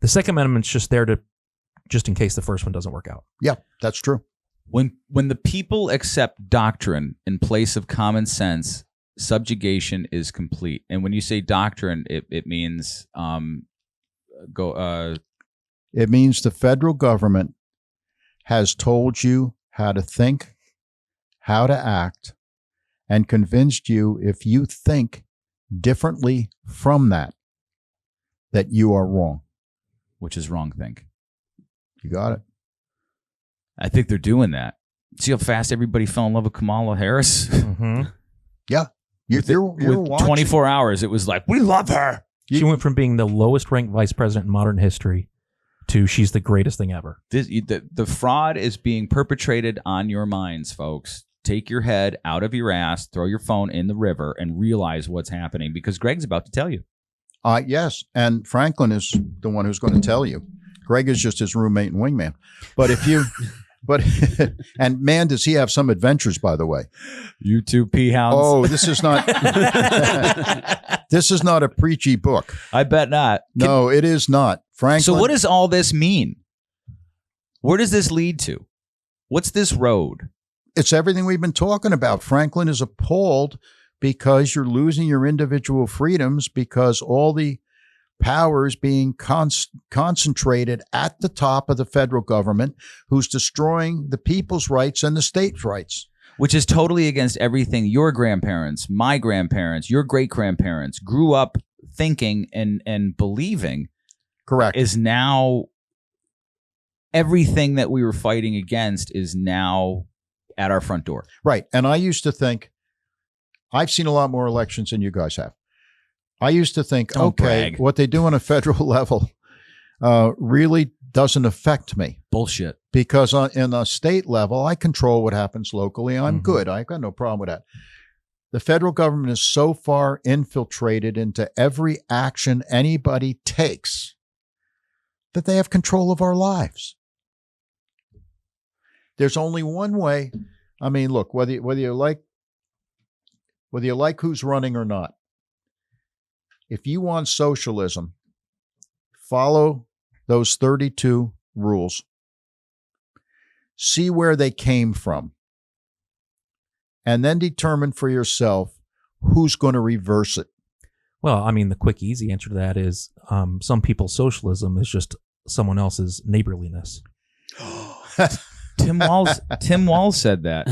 Speaker 4: The Second Amendment's just there just in case the first one doesn't work out.
Speaker 5: Yeah, that's true.
Speaker 2: When the people accept doctrine in place of common sense, subjugation is complete. And when you say doctrine, it means
Speaker 5: It means the federal government has told you how to think, how to act, and convinced you if you think differently from that you are wrong.
Speaker 2: which is wrong think.
Speaker 5: You got it.
Speaker 2: I think they're doing that. See how fast everybody fell in love with Kamala Harris?
Speaker 4: Mm-hmm.
Speaker 5: Yeah. You're
Speaker 2: With
Speaker 5: watching.
Speaker 2: 24 hours, it was like, we love her.
Speaker 4: She went from being the lowest ranked vice president in modern history to she's the greatest thing ever.
Speaker 2: The fraud is being perpetrated on your minds, folks. Take your head out of your ass, throw your phone in the river, and realize what's happening, because Greg's about to tell you.
Speaker 5: Yes, and Franklin is the one who's going to tell you. Greg is just his roommate and wingman. But if you, and man, does he have some adventures, by the way.
Speaker 2: You two pea hounds.
Speaker 5: Oh, this is not, this is not a preachy book.
Speaker 2: I bet not.
Speaker 5: No, it is not. Franklin.
Speaker 2: So what does all this mean? Where does this lead to? What's this road?
Speaker 5: It's everything we've been talking about. Franklin is appalled because you're losing your individual freedoms, because all the power is being concentrated at the top of the federal government, who's destroying the people's rights and the state's rights.
Speaker 2: Which is totally against everything your grandparents, my grandparents, your great-grandparents grew up thinking and believing.
Speaker 5: Correct.
Speaker 2: Is now everything that we were fighting against is now at our front door.
Speaker 5: Right. And I used to think, I've seen a lot more elections than you guys have. I used to think,
Speaker 2: Don't
Speaker 5: okay,
Speaker 2: brag.
Speaker 5: what they do on a federal level really doesn't affect me,
Speaker 2: Bullshit.
Speaker 5: because in a state level, I control what happens locally. I'm
Speaker 4: Mhm.
Speaker 5: good. I've got no problem with that. The federal government is so far infiltrated into every action anybody takes that they have control of our lives. There's only one way. I mean, look, whether you like who's running or not, if you want socialism, follow those 32 rules. See where they came from, and then determine for yourself who's going to reverse it.
Speaker 4: Well, I mean, the quick, easy answer to that is some people's socialism is just someone else's neighborliness.
Speaker 2: Tim Walz said that.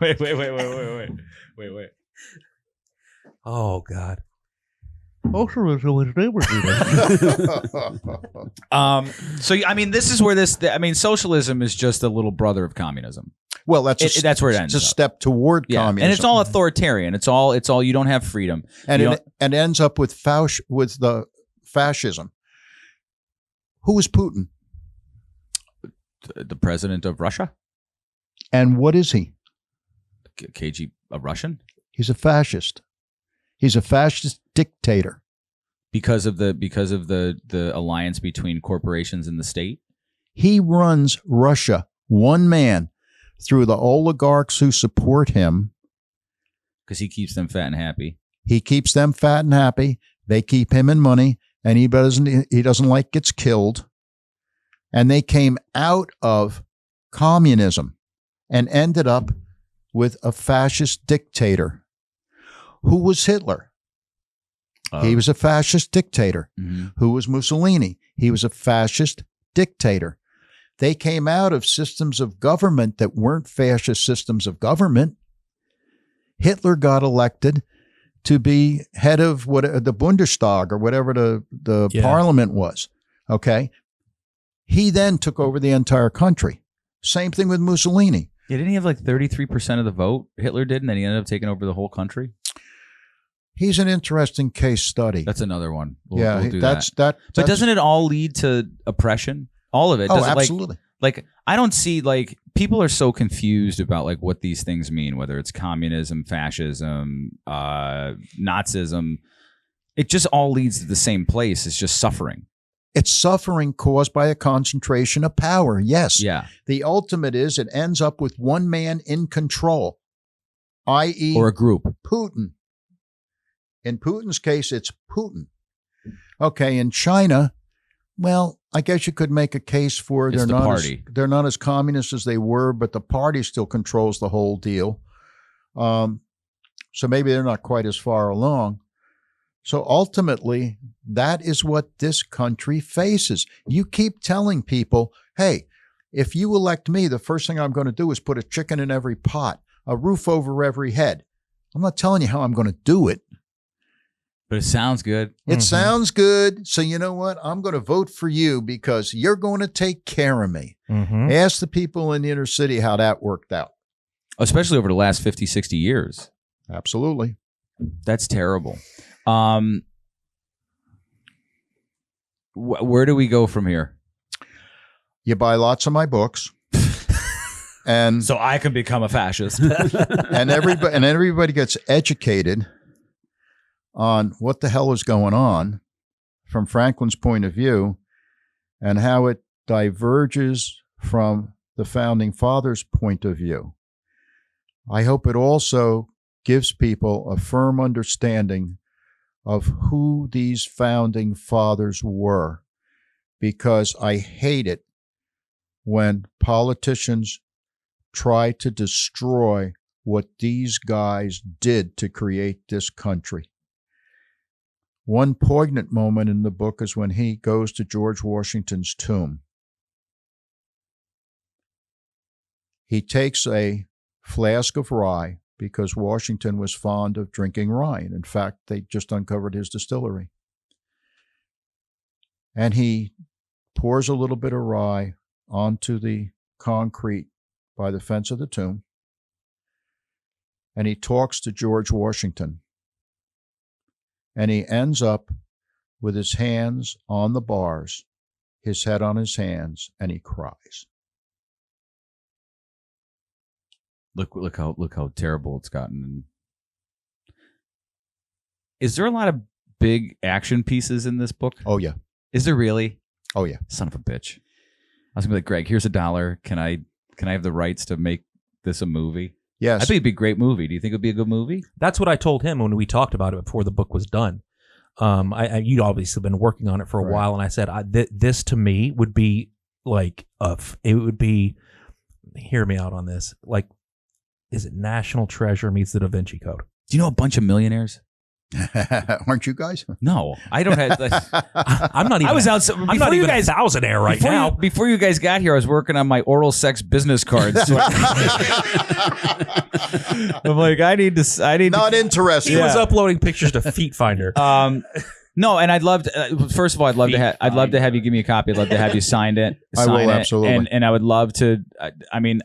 Speaker 2: Wait.
Speaker 4: Oh, God. Socialism is liberty.
Speaker 2: So I mean, this is where socialism is just a little brother of communism.
Speaker 5: Well,
Speaker 2: That's where it ends.
Speaker 5: It's a step toward
Speaker 2: Yeah,
Speaker 5: communism,
Speaker 2: and it's all authoritarian. It's all. You don't have freedom,
Speaker 5: and
Speaker 2: You
Speaker 5: it ends up with the fascism. Who is Putin,
Speaker 2: the president of Russia,
Speaker 5: and what is he?
Speaker 2: KG, a Russian,
Speaker 5: He's a fascist. He's a fascist dictator.
Speaker 2: because of the alliance between corporations and the state.
Speaker 5: He runs Russia, one man, through the oligarchs who support him.
Speaker 2: Because he keeps them fat and happy.
Speaker 5: He keeps them fat and happy. They keep him in money, and he doesn't like gets killed. And they came out of communism and ended up with a fascist dictator. Who was Hitler? He was a fascist dictator.
Speaker 2: Mhm.
Speaker 5: Who was Mussolini? He was a fascist dictator. They came out of systems of government that weren't fascist systems of government. Hitler got elected to be head of the Bundestag or whatever the parliament was. Okay. He then took over the entire country. Same thing with Mussolini.
Speaker 2: Yeah, didn't he have like 33% of the vote? Hitler did, and then he ended up taking over the whole country.
Speaker 5: He's an interesting case study.
Speaker 2: That's another one.
Speaker 5: We'll do that.
Speaker 2: But doesn't it all lead to oppression? All of it.
Speaker 5: Oh,
Speaker 2: Does it,
Speaker 5: absolutely.
Speaker 2: Like I don't see, like, people are so confused about like what these things mean, whether it's communism, fascism, Nazism. It just all leads to the same place. It's just suffering.
Speaker 5: It's suffering caused by a concentration of power. Yes.
Speaker 2: Yeah.
Speaker 5: The ultimate is it ends up with one man in control, i.e.
Speaker 2: Or a group.
Speaker 5: Putin. In Putin's case, it's Putin. Okay, in China, well, I guess you could make a case for
Speaker 2: It's the party.
Speaker 5: They're not as communist as they were, but the party still controls the whole deal. So maybe they're not quite as far along. So ultimately, that is what this country faces. You keep telling people, hey, if you elect me, the first thing I'm going to do is put a chicken in every pot, a roof over every head. I'm not telling you how I'm going to do it.
Speaker 2: But it sounds good.
Speaker 5: It sounds good. So you know what? I'm going to vote for you because you're going to take care of me.
Speaker 4: Mm-hmm.
Speaker 5: Ask the people in the inner city how that worked out.
Speaker 2: Especially over the last 50, 60 years.
Speaker 5: Absolutely.
Speaker 2: That's terrible. Where do we go from here?
Speaker 5: You buy lots of my books. And
Speaker 2: So I can become a fascist.
Speaker 5: and everybody gets educated on what the hell is going on from Franklin's point of view and how it diverges from the founding fathers' point of view. I hope it also gives people a firm understanding of who these founding fathers were, because I hate it when politicians try to destroy what these guys did to create this country. One poignant moment in the book is when he goes to George Washington's tomb. He takes a flask of rye because Washington was fond of drinking rye. And in fact, they just uncovered his distillery. And he pours a little bit of rye onto the concrete by the fence of the tomb. And he talks to George Washington. And he ends up with his hands on the bars, his head on his hands, and he cries.
Speaker 2: Look how terrible it's gotten. Is there a lot of big action pieces in this book?
Speaker 5: Oh, yeah.
Speaker 2: Is there really?
Speaker 5: Oh, yeah.
Speaker 2: Son of a bitch. I was gonna be like, Greg, here's $1. Can I have the rights to make this a movie?
Speaker 5: Yes.
Speaker 2: I think it'd be a great movie. Do you think it'd be a good movie?
Speaker 4: That's what I told him when we talked about it before the book was done. You'd obviously been working on it for a while, and I said, this to me would be like it would be. Hear me out on this. Like, is it National Treasure meets the Da Vinci Code?
Speaker 2: Do you know a bunch of millionaires?
Speaker 5: Aren't you guys?
Speaker 2: No, I don't have.
Speaker 4: I'm not even.
Speaker 2: I was out.
Speaker 4: I'm not even a thousandaire right now.
Speaker 2: Before you guys got here, I was working on my oral sex business cards. So I'm like, I need to.
Speaker 5: Not interested.
Speaker 4: He was uploading pictures to Feet Finder.
Speaker 2: No, and I'd love to. First of all, I'd love to have you give me a copy. I'd love to have you sign it.
Speaker 5: I will, absolutely.
Speaker 2: And I would love to. I mean,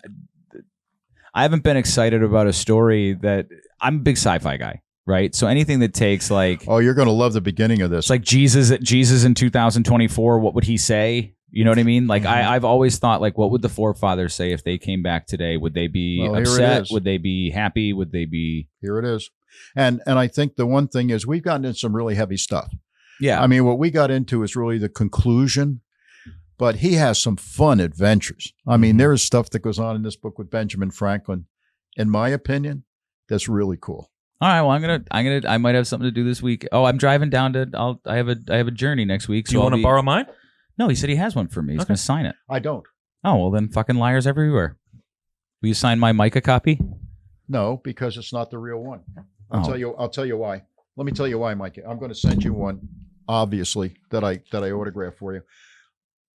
Speaker 2: I haven't been excited about a story that I'm a big sci-fi guy, right? So anything that takes like,
Speaker 5: oh, you're going to love the beginning of this.
Speaker 2: it's like Jesus in 2024. What would he say? You know what I mean? Like I've always thought, like, what would the forefathers say if they came back today? Would they be upset? Would they be happy? Would they be?
Speaker 5: Here it is. And I think the one thing is we've gotten into some really heavy stuff.
Speaker 2: Yeah.
Speaker 5: I mean, what we got into is really the conclusion, but he has some fun adventures. I mean, there is stuff that goes on in this book with Benjamin Franklin, in my opinion, that's really cool.
Speaker 2: All right. Well, I might have something to do this week. Oh, I'm driving down to. I have a journey next week.
Speaker 4: Do you want to borrow mine?
Speaker 2: No, he said he has one for me. He's going to sign it.
Speaker 5: I don't.
Speaker 2: Oh, well, then fucking liars everywhere. Will you sign my Micah copy?
Speaker 5: No, because it's not the real one. I'll tell you why. Let me tell you why, Mike. I'm going to send you one, obviously, that I autographed for you.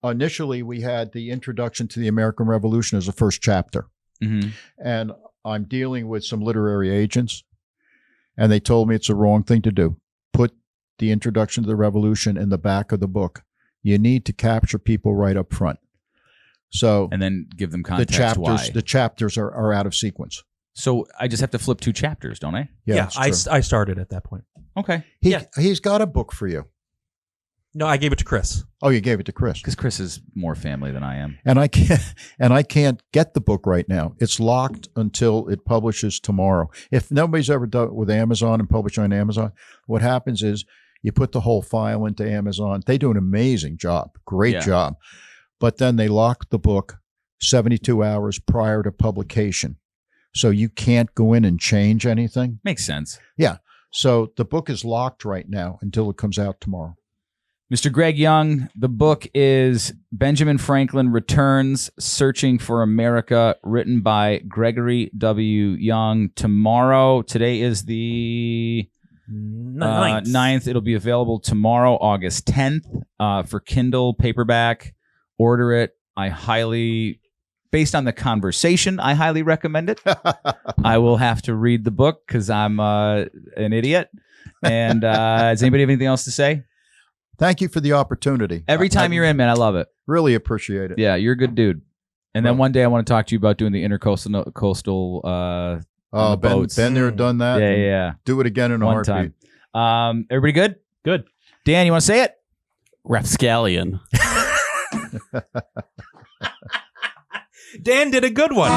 Speaker 5: Initially, we had the introduction to the American Revolution as the first chapter.
Speaker 2: Mm-hmm.
Speaker 5: And I'm dealing with some literary agents, and they told me it's the wrong thing to do. Put the introduction to the revolution in the back of the book. You need to capture people right up front. So,
Speaker 2: and then give them context why.
Speaker 5: The chapters are out of sequence.
Speaker 2: So I just have to flip 2 chapters, don't I?
Speaker 4: Yeah, I started at that point.
Speaker 2: Okay.
Speaker 5: He's got a book for you.
Speaker 4: No, I gave it to Chris.
Speaker 5: Oh, you gave it to Chris.
Speaker 2: Because Chris is more family than I am.
Speaker 5: And I can't get the book right now. It's locked until it publishes tomorrow. If nobody's ever done it with Amazon and published on Amazon, what happens is you put the whole file into Amazon. They do an amazing job. Great job. But then they lock the book 72 hours prior to publication. So you can't go in and change anything.
Speaker 2: Makes sense.
Speaker 5: Yeah. So the book is locked right now until it comes out tomorrow.
Speaker 2: Mr. Greg Young, the book is Benjamin Franklin Returns, Searching for America, written by Gregory W. Young. Today is the 9th. It'll be available tomorrow, August 10th, for Kindle paperback. Order it. Based on the conversation, I highly recommend it. I will have to read the book because I'm an idiot. And does anybody have anything else to say?
Speaker 5: Thank you for the opportunity.
Speaker 2: Every time you're in, man, I love it.
Speaker 5: Really appreciate it.
Speaker 2: Yeah, you're a good dude. And then one day I want to talk to you about doing the intercoastal boats.
Speaker 5: Been there, done that.
Speaker 2: Yeah.
Speaker 5: Do it again in a heartbeat.
Speaker 2: Time. Everybody good?
Speaker 4: Good.
Speaker 2: Dan, you want to say it?
Speaker 3: Rapscallion.
Speaker 4: Dan did a good one.